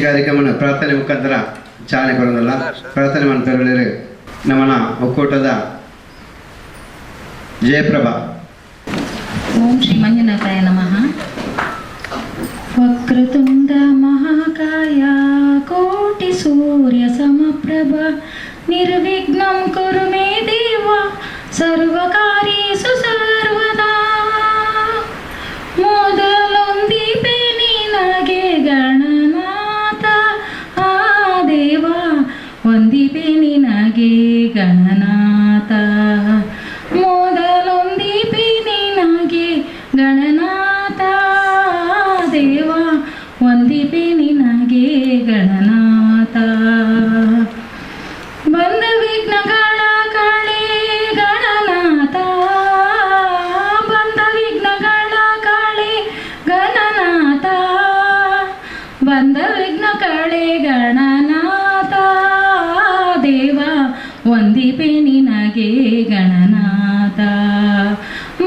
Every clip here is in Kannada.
ಕಾರ್ಯಕ್ರಮ ಪ್ರಾರ್ಥನೆ ಮುಖಾಂತರ ಚಾಲನೆ ಕೊಡೋದಲ್ಲ. ಪ್ರಾರ್ಥನೆ ಮಾಡ್ತಾರೆ ನಮ್ಮನ ಒಕ್ಕೂಟದ ಜಯಪ್ರಭಾ. ಓಂ ಶ್ರೀ ಮಂಜುನಾಥಾಯ ನಮಃ. ವಕ್ರತುಂಡ ಮಹಾಕಾಯ ಕೋಟಿ ಸೂರ್ಯ ಸಮಪ್ರಭ ನಿರ್ವಿಘ್ನಂ ಕುರು ಮೇ ದೇವ ಸರ್ವಕಾರ್ಯೇಷು ಸರ್ವದಾ. ಮೊದಲೊಂದಿಪೆ ನಿನಗೆ ಗಣನಾಥ ಆ ದೇವ, ಒಂದಿಪೆ ನಿನಗೆ ಗಣನಾಥ. ಮೊದಲೊಂದಿಪೆ ನಿನಗೆ ಗಣನಾಥ ದೇವ, ಒಂದಿಪೆ ನಿನಗೆ ಗಣನಾಥ. ಬಂದ ವಿಘ್ನಗಳ ಕಳೆ ಗಣನಾಥ, ಬಂದ ವಿಘ್ನಗಳ ಕಳೆ ಗಣನಾಥ, ಬಂದ ವಿಘ್ನ ಕಳೆ ಗಣನಾಥ ದೇವ, ಒಂದಿಪೆ ನಿನಗೆ ಗಣನಾಥ.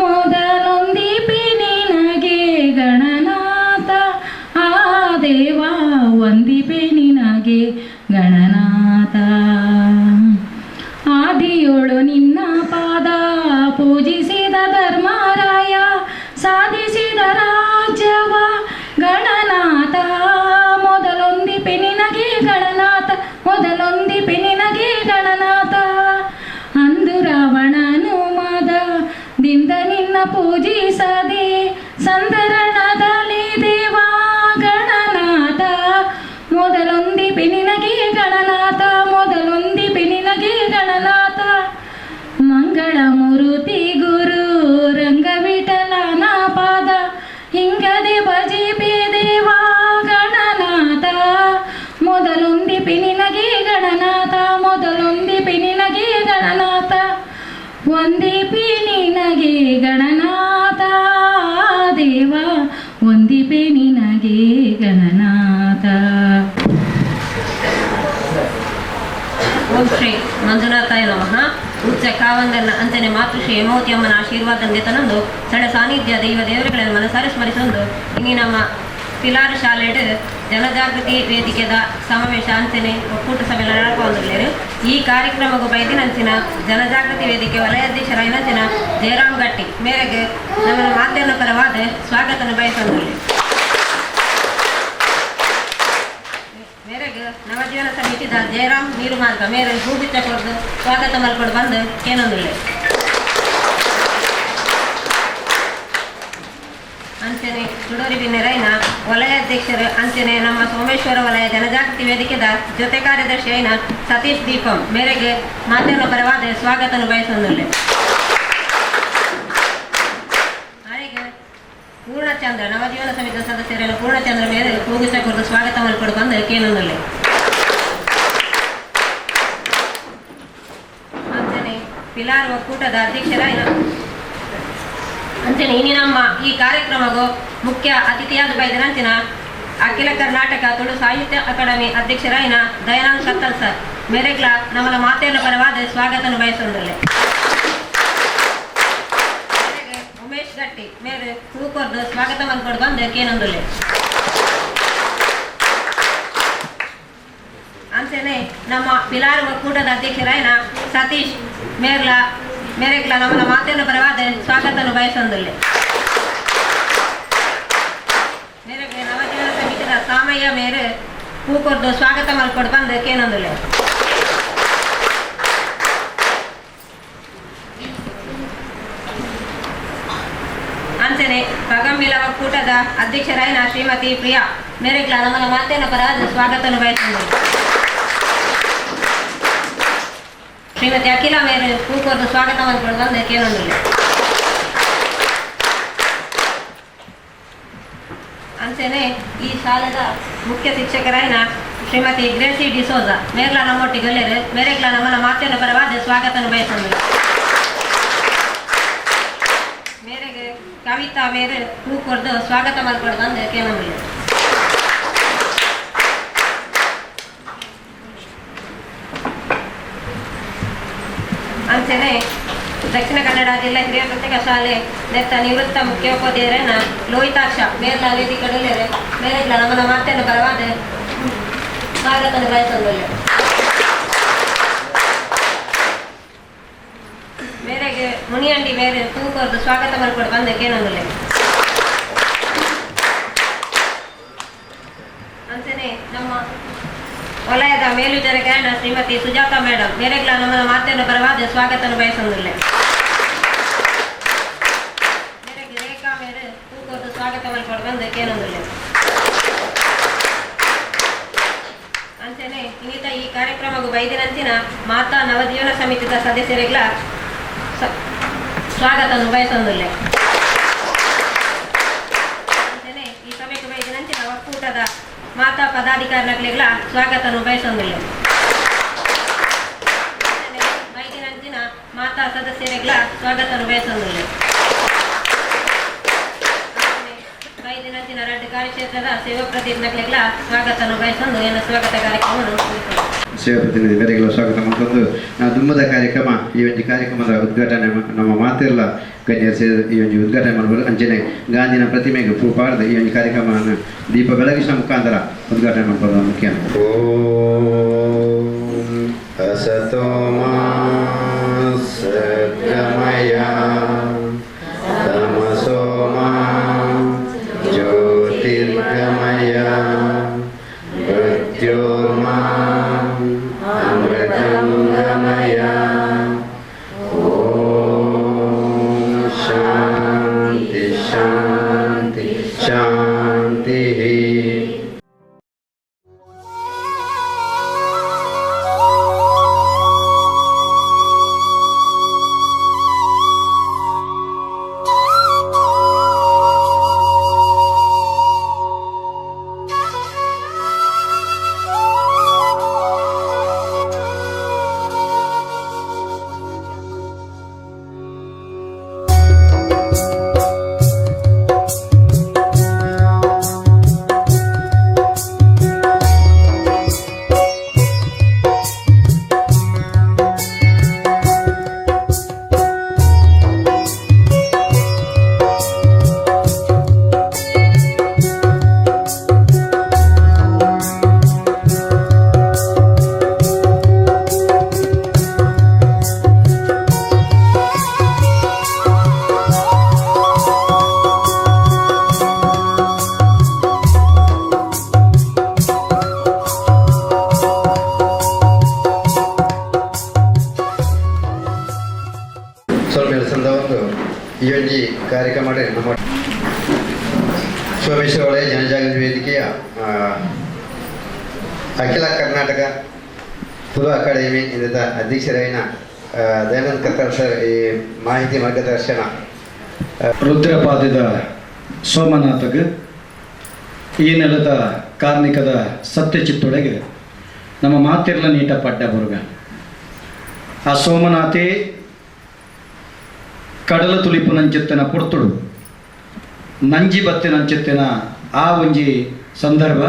ಮೊದಲೊಂದಿಪೆ ನಿನಗೆ ಗಣನಾಥ ಆ ದೇವ, ಒಂದಿಪೆ ನಿನಗೆ ಗಣನಾಥ. ಆದಿಯೋಳು ನಿನ್ನ ಪಾದ ಪೂಜಿಸಿದ ಧರ್ಮರಾಯ, ಸಾಧಿಸಿದ ರಾಜ್ಯವ ಗಣನಾಥ. ಮೊದಲೊಂದಿಪೆ ನಿನಗೆ ಗಣನಾಥ, ಮೊದಲೊಂದಿಪೆ ನಿನಗೆ ಗಣನಾಥ. ಅಂದು ರಾವಣನು ಮದದಿಂದ ನಿನ್ನ ಪೂಜಿಸದೆ ಸಂದರಣದಲ್ಲಿ ದೇವ ಗಣನಾಥ. ಮೊದಲೊಂದಿಪೆ ನಿನಗೆ ಗಣನಾಥ, ಮೊದಲೊಂದಿಪೆ ನಿನಗೆ ಗಣನಾಥ. ಮಂಗಳ ಮೂರುತಿ ಗುರು ರಂಗವಿಠಲನ ಪಾದ ಹಿಂಗದೆ ಭಜಿಪೆ ದೇವ ಗಣನಾಥ. ಮೊದಲೊಂದಿಪೆ ನಿನಗೆ ಗಣನಾಥ, ಮೊದಲೊಂದಿಪೆ ನಿನಗೆ ಗಣನಾಥ. ಒಂದಿಪೆ ನಿನಗೆ ಗಣನಾಥ ದೇವ, ಒಂದಿಪೆ ನಿನಗೆ ಗಣನಾಥ. ಓಂ ಶ್ರೀ ಮಂಜುನಾಥಾಯ ನಮಃ. ಉಚ್ಚ ಕಾವಂದನ ಅಂಚನೆ ಮಾತೃಶ್ರೀ ಹೇಮಾವತಿ ಅಮ್ಮನ ಆಶೀರ್ವಾದದಿಂದ ತನ್ನೊಂದು ಸಣ್ಣ ಸಾನ್ನಿಧ್ಯ ದೈವ ದೇವರುಗಳನ್ನು ಮನಸಾರೆ ಸ್ಮರಿಸೊಂದು ಇನ್ನಿ ನಮ್ಮ ಪಿಲಾರ ಶಾಲೆಡ್ ಜನಜಾಗೃತಿ ವೇದಿಕೆದ ಸಮಾವೇಶ ಅಂಚನೆ ಒಕ್ಕೂಟ ಸಭೆ ನಡಪೊಂದುಲ್ಲೇರು. ಈ ಕಾರ್ಯಕ್ರಮಗೂ ಬೈದಿನಂಚಿನ ಜನಜಾಗೃತಿ ವೇದಿಕೆ ವಲಯಾಧ್ಯಕ್ಷರಾಯಿನಂಚಿನ ಜಯರಾಮ್ ಗಟ್ಟಿ ಮೇರೆಗೆ ನಮ್ಮ ಮಾಧ್ಯಮ ಪರವಾದ ಸ್ವಾಗತನ ಬಯಸೊಂದುಲ್ಲೆ. ಮೇರೆಗೆ ನವಜೀವನ ಸಮಿತಿದ ಜಯರಾಮ್ ನೀರುಮಾರ್ಗ ಮೇರೆ ಹೂಗುಚ್ಚ ಕೊಡ್ದು ಸ್ವಾಗತ ಮಲ್ಕೊಂಡು ಬಂದು ಕೇನೊಂದುಲ್ಲೆ. ಅಂಚನೆ ಸುಡೋರಿ ಬಿನ್ನೆರೈನ ವಲಯಾಧ್ಯಕ್ಷರು ಅಂಚನೆ ನಮ್ಮ ಸೋಮೇಶ್ವರ ವಲಯ ಜನಜಾಗೃತಿ ವೇದಿಕೆದ ಜೊತೆ ಕಾರ್ಯದರ್ಶಿ ಐನ ಸತೀಶ್ ದೀಪಂ ಮೇರೆಗೆ ಮಾಧ್ಯಮ ಪರವಾದ ಸ್ವಾಗತನ ಬಯಸೊಂದುಲ್ಲೆ. ಹಾಗೆ ಪೂರ್ಣಚಂದ್ರ ನವಜೀವನ ಸಮಿತಿಯ ಸದಸ್ಯರನ್ನು ಪೂರ್ಣಚಂದ್ರ ಮೇಲೆ ಹೂಗುಚ್ಚ ಕೊಡ್ದು ಸ್ವಾಗತ ಮಲ್ಕೊಂಡು ಬಂದು ಕೇನೊಂದುಲ್ಲೆ. ಅಂಚನೆ ಪಿಲಾರ್ ಒಕ್ಕೂಟದ ಅಧ್ಯಕ್ಷರಾಯಿನ ಅಂಚನೆ ಇನ್ನು ನಮ್ಮ ಈ ಕಾರ್ಯಕ್ರಮಗೂ ಮುಖ್ಯ ಅತಿಥಿಯಾದ ಬೈದನಂಚಿನ ಅಖಿಲ ಕರ್ನಾಟಕ ತುಳು ಸಾಹಿತ್ಯ ಅಕಾಡೆಮಿ ಅಧ್ಯಕ್ಷರಾಯಿನ ದಯಾನಂದ್ ಕತ್ತಲ್ ಸರ್ ಮೇರೆಗ್ಲ ನಮ್ಮನ ಮಾತೆಯ ಪರವಾದ ಸ್ವಾಗತನ ಬಯಸೊಂದುಲ್ಲೆ. ಉಮೇಶ್ ಗಟ್ಟಿ ಮೇರೆ ಹೂಕೊರ್ದು ಸ್ವಾಗತ ಮಲ್ಕೊಂಡು ಬಂದು ಕೇನೊಂದುಲ್ಲೆ. ಅಂಚನೆ ನಮ್ಮ ಪಿಲಾರ್ ಒಕ್ಕೂಟದ ಅಧ್ಯಕ್ಷರಾಯಿನ ಸತೀಶ್ ಮೇರೆಗ್ಲ ನಮ್ಮನ ಮಾತೆಯ ಪರವಾದ ಸ್ವಾಗತನ ಬಯಸೊಂದುಲ್ಲೆ. ಮೇರೆಗೆ ನವಜೀವನ ಸಮಿತಿಯ ಸಾಮಯ್ಯ ಮೇರೆ ಹೂಕೊರ್ದು ಸ್ವಾಗತ ಮಲ್ಕೊಂಡು ಬಂದು ಕೇನೊಂದುಲ್ಲೆ. ಅಂಚನೆ ಪಗಂಬಿಲ ಒಕ್ಕೂಟದ ಅಧ್ಯಕ್ಷರಾಯಿನ ಶ್ರೀಮತಿ ಪ್ರಿಯಾ ಮೇರೆಗ್ಲ ನಮ್ಮನ ಮಾತೆಯ ಪರವಾದ ಸ್ವಾಗತನ ಬಯಸೊಂದುಲ್ಲೆ. ಶ್ರೀಮತಿ ಅಖಿಲ ಮೇರೆ ಹೂಕೊರ್ದು ಸ್ವಾಗತ ಮಲ್ಕೊಂಡು ಬಂದು ಕೇನೊಂದುಲ್ಲೆ. ಅಂಚನೆ ಈ ಶಾಲೆದ ಮುಖ್ಯ ಶಿಕ್ಷಕರಾಯಿನ ಶ್ರೀಮತಿ ಗ್ರೇಸಿ ಡಿಸೋಜ ಮೇರ್ಲ ನಮ್ಮೊಟ್ಟಿಗೊಲ್ಲೆರು ಮೇರೆಗ್ಲ ನಮ್ಮನ ಮಾತೆಯ ಪರವಾದ ಸ್ವಾಗತನ ಬಯಸೊಂದುಲ್ಲೆ. ಮೇರೆಗೆ ಕವಿತಾ ಮೇರೆ ಹೂಕೊರ್ದು ಸ್ವಾಗತ ಮಲ್ಕೊಂಡು ಬಂದು ಕೇನೊಂದುಲ್ಲೆ. ಅಂಚನೆ ದಕ್ಷಿಣ ಕನ್ನಡ ಜಿಲ್ಲೆ ಹಿರಿಯ ಪ್ರತ್ಯೇಕ ಶಾಲೆ ನೆತ್ತ ನಿವೃತ್ತ ಮುಖ್ಯೋಪಾಧ್ಯಾಯರನ್ನ ಲೋಹಿತಾಕ್ಷ ಮೇರ್ಲ ವೇದಿಕೆ ಕಡಲೇರೆ ಮೇರೆಗ್ಲ ನಮ್ಮನ ಮಾತೆಯನ್ನು ಪರವಾದ ಸ್ವಾಗತ ಬಯಸೊಂದುಲ್ಲೆ. ಮೇರೆಗೆ ಮುನಿಯಂಡಿ ಬೇರೆ ತೂಕದ್ದು ಸ್ವಾಗತ ಮಾಡ್ಕೊಂಡು ಬಂದಕ್ಕೆ ಏನೊಂದುಲ್ಲೆ. ಅಂತೆಯೇ ನಮ್ಮ ವಲಯದ ಮೇಲ್ವಿಚಾರಕರಾದ ಶ್ರೀಮತಿ ಸುಜಾತಾ ಮೇಡಮ್ ಮೇರೆಗಳ ನಮ್ಮ ಮಾತೆಯನ್ನು ಪರವಾದ ಸ್ವಾಗತ ಬಯಸೊಂದುಲ್ಲೆ. ಮೇರೆಗೆ ರೇಖಾ ಮೇರೆ ತೂಕದ್ದು ಸ್ವಾಗತ ಮಾಡ್ಕೊಂಡು ಬಂದಕ್ಕೆ ಏನೊಂದುಲ್ಲೆ. ಅಂತೆಯೇ ಇನ್ನಿತ ಈ ಕಾರ್ಯಕ್ರಮಕ್ಕೂ ಬೈದಿನಂಚಿನ ಮಾತಾ ನವಜೀವನ ಸಮಿತಿದ ಸದಸ್ಯರಿಗಳ ಸ್ವಾಗತ ಬಯಸೊಂದುಲ್ಲೆ. ಅಂತೆಯೇ ಈ ಸಭೆಗೆ ಬೈದಿನಂಚಿನ ಒಕ್ಕೂಟದ ಮಾತಾ ಪದಾಧಿಕಾರಿಗಳ ಸ್ವಾಗತ ಬಯಸೊಂದುಲ್ಲೆ. ಬೈದಿನಂಚಿನ ಮಾತಾ ಸದಸ್ಯರಿಗಳ ಸ್ವಾಗತ ಬಯಸೊಂದುಲ್ಲೆ. ಬೈದಿನಂಚಿನ ರೆಡ್ ಕಾರ್ಯಕ್ಷೇತ್ರದ ಸೇವಾ ಪ್ರತಿನಿಧಿಗಳ ಸ್ವಾಗತ ಬಯಸೊಂದು ಏನು ಸ್ವಾಗತ ಕಾರ್ಯಕ್ರಮವನ್ನು ಸೇವಾ ಪ್ರತಿನಿಧಿ ಬೇರೆಗಳ ಸ್ವಾಗತ ಮಾಡ್ಕೊಂಡು ದುಂಬದ ಕಾರ್ಯಕ್ರಮ ಈ ಒಂದು ಕಾರ್ಯಕ್ರಮದ ಉದ್ಘಾಟನೆ ನಮ್ಮ ಮಾತೆಲ್ಲ ಗಣ್ಯರು ಸೇರಿ ಈ ಒಂದು ಉದ್ಘಾಟನೆ ಮಾಡಬಹುದು. ಅಂಚನೆ ಗಾಂಧಿನ ಪ್ರತಿಮೆಗೆ ಪೂ ಪಾಡ್ದು ಈ ಒಂದು ಕಾರ್ಯಕ್ರಮವನ್ನು ದೀಪ ಬೆಳಗಿಸುವ ಮುಖಾಂತರ ಉದ್ಘಾಟನೆ ಮಾಡ್ಬೋದು ಮುಖ್ಯ. ಅಸತೋ ಮಾ ಸದ್ಗಮಯ ತಮಸೋ ಮಾ ಜ್ಯೋತಿರ್ಗಮಯ ಮೃತ್ಯೋರ್ಮಾ ಅಮೃತಂಗಮಯ. ಓಂ ಶಾಂತಿ ಶಾಂತಿ ಶಾಂತಿ. ಈ ಒಂದು ಕಾರ್ಯಕ್ರಮ ನಮ್ಮ ಸೋಮೇಶ್ವರ ವಲಯ ಜನಜಾಗೃತಿ ವೇದಿಕೆಯ ಅಖಿಲ ಕರ್ನಾಟಕ ತುಳು ಅಕಾಡೆಮಿ ಇಂದ ಅಧ್ಯಕ್ಷರಾಗಿನ ದಯಾನಂದ ಕತ್ತಾರ್ ಸರ್ ಈ ಮಾಹಿತಿ ಮಾರ್ಗದರ್ಶನ ರುದ್ರಪಾದದ ಸೋಮನಾಥಗೆ ಈ ನೆಲದ ಕಾರ್ಮಿಕದ ಸತ್ಯಚಿತ್ತೊಳಗೆ ನಮ್ಮ ಮಾತಿರ್ಲ ನೀಟ ಪಡ್ಡ ಬರುಗ ಆ ಸೋಮನಾಥಿ ಕಡಲ ತುಳಿಪು ನಂಚೆತ್ತಿನ ಪುರ್ತುಡು ನಂಜಿ ಬತ್ತಿನಂಚೆತ್ತಿನ ಆ ಒಂಜಿ ಸಂದರ್ಭ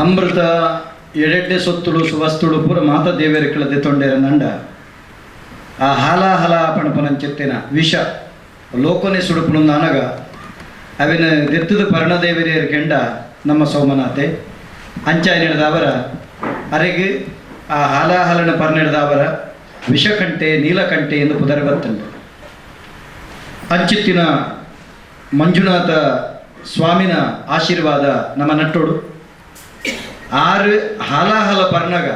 ಅಮೃತ ಎಡೆಡ್ಡೆ ಸೊತ್ತುಡು ಸುವಸ್ತುಡು ಪೂರ ಮಾತ ದೇವರಿಕಳ ದೆತೊಂಡೇರ ನಂಡ ಆ ಹಾಲ ಪಣಪನಂಚೆತ್ತಿನ ವಿಷ ಲೋಕನೆ ಸುಡುಪುಣಂದ ಅನಗ ಅವಿನ ದೆತ್ತದ ಪರ್ಣದೇವರಿಯರ ಕೆಂಡ ನಮ್ಮ ಸೋಮನಾಥೆ ಅಂಚಾಯಿ ನಡೆದವರ ಅರೆಗೆ ಆ ಹಾಲನ ಪರ್ನೆಡ್ದವರ ವಿಷಕಂಟೆ ನೀಲಕಂಟೆ ಎಂದು ಪುದರ ಬತ್ತಂಡು ಅಂಚಿತ್ತಿನ ಮಂಜುನಾಥ ಸ್ವಾಮಿನ ಆಶೀರ್ವಾದ ನಮ್ಮ ನಟ್ಟೋಡು ಆರು ಹಾಲ ಪರ್ನಗ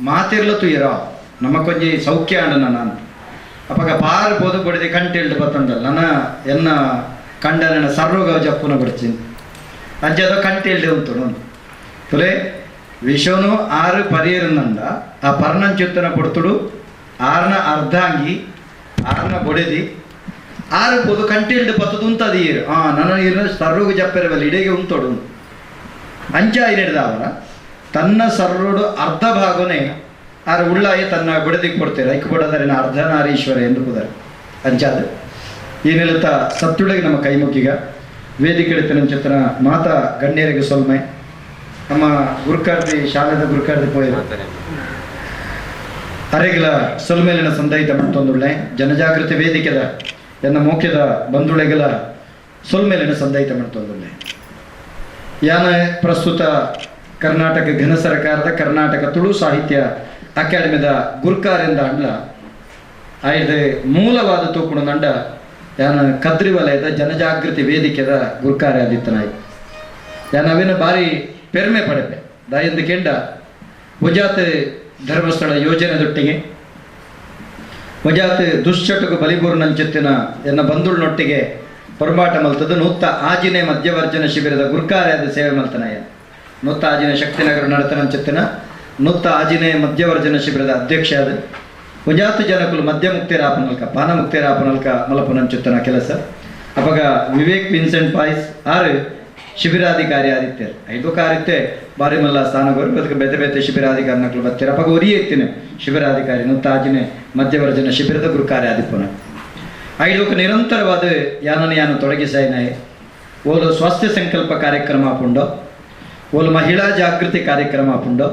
ಮಾತಿರ್ಲ ತುಯ್ಯರ ನಮ್ಮ ಕೊಂಜಿ ಸೌಖ್ಯ ಅಂಡ ನಾನು ಅಪ್ಪಗ ಪಾರು ಬೋದು ಬಡಿದೆ ಕಂಟೆಲ್ಡು ಬತ್ತಂಡಲ್ಲ ನನ್ನ ಎನ್ನ ಕಂಡ ನನ್ನ ಸರ್ರೋಗ ಜಪ್ಪುನ ಬಿಡ್ತೀನಿ ಅಂಚದ ಕಂಟೆಲ್ಡೆ ಉಂಟು ನೋಡಿ ತುಲೆ ವಿಷನು ಆರು ಪರಿಯರನಂದ ಆ ಪರ್ನಂಚುತ್ತನ ಪಡ್ತುಡು ಆರ್ನ ಅರ್ಧಾಂಗಿ ಆರ್ನ ಬೊಡೆದಿ ಆರು ಬೋದು ಕಂಟೆಲ್ಡು ಪತ್ತದು ಉಂತದು ಈರು ನನ್ನ ನೀರಿನ ಸರ್ರೋಗ ಜಪ್ಪೆರವಲ್ಲ ಇಡೆಗೆ ಉಂಟೋಡು ಅಂಚ ಹಿಡಿದವರ ತನ್ನ ಸರ್ರೋಡು ಅರ್ಧ ಭಾಗನೇ ಆರು ಉಳ್ಳಾಯಿ ತನ್ನ ಬುಡದಿಗೆ ಕೊಡ್ತಾರೆ ಐಕ್ ಬಡದರಿನ ಅರ್ಧನಾರೀಶ್ವರ ಎಂದು ಕೂದರೆ ಅಂಚಾದು ಈ ನಿಲತ ಸತ್ತುಳಗೆ ನಮ್ಮ ಕೈಮುಕ್ಕಿಗ ವೇದಿಕೆ ಎಡುತ್ತಿನ ಚಿತ್ರ ಮಾತಾ ಗಣ್ಯರಿಗೆ ಸೊಲ್ಮೆ ನಮ್ಮ ಗುರುಕಾರ್ತಿ ಶಾಲೆದ ಗುರುಕಾರ್ತಿ ಪೋಯ ಅರೆಗಳ ಸೊಲ್ಮೇಲಿನ ಸಂದೈತ ಮತ್ತೊಂದುಳ್ಳೆ ಜನಜಾಗೃತಿ ವೇದಿಕೆದ ಎನ್ನ ಮುಖ್ಯದ ಬಂಧುಳೆಗಳ ಸೊಲ್ಮೇಲಿನ ಸಂದೈತ ಮತ್ತೊಂದುಳ್ಳೆ ಯಾನ ಪ್ರಸ್ತುತ ಕರ್ನಾಟಕ ಘನ ಸರ್ಕಾರದ ಕರ್ನಾಟಕ ತುಳು ಸಾಹಿತ್ಯ ಅಕಾಡೆಮಿದ ಗುರ್ಕಾರಿಂದ ಅಂಡ್ಲ ಆಯ್ದ ಮೂಲವಾದ ತೂಕುಣ ನಂಡ ಯಾನ ಕದ್ರಿ ವಲಯದ ಜನಜಾಗೃತಿ ವೇದಿಕೆದ ಗುರ್ಕಾರೆ ಆದಿತ್ತನಾಯ್ ಯಾನ ಅವಿನ ಬಾರಿ ಪೆರ್ಮೆ ಪಡೆದೆ ದಾಯಿಂದ ಕೆಂಡ ವಜಾತ್ ಧರ್ಮಸ್ಥಳ ಯೋಜನೆದೊಟ್ಟಿಗೆ ವಜಾತ್ ದುಶ್ಚಟಕು ಬಲಿಬೂರ್ನಂಚಿತ್ತಿನ ಎನ್ನ ಬಂಧುಳನೊಟ್ಟಿಗೆ ಪೊರಬಾಟ ಮಲ್ತದ್ದು ನೂತ್ತ ಆಜಿನೆ ಮಧ್ಯವರ್ಜನ ಶಿಬಿರದ ಗುರ್ಕಾರ್ಯದ ಸೇವೆ ಮಲ್ತನಯ್ಯ ನೂತ್ತ ಆಜಿನೆ ಶಕ್ತಿನಗರ ನಡತನಂಚಿತ್ತಿನ ನೂತ್ತ ಆಜಿನೆ ಮಧ್ಯವರ್ಜನ ಶಿಬಿರದ ಅಧ್ಯಕ್ಷ ಆದ ವಜಾತ್ ಜನಕುಲು ಮದ್ಯ ಮುಕ್ತಿರಾಪನಲ್ಕ ಪಾನ ಮುಕ್ತಿರಾಪನಲ್ಕ ಮಲಪನಂಚಿತ್ತನ ಕೆಲಸ ಅಪಗ ವಿವೇಕ್ ವಿನ್ಸೆಂಟ್ ಪಾಯ್ಸ್ ಆರು ಶಿಬಿರಾಧಿಕಾರಿ ಆದಿತ್ಯರು ಐದು ಕಾರಿತ್ತೆ ಬಾರಿ ಮಲ್ಲ ಸ್ಥಾನಗೋರು ಬದುಕು ಬೇತೆ ಬೇತೆ ಶಿಬಿರಾಧಿಕಾರಿನಕ್ಲು ಬರ್ತಾರೆ ಅಪಗ ಒರಿಯೇ ಇತ್ತಿನ ಶಿಬಿರಾಧಿಕಾರಿ ನೂತ್ತ ಆಜಿನೆ ಮಧ್ಯವರ್ಜನ ಶಿಬಿರದ ಗುರುಕಾರ್ಯ ಆದಿಪ್ಪನ ಐದಕ್ಕೆ ನಿರಂತರವಾದ ಯಾನನ ತೊಡಗಿಸಾಯಿನಾಯಿ ಓಲು ಸ್ವಾಸ್ಥ್ಯ ಸಂಕಲ್ಪ ಕಾರ್ಯಕ್ರಮ ಆಪುಂಡೋ ಓಲು ಮಹಿಳಾ ಜಾಗೃತಿ ಕಾರ್ಯಕ್ರಮ ಆಪುಂಡೋ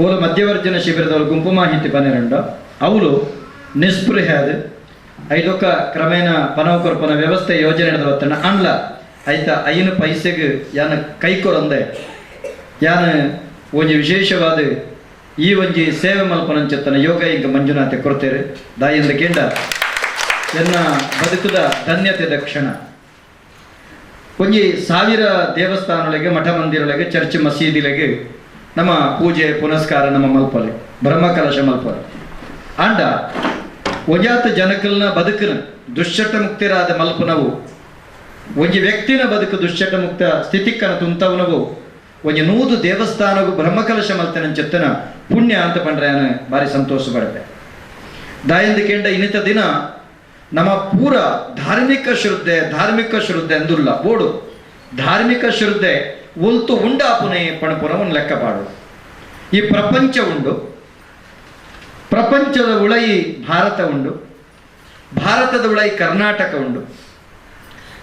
ಓಲು ಮಧ್ಯವರ್ಜನ ಶಿಬಿರದವರು ಗುಂಪು ಮಾಹಿತಿ ಪನ್ನೆರಡು ಅವಳು ನಿಸ್ಪೃಹ್ಯಾದ ಐದೊಕ್ಕ ಕ್ರಮೇಣ ಪನವಕೊರ್ಪನ ವ್ಯವಸ್ಥೆ ಯೋಜನೆ ನಡೆದವತ್ತಣ್ಣ ಅಂಡ್ಲ ಐತ ಐನ ಪೈಸೆಗೆ ಯಾನ ಕೈಕೊರಂದೆ ಯಾನ ಒಂಜಿ ವಿಶೇಷವಾದ ಈ ಒಂಜಿ ಸೇವೆ ಮಲ್ಪನಂಚತ್ತನ ಯೋಗ ಈಗ ಮಂಜುನಾಥೆ ಕೊಡ್ತೇವೆ ದಾಯಿಂದ ಕೇಂಡ ಎನ್ನ ಬದುಕುದ ಧನ್ಯತೆದ ಕ್ಷಣ ಒಂಜಿ 1000 ದೇವಸ್ಥಾನಗಳಿಗೆ ಮಠ ಮಂದಿರಗಳಿಗೆ ಚರ್ಚ್ ಮಸೀದಿಗಳಿಗೆ ನಮ್ಮ ಪೂಜೆ ಪುನಸ್ಕಾರ ನಮ್ಮ ಮಲ್ಪಲೆ ಬ್ರಹ್ಮಕಲಶ ಮಲ್ಪಲೆ ಆಂಡ ಒಜಾತ ಜನಕಲ್ನ ಬದುಕನ ದುಶ್ಚಟ ಮುಕ್ತಿರಾದ ಮಲ್ಪನವು ಒಂಜಿ ವ್ಯಕ್ತಿನ ಬದುಕು ದುಶ್ಚಟ ಮುಕ್ತ ಸ್ಥಿತಿಕ್ಕನ ತುಂತವನವು ಒಂಜಿ 100 ದೇವಸ್ಥಾನಗೂ ಬ್ರಹ್ಮಕಲಶ ಮಲ್ತನಂಚೆತ್ತನ ಪುಣ್ಯ ಅಂತ ಪಂಡ್ರೆ ಭಾರಿ ಸಂತೋಷ ಪಡುತ್ತೆ ದಾಯಿಂದ ಕೇಂಡ ಇನ್ನಿತ ದಿನ ನಮ್ಮ ಪೂರ ಧಾರ್ಮಿಕ ಶ್ರದ್ಧೆ ಅಂದುಲ್ಲ ಓಡು ಧಾರ್ಮಿಕ ಶ್ರದ್ಧೆ ಒಲ್ತು ಉಂಡಾಪುನೆ ಪಣಪುರವನ್ನು ಲೆಕ್ಕಪಾಡು ಈ ಪ್ರಪಂಚ ಉಂಡು ಪ್ರಪಂಚದ ಉಳೈ ಭಾರತ ಉಂಡು ಭಾರತದ ಉಳೈ ಕರ್ನಾಟಕ ಉಂಡು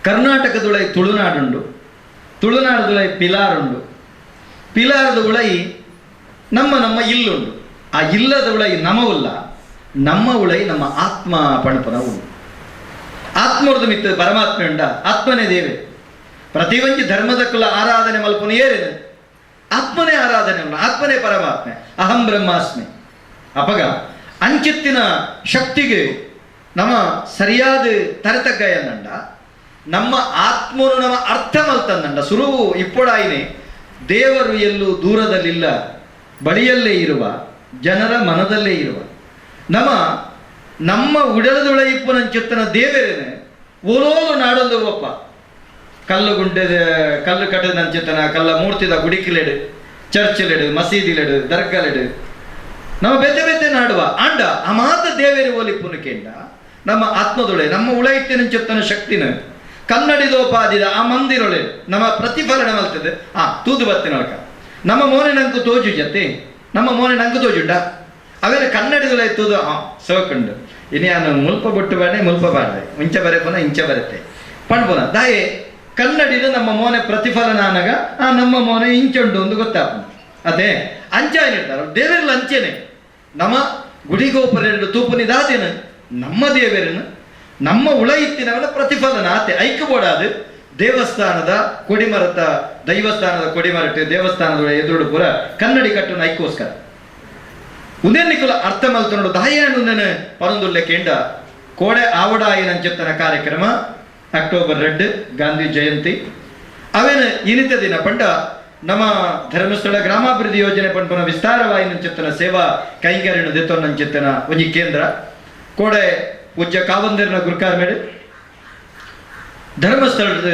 ಕರ್ನಾಟಕದ ಉಳೈ ತುಳುನಾಡುಂಡು ತುಳುನಾಡದ ಉಳೈ ಪಿಲಾರುಂಡು ಪಿಲಾರದ ಉಳೈ ನಮ್ಮ ಇಲ್ಲುಂಡು ಆ ಇಲ್ಲದ ಉಳೈ ನಮವುಲ್ಲ ನಮ್ಮ ಉಳೈ ನಮ್ಮ ಆತ್ಮ ಪಣಪನ ಉಂಡು ಆತ್ಮರ್ದು ಮಿತ್ತು ಪರಮಾತ್ಮ ಉಂಡ ಆತ್ಮನೇ ದೇವೆ ಪ್ರತಿ ಒಂಜಿ ಧರ್ಮದಕ್ಕುಲ ಆರಾಧನೆ ಮಲ್ಪನ ಏರೇನು ಆತ್ಮನೇ ಆರಾಧನೆ ಉಂಡು ಆತ್ಮನೇ ಪರಮಾತ್ಮೆ ಅಹಂ ಬ್ರಹ್ಮಾಸ್ಮಿ ಅಪಗ ಅಂಚಿತ್ತಿನ ಶಕ್ತಿಗೆ ನಮ್ಮ ಸರಿಯಾದ ತರತಗ್ಗಾಯನ್ನಂಡ ನಮ್ಮ ಆತ್ಮನು ನಮ್ಮ ಅರ್ಥ ಮಲ್ತಂದಂಡ ಸುರುವು ಇಪ್ಪೊಡಾಯಿನೇ ದೇವರು ಎಲ್ಲೂ ದೂರದಲ್ಲಿಲ್ಲ ಬಳಿಯಲ್ಲೇ ಇರುವ ಜನರ ಮನದಲ್ಲೇ ಇರುವ ನಮ್ಮ ಉಡಲದುಳ ಇಪ್ಪನಂಚಿತ್ತನ ದೇವರೇನೆ ಓಲೋಲು ನಾಡೊಂದು ಒಪ್ಪ ಕಲ್ಲು ಕಟ್ಟದ ನಂಚಿತ್ತನ ಕಲ್ಲ ಮೂರ್ತಿದ ಗುಡಿಕಿಲೆಡು ಚರ್ಚಿಲೆಡು ಮಸೀದಿಲೆಡು ದರ್ಗಲೆಡು ನಮ್ಮ ಬೆತೆ ಬೆತೆ ನಾಡುವ ಆಂಡ ಆ ಮಾತ ದೇವೇರಿ ಓಲಿಪ್ಪುನು ಕೇಂಡ ನಮ್ಮ ಆತ್ಮದೊಳೆ ನಮ್ಮ ಉಳೈತಿನಂಚಿತ್ತನ ಶಕ್ತಿನ ಕನ್ನಡಿದೋಪಾದಿದ ಆ ಮಂದಿರೊಳೆ ನಮ್ಮ ಪ್ರತಿಫಲನೆ ಮಲ್ತದೆ ತೂದು ಬತ್ತಿನೊಳಕ ನಮ್ಮ ಮೋನೆ ನಂಕು ತೋಜು ಜತೆ ನಮ್ಮ ಮೋನೆ ನಂಕು ತೋಜುಂಡ ಅವೇನು ಕನ್ನಡಿಗಳ ಎತ್ತುವುದು ಸೋಕಂಡು ಇನ್ನು ಮುಲ್ಪ ಬೊಟ್ಟು ಬಾಡೆ ಮುಲ್ಪ ಬಾಡ್ದೆ ಮುಂಚ ಬರೆ ಪುನಃ ಇಂಚ ಬರುತ್ತೆ ಪಣ್ಪುನ ದಾಯೆ ಕನ್ನಡಿದ ನಮ್ಮ ಮೋನೆ ಪ್ರತಿಫಲನ ಆನಾಗ ನಮ್ಮ ಮೋನೆ ಇಂಚುಂಡು ಒಂದು ಗೊತ್ತಾಪ ಅದೇ ಅಂಚಾಯಿರ್ತಾರೆ ದೇವರೆಲ್ಲ ಅಂಚೆನೆ ನಮ್ಮ ಗುಡಿಗೋಪುರ ತೂಪುನಿದಾದೇನು ನಮ್ಮ ದೇವರನ್ನು ನಮ್ಮ ಉಳ ಇತ್ತಿನವನ ಪ್ರತಿಫಲನ ಆತೆ ಐಕ್ಯಬೋಡಾದು ದೇವಸ್ಥಾನದ ಕೊಡಿಮರತ ದೈವಸ್ಥಾನದ ಕೊಡಿಮರಟ್ಟು ದೇವಸ್ಥಾನದ ಎದುರು ಪುರ ಕನ್ನಡಿ ಕಟ್ಟುನ ಐಕ್ಕೋಸ್ಕರ ಉದಯನಿಕುಲ ಅರ್ಥ ಮಲ್ತನೋಡು ದಾಯಣ್ಣನ ಪರಂದುಲ್ಲೆ ಕೇಂಡ ಕೋಡೆ ಆವಡಾಯಿನಂಚಿತ್ತನ ಕಾರ್ಯಕ್ರಮ ಅಕ್ಟೋಬರ್ 2 ಗಾಂಧಿ ಜಯಂತಿ ಅವೇನು ಇನಿತ ದಿನ ಪಂಡ ನಮ್ಮ ಧರ್ಮಸ್ಥಳ ಗ್ರಾಮಾಭಿವೃದ್ಧಿ ಯೋಜನೆ ಪಂಪನ ವಿಸ್ತಾರವಾಯಿನಂಚಿತ್ತನ ಸೇವಾ ಕೈಂಗಾರಿನ ದೆತ್ತೊನ್ನಂಚಿತ್ತನ ಒಂಜಿ ಕೇಂದ್ರ ಕೋಡೆ ಪೂಜ್ಯ ಕಾವಂದರಿನ ಗುರುಕಾರ್ಮೇಡು ಧರ್ಮಸ್ಥಳದ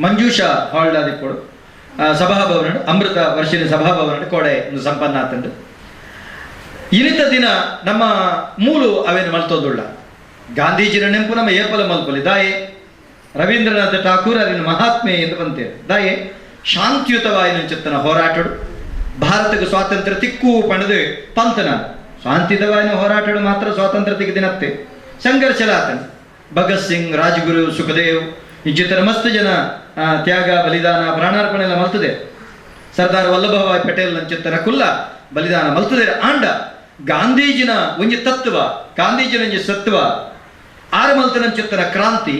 ಮಂಜೂಷಾ ಹಾಲ್ಡಾದಿಪ್ಪಡು ಸಭಾಭವನ ಅಮೃತ ವರ್ಷಿನ ಸಭಾಭವನ ಕೋಡೆ ಒಂದು ಸಂಪನ್ನ ಆತಂಡು ಇನಿತ ದಿನ ನಮ್ಮ ಮೂಲು ಅವೇನು ಮಲ್ತೋದುಳ್ಳ ಗಾಂಧೀಜಿನ ನೆಂಪು ನಮ್ಮ ಏಪಲ ಮಲ್ಪಲಿ ದಾಯೆ ರವೀಂದ್ರನಾಥ ಠಾಕೂರ್ ಅರಿನ ಮಹಾತ್ಮೆ ಎಂದು ಬಂತೇವೆ ದಾಯೆ ಶಾಂತಿಯುತವಾಯಿನಂಚಿತ್ತನ ಹೋರಾಟಡು ಭಾರತಕ್ಕೆ ಸ್ವಾತಂತ್ರ್ಯ ತಿಕ್ಕು ಪಣದು ಪಂತನ ಶಾಂತಿಯುತವಾಯಿನ ಹೋರಾಟಡು ಮಾತ್ರ ಸ್ವಾತಂತ್ರ್ಯ ತಿಕ್ಕಿದಿನತ್ತೆ ಸಂಘರ್ಷಲಾತನು ಭಗತ್ ಸಿಂಗ್ ರಾಜ್ಗುರು ಸುಖದೇವ್ ಇಂಚಿತರ ಮಸ್ತ್ ಜನ ತ್ಯಾಗ ಬಲಿದಾನ ಪ್ರಾಣಾರ್ಪಣೆ ಎಲ್ಲ ಮಲ್ತದೆ ಸರ್ದಾರ್ ವಲ್ಲಭಭಾಯ್ ಪಟೇಲ್ ನಂಚಿತ್ತನ ಕುಲ್ಲ ಬಲಿದಾನ ಮಲ್ತದೆ ಆಂಡ ಗಾಂಧೀಜಿನ ಒಂಜಿ ತತ್ವ ಗಾಂಧೀಜಿನ ಒಂಜಿ ಸತ್ವ ಆರು ಮಲ್ತನಂಚಿತ್ತನ ಕ್ರಾಂತಿ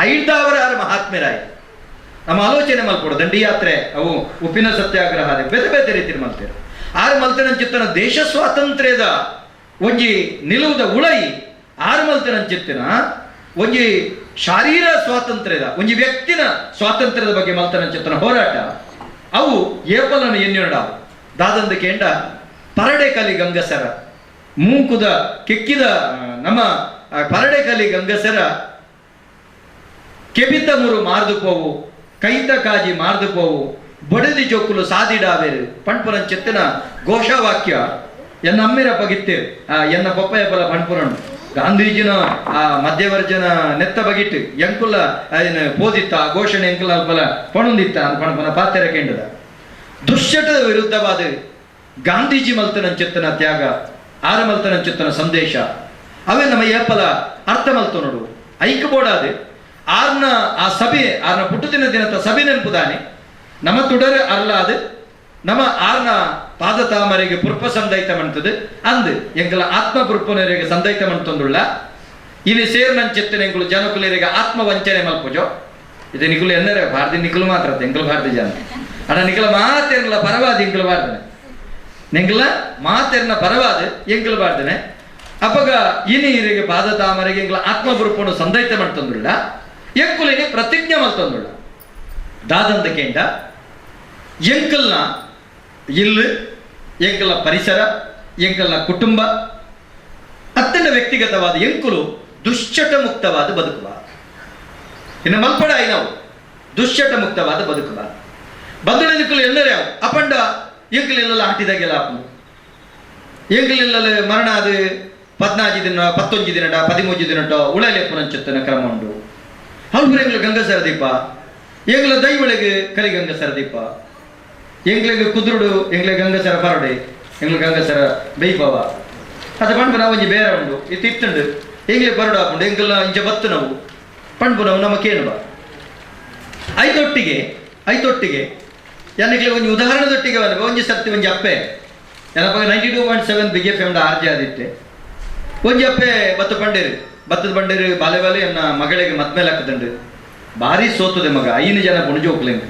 5000 ಮಹಾತ್ಮೆರಾಯ ನಮ್ಮ ಆಲೋಚನೆ ಮಲ್ಪಡು ದಂಡಿ ಯಾತ್ರೆ ಅವು ಉಪ್ಪಿನ ಸತ್ಯಾಗ್ರಹ ಬೇರೆ ಬೇರೆ ರೀತಿ ಮಲ್ತೇವೆ ಆರು ಮಲ್ತನಂಚಿತ್ತನ ದೇಶ ಸ್ವಾತಂತ್ರ್ಯದ ಒಂಜಿ ನಿಲುವುದ ಉಳೈ ಆರು ಮಲ್ತನಂಚಿತ್ತಿನ ಒಂಜಿ ಶಾರೀರ ಸ್ವಾತಂತ್ರ್ಯದ ಒಂಜಿ ವ್ಯಕ್ತಿನ ಸ್ವಾತಂತ್ರ್ಯದ ಬಗ್ಗೆ ಮಲ್ತನಂಚಿತ್ತನ ಹೋರಾಟ ಅವು ಏಪಲನ ಎನ್ನಿರಡಾವು ದಾದಂದ ಕೇಂಡ ಪರಡೆಕಲಿ ಗಂಗಸರ ಮೂಕುದ ಕೆಕ್ಕಿದ ನಮ್ಮ ಪರಡೆಕಲಿ ಗಂಗಸರ ಕೆಬಿತ ಮುರು ಮಾರ್ದು ಪೋವು ಕೈತ ಕಾಜಿ ಮಾರ್ದು ಪೋವು ಬಡದಿ ಜೋಕುಲು ಸಾದಿಡಾವೇರು ಪಣ್ಪುರಂಚಿತ್ತಿನ ಘೋಷವಾಕ್ಯ ಎನ್ನ ಅಮ್ಮಿರ ಪಗಿತ್ತೇರು ಎನ್ನ ಪಪ್ಪಯ ಬಲ ಪಣ್ಪುರನು ಗಾಂಧೀಜಿನ ಮಧ್ಯವರ್ಜನ ನೆತ್ತ ಬಗಿಟ್ಟು ಎಂಕುಲ ಪೋದಿತ್ತ ಘೋಷಣೆ ಎಂಕುಲ ಅಲ್ಪಲ ಪಣುಂದಿತ್ತ ಪಣಪನ ಪಾತ್ರೆ ಕೆಂಡದ ದುಶ್ಚಟದ ವಿರುದ್ಧವಾದ ಗಾಂಧೀಜಿ ಮಲ್ತನಂಚಿತ್ತನ ತ್ಯಾಗ ಆರ ಮಲ್ತನಂಚಿತ್ತನ ಸಂದೇಶ ಅವೇ ನಮ್ಮ ಏಪಲ ಅರ್ಥ ಮಲ್ತು ನೋಡು ಐಕ ಬೋಡಾದೆ ಆರ್ನ ಆ ಸಭೆ ಆರ್ನ ಪುಟ್ಟದಿನ ದಿನದ ಸಭೆ ನೆನಪುದಾನೆ ನಮ್ಮ ತುಡರ ಅರ್ಲಾದು ನಮ್ಮ ಆರ್ನ ಪಾದ ತಾಮರೆಗೆ ಪುರ್ಪ ಸಂದೈತ ಮಾಡ್ತದೆ ಅಂದು ಎಂಕಲ ಆತ್ಮ ಪುರ್ಪನರಿಗೆ ಸಂದೈತ ಮಾಡ್ತೊಂದುಳ್ಳ ಇಲ್ಲಿ ಸೇರ್ನಂಚಿತ್ತಿನ ಎಂಕುಲು ಜನಕುಲರಿಗೆ ಆತ್ಮ ವಂಚನೆ ಮಲ್ಪುಜೋ ಇದು ನಿಕುಲು ಎನ್ನರೆ ಭಾರತಿ ನಿಕುಲು ಮಾತ್ರ ಎಂಕಲು ಭಾರತಿ ಜನ ಅಡ ನಿಕಲ ಮಾತೆರ್ಲ ಪರವಾದ ಎಂಕಲು ಬಾರ್ದನೆ ನಿಂಕಲ ಮಾತೆರ್ನ ಪರವಾದ ಎಂಕಲು ಬಾರ್ದನೆ ಅಪಗ ಇನಿರಿಗೆ ಪಾದ ತಾಮರೆಗೆ ಎಂಕಲ ಆತ್ಮ ಪುರ್ಪನು ಸಂದೈತ ಮಾಡ್ತೊಂದುಳ್ಳ ಎಂಕುಲಿಗೆ ಪ್ರತಿಜ್ಞೆ ಮಲ್ತೊಂದುಳ್ಳ ದಾದಂತ ಕೇಂಡ ಎಂಕಲ್ನ ಇಲ್ಲು ಎಂಕಲ ಪರಿಸರ ಎಂಕಲ್ನ ಕುಟುಂಬ ಅತ್ಯಂತ ವ್ಯಕ್ತಿಗತವಾದ ಎಂಕುಲು ದುಶ್ಚಟ ಮುಕ್ತವಾದ ಬದುಕುವ ಇನ್ನು ಮಲ್ಪಡಾಯಿ ನಾವು ದುಶ್ಚಟ ಮುಕ್ತವಾದ ಬದುಕುವ ಬಂಧುಗಳು ಎಲ್ಲರೇ ಅಪಂಡ ಎಂಕಲೆಲ್ಲ ಹಾಟಿದಾಗೆಲ್ಲ ಹಾಕು ಎಂಕಲೆಲ್ಲ ಮರಣ ಅದು 14 ದಿನ 11 ದಿನಟ 13 ದಿನಟ ಉಳಲೆಪ್ಪುನಂಚುತ್ತನ ಕ್ರಮ ಉಂಟು ಅವ್ರು ಎಂಗ್ಲ ಗಂಗಸರ ದೀಪ ಎಂಗ್ಲ ದೈವಳಿಗೆ ಕಲಿ ಗಂಗಸರ ದೀಪ ಎಂಗ್ಲಿಗೆ ಕುದುರುಡು ಎಂಗ್ಲೆ ಗಂಗಸರ ಪರಡೆ ಎಂಗ್ಲ ಗಂಗಸರ ಬೈಪವ ಅದು ಪಂಪು ನಾವು ಒಂಜಿ ಬೇರೆ ಉಂಡು ಇದು ಇತ್ತುಂಡು ಎಂಗ್ಲೆ ಬರಡು ಹಾಕೊಂಡು ಎಂಗ್ಲ ಇಂಚ ಬತ್ತು ನಾವು ಪಂಪು ನಾವು ನಮ್ಮ ಕೇಳುವ ಐದೊಟ್ಟಿಗೆ ನನಗೆ ಒಂದು ಉದಾಹರಣದೊಟ್ಟಿಗೆ ಒಂಜಿ ಸರ್ತಿ ಒಂಜಿ ಅಪ್ಪೆ ಏನಪ್ಪ 92.7 ಬಿಗ್ ಎಫ್ ಎಮ್ ಆರ್ಜೆ ಆದಿತ್ತೆ ಒಂಜಿ ಅಪ್ಪೆ ಬತ್ತು ಭತ್ತದ ಬಂಡೇರು ಬಾಲೆ ಎನ್ನ ಮಗಳಿಗೆ ಮದ್ಮೇಲೆ ಹಾಕದಂಡು ಭಾರಿ ಸೋತದೆ ಮಗ 5 ಜನ ಬುಣಜು ಹೋಗ್ಲಿಂಕ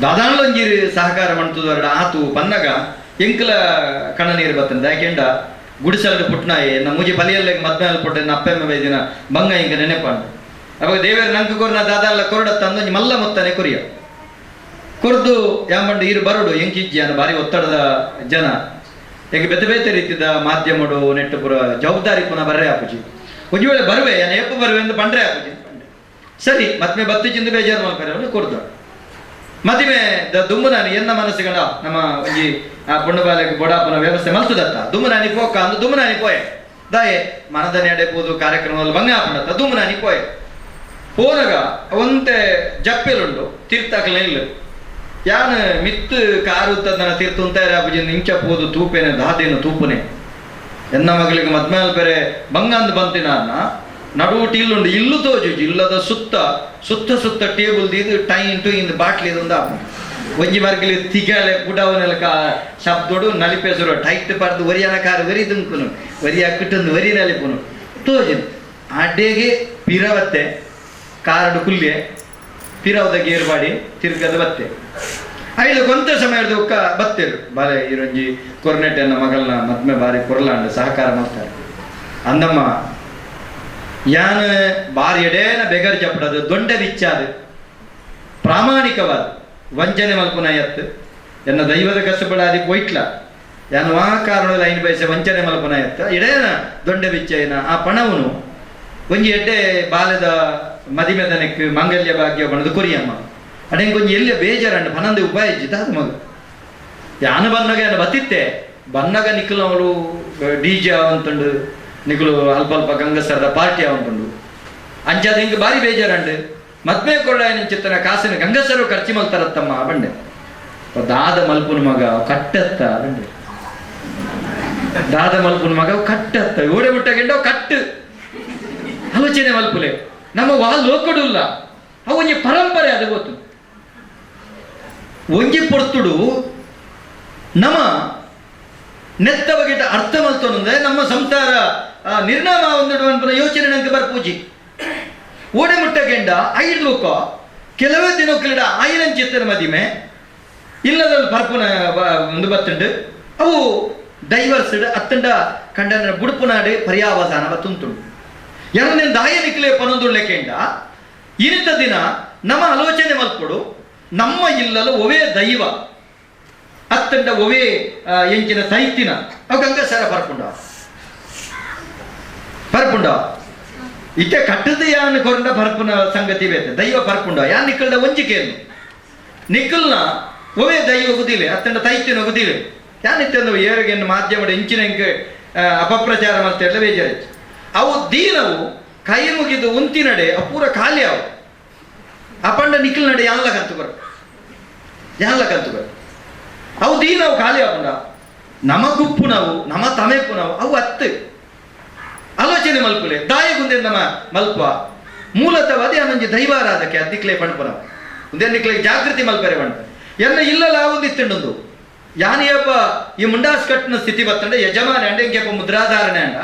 ದಾದಾಣ್ಲ ಒಂಜೀರು ಸಹಕಾರ ಮಾಡ್ತದ ಆತು ಪನ್ನಗ ಎಂಕಲ ಕಣ ನೀರು ಬತ್ತಂದ ಯಾಕೆಂಡ ಗುಡಿಸಲ್ಡು ಪುಟ್ನಾಯಿ ನಮ್ಮ ಮುಜಿ ಪಲಿಯಲ್ಲ ಮದ್ಮೇಲೆ ಪುಟ್ಟ ಅಪ್ಪೆಮ್ಮ ಬೈದಿನ ಬಂಗ ಹಿಂಗ ನೆನೆಪಂಡು ಅವಾಗ ದೇವೇರು ನಂಗೆ ಕೊರ್ನ ದಾದಾಣ್ಲ ಕೊರಡ ತಂದು ಮಲ್ಲ ಮೊತ್ತನೆ ಕೊರಿಯ ಕೊರ್ದು ಯಾಂಬಂಡು ಈರು ಬರೋಡು ಎಂಕಿಜ್ಜಿ ಅನ್ನ ಭಾರಿ ಒತ್ತಡದ ಜನ ಹೆಂಗೆ ಬೇತೆ ಬೇತೆ ರೀತಿದ ಮಾಧ್ಯಮಡು ನೆಟ್ಟು ಪುರ ಜವಾಬ್ದಾರಿ ಪುನಃ ಬರ್ರೆ ಆಪುಜಿ ಒಂಜಿ ವೇಳೆ ಬರುವೆ ನಾನು ಎಪ್ಪ ಬರುವೆ ಅಂತ ಬಂಡ್ರೆ ಆಪುಜಿ ಸರಿ ಮತ್ತೆ ಬತ್ತಿಚಿಂದ ಬೇಜಾರು ಮಾಡ್ತಾರೆ ಕೊಡ್ದು ಮದುವೆ ದುಮ್ಮನಾನಿ ಎನ್ನ ಮನಸ್ಸುಗಳ ನಮ್ಮ ಒಂಜಿ ಆ ಪುಣ್ಣಬಾಲೆಗೆ ಬೊಡಾಪನ ವ್ಯವಸ್ಥೆ ಮಲ್ತದತ್ತ ದುಮ್ಮನಾನಿ ಪೋಕ ಅಂದು ದುಮ್ಮನಾನಿ ಪೋಯೆ ದಾಯೆ ಮನದನೆ ಅಡೆಪೋದು ಕಾರ್ಯಕ್ರಮದಲ್ಲಿ ಬಂಗ ಹಾಕೊಂಡತ್ತ ದುಮ್ಮನಾನಿ ಪೋಯೆ ಪೋನಗ ಒಂತೆ ಜಪ್ಪೆಲುಂಡು ತೀರ್ಥಾಕಲ ಇಲ್ಲ ಯಾನ್ ಮಿತ್ತು ಕಾರು ತನ್ನ ತೀರ್ಥ ಉಂತಾರ ಆಪುಜಿಂದ ಇಂಚ ಪೋದು ತೂಪೇನೆ ದಾದೇನು ತೂಪುನೆ ಎನ್ನ ಮಗಳಿಗೆ ಮದ್ಮೇಲೆ ಬೇರೆ ಬಂಗಂದು ಬಂತಿನ ನಡುವುಟಿ ಇಲ್ಲುಂಡು ಇಲ್ಲು ತೋಜುಜಿ ಇಲ್ಲದ ಸುತ್ತ ಟೇಬಲ್ ಇದು ಟೈನ್ ಟು ಇಂದು ಬಾಟ್ಲಿ ಇದೊಂದು ಒಂಜಿ ಮರ್ಗಲಿ ತಿಗಾಲೆ ಪುಡವನೆಲ್ಲ ಶಬ್ದೋಡು ನಲಿಪೇಸರು ಟೈಟ್ ಪರ್ದು ವರಿಯನ ಕಾರು ವರಿ ದುಂಕುನು ವರಿ ಅಕ್ಕಿಟ್ಟೊಂದು ವರಿ ನಲಿಪುನು ತೋಜನ್ ಅಡ್ಡೆಗೆ ಪಿರವತ್ತೆ ಕಾರಡು ಕುಲ್ಲೆ ಪಿರವದ ಗೇರು ಬಾಡಿ ತಿರ್ಗದ ಬತ್ತೆ ಐದು ಕೊಂತ ಸಮಯದ ಒಕ್ಕ ಬತ್ತೇರು ಬಾರೆ ಇರೊಂಜಿ ಕೊರ್ನೆಟ್ಟೆನ್ನ ಮಗಳನ್ನ ಮದ್ಮೆ ಬಾರಿ ಕೊರ್ಲಾಂಡ ಸಹಕಾರ ಮಾಡ್ತಾರೆ ಅಂದಮ್ಮ ಯಾನ್ ಬಾರಿ ಎಡೇನ ಬೆಗರ್ ಚಪ್ಪಡದು ದೊಡ್ಡ ವಿಚ್ಚಾದ ಪ್ರಾಮಾಣಿಕವಾದ ವಂಚನೆ ಮಲ್ಪುನ ಎತ್ತು ಎನ್ನ ದೈವದ ಕಷ್ಟಪಡಾದಿ ಪೋಯ್ಟ್ಲ ಯಾನು ಆ ಕಾರಣದ ಐನು ಪೈಸೆ ವಂಚನೆ ಮಲ್ಪುನ ಎತ್ತ ಎಡೇನ ದೊಡ್ಡ ವಿಚ್ಚಯನ ಆ ಪಣವನು ಒಂಜಿ ಎಡ್ಡೆ ಬಾಲ್ಯದ ಮದಿಮೆದನಕ್ಕೆ ಮಾಂಗಲ್ಯ ಭಾಗ್ಯ ಬಣದು ಕೊರಿಯಮ್ಮ ಅಡೆಂಗೆ ಕೊಂಚ ಎಲ್ಲ ಬೇಜಾರಂಡು ಪನಂದು ಉಪಾಯ ಇಜ್ಜಿತಾದ ಮಗ ಯಾನು ಬನ್ನಗ ಯಾನು ಬತ್ತಿತ್ತೆ ಬನ್ನಗ ನಿಖಲು ಅವಳು ಡಿಜೆ ಅವಂತಂಡು ನಿಖಲು ಅಲ್ಪ ಗಂಗಸರದ ಪಾರ್ಟಿ ಅವಂತಂಡು ಅಂಚಾದ ಹಿಂಗೆ ಭಾರಿ ಬೇಜಾರಂಡು ಮದ್ಮೆ ಕೊಳ್ಳ ಚಿತ್ತನ ಕಾಸಿನ ಗಂಗಸರು ಖರ್ಚು ಮಲ್ತಾರತ್ತಮ್ಮ ಬಂಡೆ ದಾದ ಮಲ್ಪುನ ಮಗ ಕಟ್ಟತ್ತ ಬಂಡೆ ದಾದ ಮಲ್ಪುನ ಮಗ ಕಟ್ಟತ್ತ ಓಡೆ ಮುಟ್ಟಗೆಂಡ ಕಟ್ಟು ಆಲೋಚನೆ ಮಲ್ಪುಲೆ ನಮ್ಮ ವಾಲ್ ಲೋಕಡುಲ್ಲ ಅವು ಒಂಜಿ ಪರಂಪರೆ ಅದು ಗೊತ್ತು ಒಂಜಿ ಪೊರ್ತುಡು ನಮ್ಮ ನೆತ್ತ ಬಗೆಟ ಅರ್ಥ ಮಲ್ತೊಂದ್ರೆ ನಮ್ಮ ಸಂಸಾರ ನಿರ್ನಾಮ ಒಂದಿಡು ಅನ್ಪನ ಯೋಚನೆ ನಂಗೆ ಬರ್ಪೂಜಿ ಓಡೆ ಮುಟ್ಟಗೆಂಡ 5 ಲೋಕ ಕೆಲವೇ ದಿನಕ್ಕಿಡ ಆಯಿರಂಚಿತ್ತನ ಮದಿಮೆ ಇಲ್ಲದಲ್ಲಿ ಪರ್ಪುನ ಒಂದು ಬತ್ತುಂಡು ಅವು ಡೈವರ್ಸ್ಡ್ ಅತ್ತಂಡ ಕಂಡನ ಬುಡುಪುನಾಡು ಪರ್ಯಾವಸಾನ ತುಂತುಂಡು ಎರಡನೇ ದಾಯ ನಿಕ್ಲೆ ಪನೊಂದುಳ್ಳೆಕೆಂಡ ಇನಿತ ದಿನ ನಮ್ಮ ಆಲೋಚನೆ ಮಲ್ಪಡು ನಮ್ಮ ಇಲ್ಲಲು ಒವೇ ದೈವ ಅತ್ತಂಡ ಒವೇ ಎಂಚಿನ ಸೈತಿನ ಅವು ಗಂಗಸರ ಪರ್ಪುಂಡ ಇತ್ತೆ ಕಟ್ಟದ ಯಾನ್ ಕೊರಂಡ ಪರ್ಪುನ ಸಂಗತಿ ಬೇತೆ ದೈವ ಪರ್ಪುಂಡ ಯಾನ್ ನಿಕ್ಕಲ್ದ ಒಂಜಿಕೆಯನ್ನು ನಿಕ್ಕಲ್ನ ಒವೇ ದೈವ ಗುದಿಲೆ ಅತ್ತಂಡ ತೈತಿನ ಗುದಿಲೆ ಯಾನ್ ಇತ್ತಂದ ಏರಿಗೆನ್ನು ಮಾಧ್ಯಮದ ಇಂಚಿನ ಅಪಪ್ರಚಾರ ಮಾಡ್ತಿರಲ್ಲ ಬೇಜಾರಿಚ್ಚು ಅವು ದೀನವು ಕೈ ಮುಗಿದು ಉಂತಿನಡೆ ಅಪೂರ ಖಾಲಿ ಅವು ಅಪಂಡ ನಿಖಿಲ್ ನಡೆ ಯಾನ್ಲ ಕಂತು ಬರ ಅವು ದೀನವು ಖಾಲಿ ಆಪುಂಡ ನಮ ಗುಪ್ಪು ನಾವು ನಮ ತಮೆಪ್ಪು ನಾವು ಅವು ಅತ್ತು ಆಲೋಚನೆ ಮಲ್ಪುಲೆ ದಾಯ ಗುಂದೆ ನಮ್ಮ ಮಲ್ಪ ಮೂಲತವಾದಿ ಅನ್ನೊಂಜಿ ದೈವಾರಾಧಕ್ಕೆ ಅದ್ದಿಕ್ಲೆ ಪಣಪ ನಾವು ಒಂದೇ ನಿಕ್ಲೆ ಜಾಗೃತಿ ಮಲ್ಪರೆ ಪಣಪ ಎಲ್ಲ ಇಲ್ಲಲ್ಲ ಒಂದಿತ್ತಂಡು ಯಾನಿಯಪ್ಪ ಈ ಮುಂಡಾಸ್ ಕಟ್ಟಿನ ಸ್ಥಿತಿ ಬತ್ತಂಡೆ ಯಜಮಾನಿ ಅಂಡೆ ಇಂಕೆಪ್ಪ ಮುದ್ರಾಧಾರಣೆ ಅಂಡ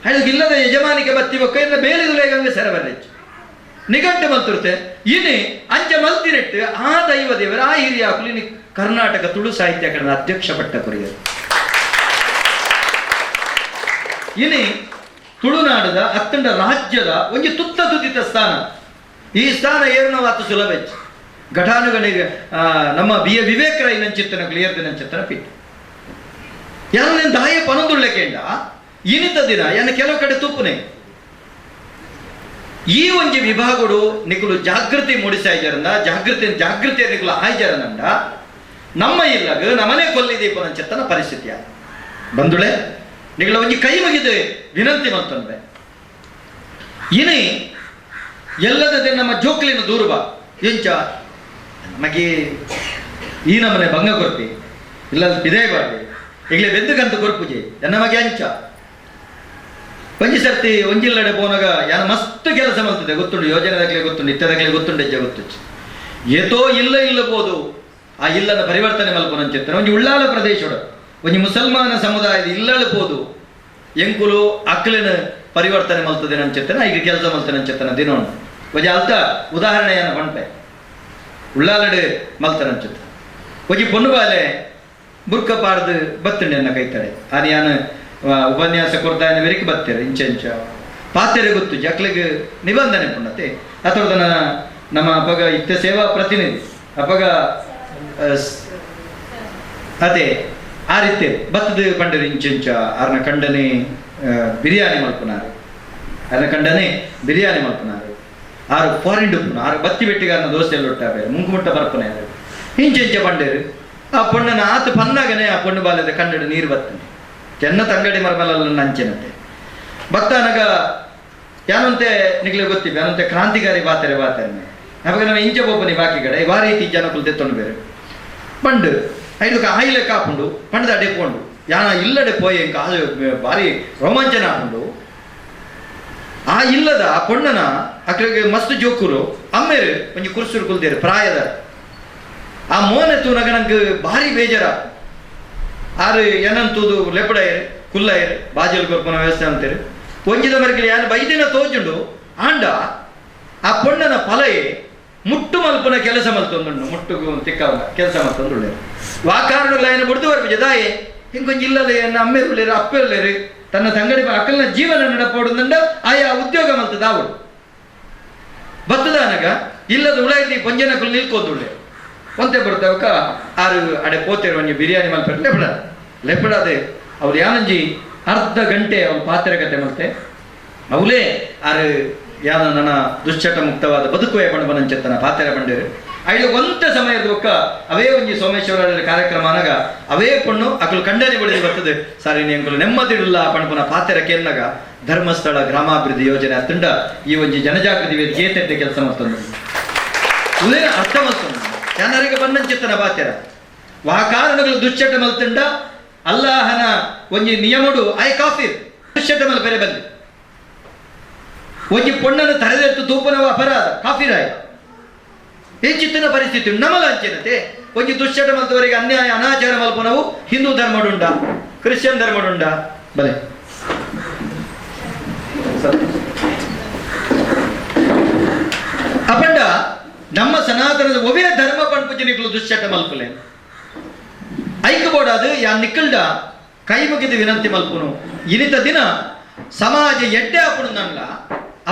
ಅದಕ್ಕೆ ಇಲ್ಲದ ಯಜಮಾನಿಗೆ ಬತ್ತಿ ಬಕ್ಕ ಎಲ್ಲ ಬೇಲಿದುಲೆ ಗಂಗೆ ಸರಬರ್ರೆಚ್ಚು ನಿಘಂಟು ಮಲ್ತಿರುತ್ತೆ ಇನಿ ಅಂಚ ಮಲ್ತಿನೆಟ್ಟು ಆ ದೈವ ದೇವರ ಆ ಹಿರಿಯ ಹಾಕಲಿ ಕರ್ನಾಟಕ ತುಳು ಸಾಹಿತ್ಯ ಅಕಾಡೆಮಿ ಅಧ್ಯಕ್ಷ ಪಟ್ಟ ಕೊರಿಯರು ಇನಿ ತುಳುನಾಡದ ಅತ್ತಂಡ ರಾಜ್ಯದ ಒಂದು ತುತ್ತ ತುದಿತ ಸ್ಥಾನ ಈ ಸ್ಥಾನ ಏರ್ನವಾತು ಸುಲಭ ಘಟಾನುಗಣಿಗೆ ನಮ್ಮ ಬಿ ಎ ವಿವೇಕ ರೈ ನಂಚಿತ್ತನ ಕ್ಲಿಯರ್ ನಂಚಿತ್ತನ ಪಿಟ್ಟು ಯಾನ ದಾಯ ಪನೊಂದುಳ್ಳೆಕೆಂಡ ಇನಿತ ದಿನ ಯಾನ ಕೆಲವು ಕಡೆ ತುಪ್ಪನೆ ಈ ಒಂಜಿ ವಿಭಾಗಗಳು ನಿಕುಲು ಜಾಗೃತಿ ಮೂಡಿಸ್ತಾ ಇದ್ದಾರಂದ ಜಾಗೃತಿ ನಿಕುಲು ಆಯ್ಜಾರನಂಡ ನಮ್ಮ ಇಲ್ಲಗ ನಮ್ಮನೆ ಕೊಲ್ಲಿದೀಪ ನಂಚೆತ್ತನ ಪರಿಸ್ಥಿತಿಯ ಬಂದುಳೆ ನಿಗಳ ಒಂಜಿ ಕೈ ಮುಗಿದು ವಿನಂತಿ ಮಂತಂದ್ರೆ ಇನಿ ಎಲ್ಲದದೆ ನಮ್ಮ ಜೋಕ್ಲಿನ ದೂರ್ಬ ಎಂಚ ನಮಗೆ ಈ ನಮ್ಮನೆ ಭಂಗ ಕೊರ್ಪಿ ಇಲ್ಲ ಬಿದೇ ಬಾರ್ದೆ ಈಗಲೇ ಬೆಂದುಕಂತ ಕೊರ್ಪುಜೆ ನಮಗೆ ಅಂಚ ಪಂಜಿ ಸರ್ತಿ ಒಂಜಿಲ್ಲಡೆ ಪೋನಾಗ ಯಾನ ಮಸ್ತ್ ಕೆಲಸ ಮಲ್ತದೆ ಗೊತ್ತುಂಡು ಯೋಜನೆದಾಗಲೇ ಗೊತ್ತುಂಡು ಇತ್ತದಾಗಲೇ ಗೊತ್ತುಂಡು ಹೆಜ್ಜೆ ಗೊತ್ತು ಏತೋ ಇಲ್ಲಬೋದು ಆ ಇಲ್ಲದ ಪರಿವರ್ತನೆ ಮಲ್ಪನಂಚಿರ್ತಾರೆ ಒಂಜಿ ಉಳ್ಳಾಲ ಪ್ರದೇಶದ ಒಂಜಿ ಮುಸಲ್ಮಾನ ಸಮುದಾಯದ ಇಲ್ಲಳ್ಬೋದು ಎಂಕುಲು ಅಕ್ಲಿನ ಪರಿವರ್ತನೆ ಮಲ್ತದೆ ನಂಚಿರ್ತಾನೆ ಈಗ ಕೆಲಸ ಮಲ್ತದೆ ನಂಚಿರ್ತಾನೆ ದಿನೋಣ ಒಂಜಿ ಅಲ್ತ ಉದಾಹರಣೆಯನ್ನ ಪಂಪೆ ಉಳ್ಳಾಲಡೆ ಮಲ್ತನಂಚಿರ್ತ ಒಂಜಿ ಪೊನ್ನುಬಾಲೆ ಬುರ್ಕ ಪಾಡ್ದು ಬತ್ತುಂಡೆ ಅನ್ನ ಕೈತಡೆ ಅದು ಯಾನು ಉಪನ್ಯಾಸ ಕೊಡ್ತಾನೆ ವೆರಿಕೆ ಬರ್ತೇರೆ ಇಂಚ ಪಾತ್ರೆ ಗೊತ್ತು ಜಕ್ಲಿಗೆ ನಿಬಂಧನೆ ಪುಣ್ಣತೆ ಅಥವಾ ನಮ್ಮ ಅಪಗ ಇತ್ತ ಸೇವಾ ಪ್ರತಿನಿಧಿ ಅಪಗ ಅದೇ ಆ ರೀತಿ ಬತ್ತದ ಪಂಡರು ಇಂಚ ಅರ್ನ ಕಂಡನೆ ಬಿರಿಯಾನಿ ಮಲ್ಪನಾರು ಆರು ಫಾರಿನ್ ಡುಪ್ಪುನ ಆರು ಬತ್ತಿ ಬೆಟ್ಟಿಗಾರನ ದೋಸೆ ಎಲ್ಲ ಒಟ್ಟಾರೆ ಮುಂಕುಮುಟ್ಟ ಬರ್ಪನೆ ಇಂಚ ಪಂಡೇರು ಆ ಪೊಣ್ಣನ ಆತ ಪನ್ನಾಗನೆ ಆ ಪೊಣ್ಣು ಬಾಲ್ಯದ ಕನ್ನಡ ನೀರು ಬರ್ತನೆ ಚೆನ್ನ ತಂಗಡಿ ಮರಮಲ್ಲ ನಂಚೆನಂತೆ ಭಕ್ತನಗ ಯಾನಂತೆ ನಿಗ್ಲೆ ಗೊತ್ತಿವೆ ಯಾನಂತೆ ಕ್ರಾಂತಿಕಾರಿ ಬಾತಾರೆ ಅವಾಗ ನಾವು ಇಂಚ ಬೋಪನಿ ಬಾಕಿ ಕಡೆ ಈ ರೀತಿ ಜನಕ್ಕೂ ತೆತ್ತೊಂಡು ಬೇರೆ ಪಂಡು ಐದಕ್ಕೆ ಆಯಿಲೆ ಕಾಪುಂಡು ಪಂಡದ ಅಡೆಕೊಂಡು ಯಾನ ಇಲ್ಲಡೆ ಪೋಯಿ ಭಾರಿ ರೋಮಾಂಚನ ಹಾಕೊಂಡು ಆ ಇಲ್ಲದ ಆ ಪೊಣ್ಣನ ಅಕ್ಕಳಿಗೆ ಮಸ್ತ್ ಜೋಕುರು ಅಮ್ಮೇರು ಒಂಜಿ ಕುರ್ಸುರು ಕುಲ್ದೇರು ಪ್ರಾಯದ ಆ ಮೋನೆ ತೂನಗ ನಂಗೆ ಭಾರಿ ಬೇಜಾರ ಆರು ಏನಂತೂದು ಲೆಪಡಾಯರು ಕುಲ್ಲಾಯರು ಬಾಜಲ್ ಕೊರ್ಪನ ವ್ಯವಸ್ಥೆ ಅಂತೇಳಿ ಒಂಜಿದ ಮರಕ್ಕೆ ಯಾನು ಬೈದಿನ ತೋಜುಂಡು ಆಂಡ ಆ ಪೊಣ್ಣನ ಫಲಯೇ ಮುಟ್ಟು ಮಲ್ಪನ ಕೆಲಸ ಮಲ್ತೊಂದುಂಡು ಮುಟ್ಟು ತಿಕ್ಕವ ಕೆಲಸ ಮಲ್ತೊಂದು ಆ ಕಾರಣ ಏನು ಬಿಡ್ದು ಬರ್ಬಿಜ ದಾಯೆ ಹಿಂಗೊಂದು ಇಲ್ಲದೆ ಏನು ಅಮ್ಮೇರುಳ್ಳೇರು ಅಪ್ಪೆರುಳ್ಳೇರು ತನ್ನ ತಂಗಡಿ ಅಕ್ಕಲ್ನ ಜೀವನ ನಡಪೋಡುಂದ ಆಯಾ ಉದ್ಯೋಗ ಮಲ್ತದ ಅವಳು ಬತ್ತದಾನಗ ಇಲ್ಲದ ಉಳಾಯ್ದಿ ಪಂಜನಕ್ಕಲು ನಿಲ್ಕೋದುಳ್ಳೆ ಒಂತೆ ಬರ್ತಾವಕ್ಕ ಆರು ಅಡೆ ಪೋತೇರು ಒಂಜಿ ಬಿರಿಯಾನಿ ಮಲ್ಪೆಟ್ಟು ಲೆಪ್ಪಡಾದೆ ಅವ್ರು ಯಾನಂಜಿ ಅರ್ಧ ಗಂಟೆ ಅವ್ರು ಪಾತ್ರೆ ಕತೆ ಮಲ್ತೆ ಅವಲೇ ಆರು ಯಾನ ನನ್ನ ದುಶ್ಚಟ ಮುಕ್ತವಾದ ಬದುಕುವೆ ಬಣ್ಣಬನಂಚೆತ್ತನ ಪಾತ್ರೆ ಬಂಡೇರು ಐದು ಒಂತ ಸಮಯದ ಒಕ್ಕ ಅವೇ ಒಂಜಿ ಸೋಮೇಶ್ವರ ಕಾರ್ಯಕ್ರಮ ಅನಗ ಅವೇ ಪಣ್ಣು ಅಕಲು ಕಂಡನೆ ಬಳಿದು ಬರ್ತದೆ ಸಾರಿ ನೀಂಕಲು ನೆಮ್ಮದಿಲ್ಲ ಪಣಪನ ಪಾತ್ರೆ ಕೇನ್ನಗ ಧರ್ಮಸ್ಥಳ ಗ್ರಾಮಾಭಿವೃದ್ಧಿ ಯೋಜನೆ ಅತ್ತಂಡ ಈ ಒಂಜಿ ಜನಜಾಗೃತಿ ವೇದಿಕೆ ಏತೆಟ್ಟೆ ಕೆಲಸ ಮಾಡ್ತಂದು ಉದೇ ಅರ್ಥ ಮಲ್ತಂದು ಯಾನರಿಗೆ ಬನ್ನಂಚೆತ್ತನ ಪಾತ್ರೆ ವಾ ಕಾರಣಗಳು ದುಶ್ಚಟ ಮಲ್ತಂಡ ಅಲ್ಲಾಹನ ಒಂಜಿ ನಿಯಮಡು ಆಯ್ ಕಾಫಿರ್ ದುಶ್ಚಟ ಮಲ್ ಬೇರೆ ಬಂದು ಒಂಜಿ ಪೊಣ್ಣನ್ನು ತರೆದೆತ್ತು ತೂಪನವ ಅಪರಾಧ ಕಾಫಿರಾಯ್ ಹೆಚ್ಚಿತ್ತಿನ ಪರಿಸ್ಥಿತಿ ನಮಲ ಅಂಚೆನತೆ ಒಂಜಿ ದುಶ್ಚಟ ಮಲ್ತವರಿಗೆ ಅನ್ಯಾಯ ಅನಾಚಾರ ಮಲ್ಪನವು ಹಿಂದೂ ಧರ್ಮಡುಂಡ ಕ್ರಿಶ್ಚಿಯನ್ ಧರ್ಮಡುಂಡ ಬಲೆ ಅಪಂಡ ನಮ್ಮ ಸನಾತನದ ಒವೇ ಧರ್ಮ ಪಂಪುಜಿ ನಿಕ್ಲು ದುಶ್ಚಟ ಮಲ್ಪಲೆ ಐಕ್ಬೋಡಾದು ಯಾ ನಿಕ್ಕಲ್ಡ ಕೈ ಮುಗಿದು ವಿನಂತಿ ಮಲ್ಪುನು ಇನಿತ ದಿನ ಸಮಾಜ ಎಡ್ಡೆ ಆಪುಣ ನನ್ಲ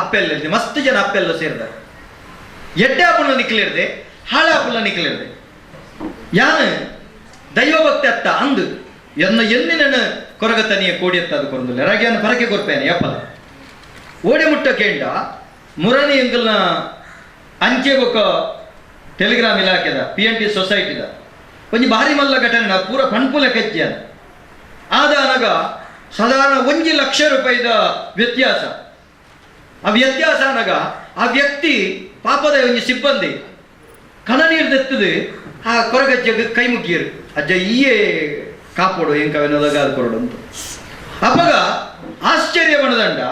ಅಪ್ಪೆಲ್ಲ ಮಸ್ತ್ ಜನ ಅಪ್ಪೆಲ್ಲ ಸೇರಿದಾರೆ ಎಡ್ಡೆ ಆಪುಣ ನಿಕ್ಲಿರ್ದೆ ಹಾಳಾಪುಲ್ಲ ನಿಕ್ಲಿರ್ದೆ ಯಾನು ದೈವಭಕ್ತಿ ಅತ್ತ ಅಂದು ಎನ್ನಿನ ಕೊರಗತನಿಯ ಕೋಡಿಯತ್ತ ಅದು ಕೊರಂದಿಲ್ಲ ರಾಗ್ಯಾನ ಪರಕೆ ಕೊರ್ಪೇನೆ ಯಪ್ಪಲ ಓಡೆ ಮುಟ್ಟ ಕೇಂಡ ಮುರಣಿ ಎಂಕಲ್ನ ಅಂಚೆ ಬೊಕ್ಕ ಟೆಲಿಗ್ರಾಮ್ ಇಲಾಖೆದ PNT ಸೊಸೈಟಿದ ಒಂಜಿ ಭಾರಿ ಮಲ್ಲ ಘಟನೆ ಪೂರ ಪಣ್ಪುಲ ಕೆಜ್ಜೆ ಆದ ಅನಗ ಸಾಧಾರಣ 1 ಲಕ್ಷ ರೂಪಾಯಿದ ವ್ಯತ್ಯಾಸ ಆ ವ್ಯತ್ಯಾಸ ಅನಗ ಆ ವ್ಯಕ್ತಿ ಪಾಪದ ಒಂಜಿ ಸಿಬ್ಬಂದಿ ಕಣ ನೀರು ತೆತ್ತದು ಆ ಕೊರಗಜ್ಜೆಗೆ ಕೈ ಮುಗ್ಗಿರು ಅಜ್ಜ ಈಯೇ ಕಾಪೋಡು ಎಂಕವೆನ್ನೋದಾಗ ಅದು ಕೊರಡು ಅಂತ ಅಪ್ಪಗ ಆಶ್ಚರ್ಯ ಬಣದಂಡ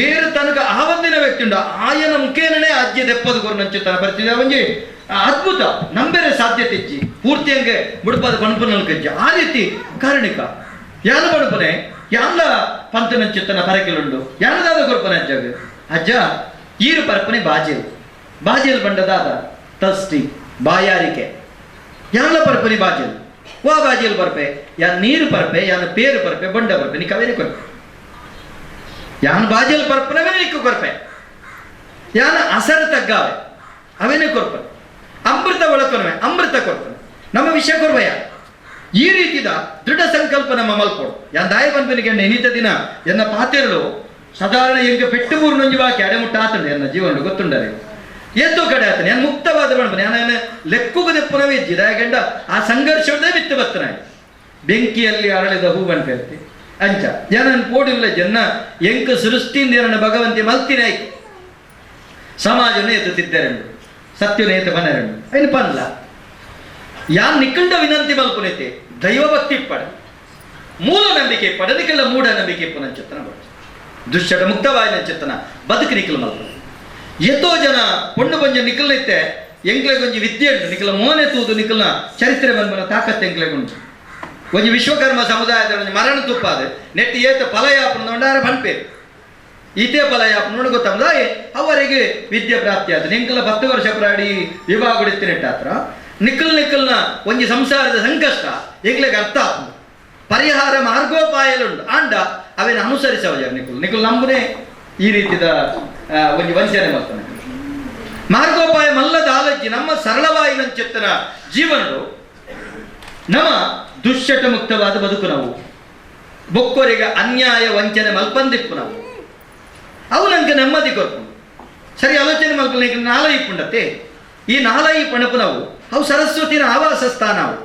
ಏರು ತನಕ ಆ ಒಂದಿನ ವ್ಯಕ್ತಿ ಉಂಡ ಆಯನ ಮುಖೇನೇ ಅಜ್ಜಿ ದೆಪ್ಪದು ಕೊರನಂಚು ತನ ಬರ್ತಿದ್ದ ಒಂಜಿ ಅದ್ಭುತ ನಂಬೇರೆ ಸಾಧ್ಯತೆ ಇಜ್ಜಿ ಪೂರ್ತಿ ಹಂಗೆ ಮುಡುಪಾದ ಪಣಪುನಲ್ಲಿ ಕಜ್ಜ ಆ ರೀತಿ ಕಾರಣಿಕ ಯಾನ ಪಣಪನೆ ಯಾನ್ಲ ಪಂತನಂಚು ತನ ಪರಕೆಲುಂಡು ಯಾನದಾದ ಕೊರ್ಪನೆ ಅಜ್ಜಾಗ ಅಜ್ಜ ಈರು ಪರಪನೆ ಬಾಜೇಲ್ ಬಂಡದಾದ ತಸ್ಟಿ ಬಾಯಾರಿಕೆ ಯಾನ್ಲ ಪರಪನಿ ಬಾಜೇಲ್ ವಾ ಬಾಜೇಲ್ ಬರ್ಪೆ ಯಾನ್ ನೀರು ಪರಪೆ ಯಾನ ಪೇರು ಪರಪೆ ಬಂಡ ಬರ್ಪೆ ನೀ ಕವೇನೆ ಕೊರ್ಪೆ ಯಾನ್ ಬಾಜೇಲ್ ಪರಪನವೇ ನಿಕ್ಕು ಕೊರ್ಪೆ ಯಾನ ಅಸರ ತಗ್ಗಾವೆ ಅವೇನೇ ಕೊರ್ಪೆ ಅಮೃತ ಒಳಕೊನವೆ ಅಮೃತ ಕೊರ್ಪೆ ನಮ್ಮ ವಿಷಯ ಕೊರ್ವಯ ಈ ರೀತಿದ ದೃಢ ಸಂಕಲ್ಪ ನಮ್ಮ ಮಲ್ಪೋಡು ಯಾನ್ ದಾಯ ಬಂದನಿಗೆ ಎನಿತ ದಿನ ಎನ್ನ ಪಾತೆರಳು ಸಾಧಾರಣ ಎಂಗೆ ಪೆಟ್ಟು ಮೂರ್ನೊಂಜಿ ಬಾಕಿ ಅಡೆಮುಟ್ಟ ಆತಂಡೆ ಎನ್ನ ಜೀವನ ಗೊತ್ತುಂಡರೆ ಎದ್ದು ಕಡೆ ಆತನೆ ನಾನು ಮುಕ್ತವಾದ ಬಣ್ಣ ನಾನು ಲೆಕ್ಕುಗು ದೆಪ್ಪನವೇ ಇದ್ದಿದ ಯಾಕೆಂಡ ಆ ಸಂಘರ್ಷದೇ ಬಿತ್ತು ಬತ್ತನ ಬೆಂಕಿಯಲ್ಲಿ ಅರಳಿದ ಹೂ ಬಂಟೆ ಅಂಚ ಜನ ಕೋಡಿಲ್ಲ ಜನ ಎಂಕ ಸೃಷ್ಟಿಯಿಂದ ನನ್ನ ಭಗವಂತಿ ಮಲ್ತಿನ ಆಯ್ತು ಸಮಾಜನೇ ಎತ್ತುತ್ತಿದ್ದಾರೆಂಡು ಸತ್ಯನೇ ಎತ್ತು ಬನರೆಂಡು ಐನು ಪನ್ಲ ಯಾನ್ ನಿಕ್ಕಂಡ ವಿನಂತಿ ಮಲ್ಪುನೈತೆ ದೈವಭಕ್ತಿ ಪಡ ಮೂಲ ನಂಬಿಕೆ ಪಡ ನಿಕ್ಕೆಲ್ಲ ಮೂಢ ನಂಬಿಕೆ ಪುನಂಚತನ ಬಡ ದುಶ್ಚಟ ಮುಕ್ತವಾಯಿನ ಚಿತ್ತನ ಬದುಕು ನಿಕ್ಕಲು ಮಲ್ಪ ಎತ್ತೋ ಜನ ಪೊಂಡು ಪಂಜ ನಿಕ್ಕಲೈತೆ ಎಂಕ್ಲೆಗೊಂಜಿ ವಿದ್ಯೆ ಉಂಟು ನಿಕ್ಕಲ ಮೋನೆ ತೂದು ನಿಕ್ಕಲ್ನ ಚರಿತ್ರೆ ಬಂದ್ಬನ ತಾಕತ್ತು ಎಂಕ್ಲೆಗುಂಟು ಒಂಜಿ ವಿಶ್ವಕರ್ಮ ಸಮುದಾಯದ ಒಂಜಿ ಮರಣ ತುಪ್ಪಾದ ನೆಟ್ಟಿ ಏತ ಫಲಯಾಪನ ನೋಡಾರ ಬಣ್ಪೇರು ಈತೆ ಫಲಯಾಪನ ನೋಡು ಗೊತ್ತಂದ ಅವರಿಗೆ ವಿದ್ಯೆ ಪ್ರಾಪ್ತಿ ಆತ ಎಂಕಲ 10 ವರ್ಷ ಪ್ರಾಡಿ ವಿವಾಹ ಗುಡಿತಿ ನೆಟ್ಟಾತ್ರ ನಿಕ್ಕಲ್ನ ಒಂಜಿ ಸಂಸಾರದ ಸಂಕಷ್ಟ ಎಂಕ್ಲೆಗೆ ಅರ್ಥ ಆಪುಂಡು ಪರಿಹಾರ ಮಾರ್ಗೋಪಾಯಲುಂಡು ಆಂಡ ಅವೇನು ಅನುಸರಿಸವ ನಿಕ್ಕಲು ನಂಬುನೇ ಈ ರೀತಿದ ಒಂದು ವಂಚನೆ ಮಾಡ್ತಾನೆ ಮಾರ್ಗೋಪಾಯ ಮಲ್ಲದ ಆಲೋಚನೆ ನಮ್ಮ ಸರಳವಾಯಿನ ಚೆತ್ತನ ಜೀವನಗಳು ನಮ್ಮ ದುಶ್ಚಟ ಮುಕ್ತವಾದ ಬದುಕು ನಾವು ಬೊಕ್ಕೊರಿಗೆ ಅನ್ಯಾಯ ವಂಚನೆ ಮಲ್ಪಂದಿಪ್ಪು ನಾವು ಅವು ನಂಗೆ ನೆಮ್ಮದಿ ಕೊರ್ಪುಂಡು ಸರಿ ಆಲೋಚನೆ ಮಲ್ಪನ ನಾಲೈ ಪುಂಡತೆ ಈ ನಾಲೈ ಪಣಪು ನಾವು ಅವು ಸರಸ್ವತಿನ ಆವಾಸ ಸ್ಥಾನ ಅವು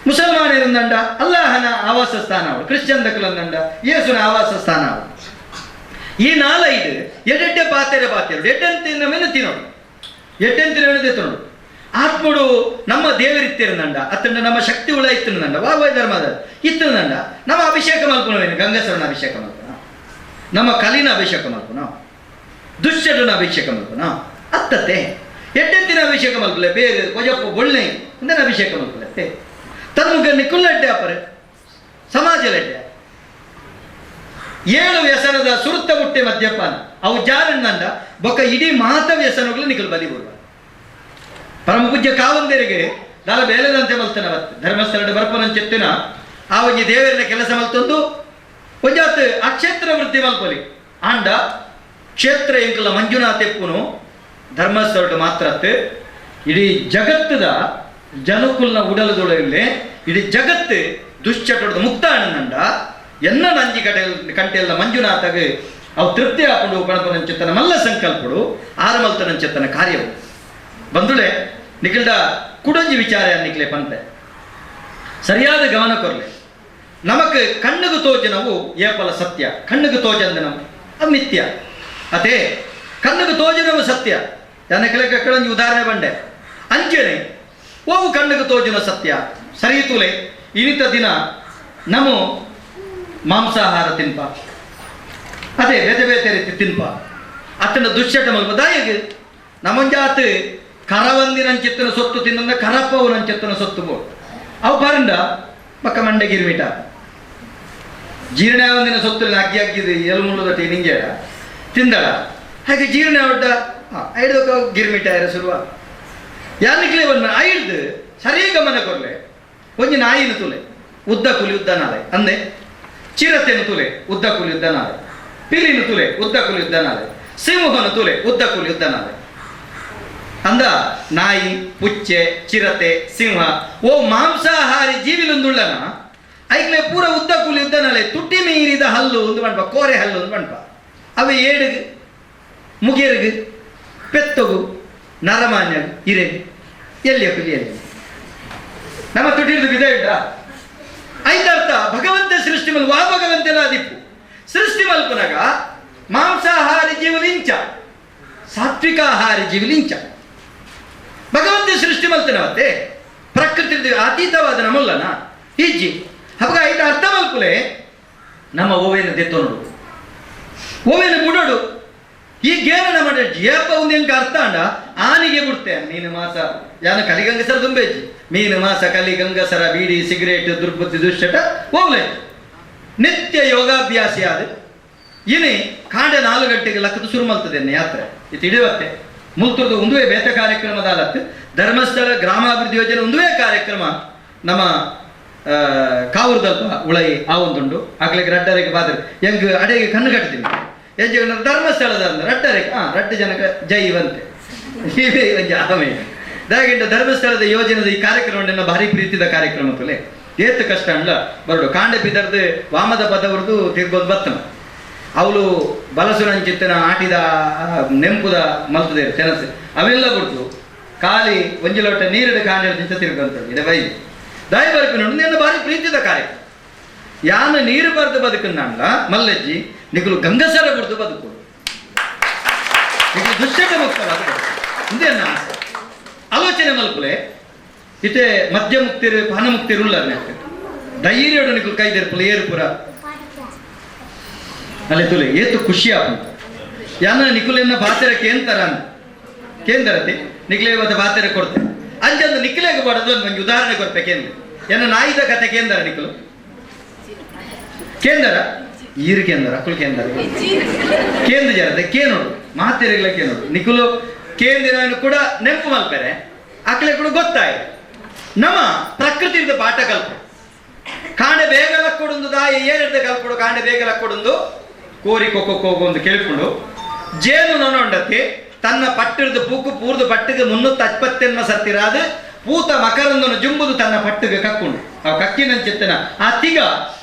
ಮುಸಲ್ಮಾನರಂದಂಡ ಅಲ್ಲಾಹನ ಆವಾಸ ಸ್ಥಾನ ಅವು ಕ್ರಿಶ್ಚಿಯನ್ ದಕ್ಕಲಂದಂಡ ಯೇಸುನ ಆವಾಸ ಸ್ಥಾನ ಅವು ಈ ನಾಲೈದು ಎಡೆಡ್ಡೆ ಪಾತೆರೆ ಎಡ್ಡಂತಿನ ಮೇಲೆ ತಿನ್ನೋಡು ಎಡ್ಡಂತಿನ ತಿನ್ನೋಡು ಆತ್ಮಡು ನಮ್ಮ ದೇವರಿತ್ತಿರಂದಂಡ ಅತ್ತಂಡ ನಮ್ಮ ಶಕ್ತಿ ಉಳ ಇತ್ತಿನಂಡ ವಾಗ್ವಾಯ್ ಧರ್ಮದ ಇತ್ತಿನಂಡ ನಮ್ಮ ಅಭಿಷೇಕ ಮಲ್ಪುನವೇನು ಗಂಗಸರನ ಅಭಿಷೇಕ ಮಲ್ಪುನ ನಮ್ಮ ಕಲಿನ ಅಭಿಷೇಕ ಮಲ್ಪುನ ದುಶ್ಚಟನ ಅಭಿಷೇಕ ಮಲ್ಪುನ ಅತ್ತತೆ ಎಡ್ಡಂತಿನ ಅಭಿಷೇಕ ಮಲ್ಪಲೆ ಬೇರೆ ಕೊಜಪ್ಪ ಬೊಳ್ಳೆ ಅಂದನ ಅಭಿಷೇಕ ಮಲ್ಪಲತ್ತೆ ತನ್ಮುಗ ನಿಕ್ಕುಲ್ಲಡ್ಡೆ ಅಪ್ಪರೆ ಸಮಾಜಲೆಡ್ಡೆ 7 ವ್ಯಸನದ ಸುರುತ್ತ ಮುಟ್ಟೆ ಮದ್ಯಪಾನ ಅವು ಜಾರಣ್ಣಂಡ ಬೊಕ್ಕ ಇಡೀ ಮಾತ ವ್ಯಸನಗಳು ನಿಖಲ್ ಬಲಿ ಬರುವ ಪರಮ ಪೂಜ್ಯ ಕಾವಂದೇರಿಗೆ ದಾಲ ಬೇಲೆದಂತೆ ಮಲ್ತನ ಧರ್ಮಸ್ಥಳ ಬರ್ಪನಂಚೆತ್ತಿನ ಆ ಒಂಜಿ ದೇವರಿನ ಕೆಲಸ ಮಲ್ತೊಂದು ಒಂಜಾತ್ ಅಕ್ಷೇತ್ರ ವೃತ್ತಿ ಮಲ್ಪಲಿ ಆಂಡ ಕ್ಷೇತ್ರ ಎಂಕಲ ಮಂಜುನಾಥ ಎಪ್ಪುನು ಧರ್ಮಸ್ಥಳ ಮಾತ್ರ ಇಡೀ ಜಗತ್ತದ ಜನಕುಲ್ನ ಉಡಲದೊಳಗೆ ಇಡೀ ಜಗತ್ತು ದುಶ್ಚಟದ ಮುಕ್ತ ಅಣ್ಣಂಡ ಎನ್ನ ನಂಜಿ ಕಂಟೆಲ್ಲ ಮಂಜುನಾಥಗೆ ಅವು ತೃಪ್ತಿ ಹಾಕೊಂಡು ಪಣಪನಂಚೆತ್ತನ ಮಲ್ಲ ಸಂಕಲ್ಪಡು ಆರಮಲ್ತನಂಚೆತ್ತನ ಕಾರ್ಯವು ಬಂದುಳೆ ನಿಖಿಲ್ಡ ಕುಡಂಜಿ ವಿಚಾರ ನಿಕ್ಲೆ ಪಂತೆ ಸರಿಯಾದ ಗಮನ ಕೊರ್ಲೆ ನಮಕ್ ಕಣ್ಣಿಗೆ ತೋಜನವು ಏಪಲ ಸತ್ಯ ಕಣ್ಣಿಗೆ ತೋಜಂದನವು ಅದು ಮಿಥ್ಯ ಅದೇ ಕಣ್ಣಿಗೆ ತೋಜನವು ಸತ್ಯ ಜನಕ್ಕೆ ಉದಾಹರಣೆ ಬಂಡೆ ಅಂಚೆನೆ ಓವು ಕಣ್ಣಿಗೆ ತೋಜನ ಸತ್ಯ ಸರಿಯುತ್ತುಲೆ ಇನಿತ ದಿನ ನಮ್ಮ ಮಾಂಸಾಹಾರ ತಿನ್ಪ ಅದೇ ಬೇತೆ ಬೇತೆ ರೀತಿ ತಿನ್ಪ ಅತ್ತನ ದುಶ್ಚಟ ಮಲ್ಪ ದಾಯಿಗೆ ನಮ್ಮಂಜಾತ್ ಕರವಂದಿನಂಚಿತ್ತನ ಸೊತ್ತು ತಿನ್ನ ಕರಪ್ಪವು ನಂಚಿತ್ತನ ಸೊತ್ತು ಬೋಡ್ ಅವು ಪರಂಡ ಪಕ್ಕ ಮಂಡೆ ಗಿರ್ಮಿಟ ಜೀರ್ಣ ಒಂದಿನ ಸೊತ್ತು ಅಗ್ಗಿ ಅಗ್ಗಿದು ಎಲು ಮುಳ್ಳದ ನಿಂಜೇಡ ತಿಂದಳ ಹಾಗೆ ಜೀರ್ಣ ಒಡ್ಡ ಐಡ್ದಕ್ಕ ಗಿರ್ಮಿಟಾಯರ ಶುರುವ ಯಾನಿಕ್ಲೆ ಒಂದು ಐಡ್ದು ಸರಿ ಗಮನ ಕೊರ್ಲೆ ಒಂಜಿ ನಾಯಿನ ತುಲೆ ಉದ್ದ ಕುಲಿ ಉದ್ದ ನಾಳೆ ಅಂದೆ ಚಿರತೆನ ತುಲೆ ಉದ್ದ ಕುಲಿ ಉದ್ದ ನಾಳೆ ಪಿಲಿನ ತುಲೆ ಉದ್ದ ಕುಲಿ ಉದ್ದ ನಾಳೆ ಸಿಂಹನ ತುಲೆ ಉದ್ದ ಕುಲಿ ಉದ್ದ ನಾಳೆ ಅಂದ ನಾಯಿ ಪುಚ್ಚೆ ಚಿರತೆ ಸಿಂಹ ಓ ಮಾಂಸಾಹಾರಿ ಜೀವಿಲೊಂದುಳ್ಳನ ಐಕ್ಲೆ ಪೂರ ಉದ್ದ ಕುಲಿ ಉದ್ದ ನಾಳೆ ತುಟ್ಟಿ ಮೀರಿದ ಹಲ್ಲು ಒಂದು ಬಣ್ಪ ಕೋರೆ ಹಲ್ಲು ಒಂದು ಬಣ್ಪ ಅವ ಏಡುಗು ಮುಗಿಯರುಗು ಪೆತ್ತಗು ನರಮಾನ್ಯ ಇರೆ ಎಲ್ಲಿಯ ಪಿಲಿಯಲ್ಲಿ ನಮ್ಮ ತುಟಿರ್ದು ಬಿದ ಇಡ್ರ ಐದರ್ಥ ಭಗವಂತ ಸೃಷ್ಟಿ ಮಲ್ ವಾ ಭಗವಂತೆಲ್ಲ ದಿಪ್ಪು ಸೃಷ್ಟಿ ಮಲ್ಪನಾಗ ಮಾಂಸಾಹಾರಿ ಜೀವಲಿಂಚ ಸಾತ್ವಿಕಾಹಾರಿ ಜೀವಲಿಂಚ ಭಗವಂತ ಸೃಷ್ಟಿ ಮಲ್ತನವತ್ತೆ ಪ್ರಕೃತಿ ಅತೀತವಾದ ನಮ್ಮಲ್ಲನ ಈಜಿ ಹಬ್ಬ ಐದು ಅರ್ಥ ಮಲ್ಪುಲೆ ನಮ್ಮ ಓವೇನ ದೆತ್ತು ನೋಡು ಓವೇನ ಮುಡೋಡು ಈ ಗೇರಣ ಮಾಡಿ ಏಪ ಒಂದು ಎಂಕ ಅರ್ಥ ಅಂಡ ಆನಿಗೆ ಬಿಡ್ತೆ ಮೀನು ಮಾಸ ಯಾನ ಕಲಿಗಂಗಸರ ತುಂಬೆಜ್ಜಿ ಮೀನು ಮಾಸ ಕಲಿಗಂಗಸರ ಬೀಡಿ ಸಿಗರೇಟ್ ದುರ್ಬುದ್ಧಿ ದುಶ್ಚಟ ಹೋಗ್ಲೆ ನಿತ್ಯ ಯೋಗಾಭ್ಯಾಸಿ ಆದ ಇನಿ ಕಾಂಡೆ 4 ಗಂಟೆಗೆ ಲಕ್ಕದ ಶುರು ಮಲ್ತದೆ ಯಾತ್ರೆ ಇದು ಹಿಡಿಯುತ್ತೆ ಮುಲ್ತುರ್ದು ಒಂದುವೇ ಬೇತ ಕಾರ್ಯಕ್ರಮದ ಅಲತ್ತು ಧರ್ಮಸ್ಥಳ ಗ್ರಾಮಾಭಿವೃದ್ಧಿ ಯೋಜನೆ ಒಂದುವೇ ಕಾರ್ಯಕ್ರಮ ನಮ್ಮ ಕಾವೂರ್ದಲ್ಪ ಉಳೈ ಆ ಒಂದುಂಡು ಆಗ್ಲಿಕ್ಕೆ ರಡ್ಡರಿಗೆ ಬಾದ್ರೆ ಹೆಂಗ್ ಅಡೆಗೆ ಕಣ್ಣು ಕಟ್ತೀನಿ ಹೆಜ್ಜೆ ಧರ್ಮಸ್ಥಳದ ರಡ್ಡರಿಗೆ ರಡ್ಡ ಜನಕ ಜೈವಂತೆ ಆಮೇಲೆ ದಯಗಿಂಡ ಧರ್ಮಸ್ಥಳದ ಯೋಜನೆದ ಈ ಕಾರ್ಯಕ್ರಮ ಭಾರಿ ಪ್ರೀತಿದ ಕಾರ್ಯಕ್ರಮ ತುಲೆ ಏತ್ ಕಷ್ಟ ಅಲ್ಲ ಬರಡು ಕಾಂಡೆ ಬಿದರ್ದು ವಾಮದ ಪದವ್ರದ್ದು ತಿರ್ಗೋದು ಬತ್ತನ ಅವಳು ಬಲಸುರಂಚಿತ್ತನ ಆಟಿದ ನೆಂಪುದ ಮಲ್ತದೆ ತೆನಸು ಅವೆಲ್ಲ ಬಿಡ್ತು ಖಾಲಿ ಒಂಜಿ ಲೋಟ ನೀರಿಡ ಕಾಂಡೆ ತಿರ್ಗಂತ ಇದೆ ಬೈ ದಾಯಿ ಬರ್ಪಿ ನೋಡು ನಿನ್ನ ಭಾರಿ ಪ್ರೀತಿದ ಕಾರ್ಯಕ್ರಮ ಯಾನ ನೀರು ಬರ್ದು ಬದುಕನ್ನಲ್ಲ ಮಲ್ಲಜ್ಜಿ ನಿಖಲು ಗಂಗಸರ ಬಿಡ್ದು ಬದುಕು ನಿಖಲು ದುಶ್ಚಟ ಮುಕ್ತವಾದ ಇಂದೇನ ಆಸೆ ಆಲೋಚನೆ ಮಲ್ಪುಲೆ ಇತೆ ಮದ್ಯ ಮುಕ್ತಿರು ಪಾನ ಮುಕ್ತಿರು ಉಳ್ಳ ಧೈರ್ಯಡು ನಿಖಲು ಕೈದೇರ್ಪುಲೆ ಏರುಪುರ ಅಲ್ಲೇ ತುಲೆ ಏತು ಖುಷಿ ಆಪಂತ ಯಾನ ನಿಖುಲೆನ್ನ ಬಾತೆರ ಕೇಂದ್ರತೆ ನಿಖಲೆ ಇವತ್ತು ಬಾತೆರ ಕೊಡ್ತೆ ಅಂಜಂದು ನಿಖಿಲೆಗೆ ಬಡದು ಒಂದು ಉದಾಹರಣೆ ಕೊಡ್ತೆ ಕೇಂದ್ರ ಏನ ನಾಯಿದ ಕತೆ ಕೇಂದ್ರ ನಿಖಲು ಕೇಂದ್ರ ಈರು ಕೇಂದ್ರ ಅಕ್ಕಳು ಕೇಂದ್ರ ಕೇಂದ್ರ ಜರದೆ ಕೇನೋಡು ಮಾತೆರೆಗಳ ಕೇನೋಡು ನಿಖುಲು ಕೇಂದ್ರ ಕೂಡ ನೆನಪು ಮಲ್ಪೆರೆ ಅಕ್ಕಲೆ ಕೂಡ ಗೊತ್ತಾಯ್ತು ನಮ್ಮ ಪ್ರಕೃತಿದ ಪಾಠ ಕಲ್ಪ ಕಾಂಡೆ ಬೇಗ ಲಕ್ಕೊಡೊಂದು ದಾಯಿ ಏನಿರ್ದೆ ಕಲ್ಪಡು ಕಾಂಡೆ ಬೇಗ ಲಕ್ಕೊಡೊಂದು ಕೋರಿ ಕೊಕ್ಕೊಂದು ಕೇಳ್ಕೊಂಡು ಜೇನು ನೊನೊಂಡಕ್ಕೆ ತನ್ನ ಪಟ್ಟಿರ್ದು ಪೂಕು ಪೂರ್ದು ಪಟ್ಟಿಗೆ 350 ಸತ್ತಿರಾದು ಪೂತ ಮಕರಂದನು ಜುಂಬುದು ತನ್ನ ಪಟ್ಟಿಗೆ ಕಕ್ಕೊಂಡು ಅವು ಕಕ್ಕಿನ ಚಿತ್ತನ ಆ ತಿಗ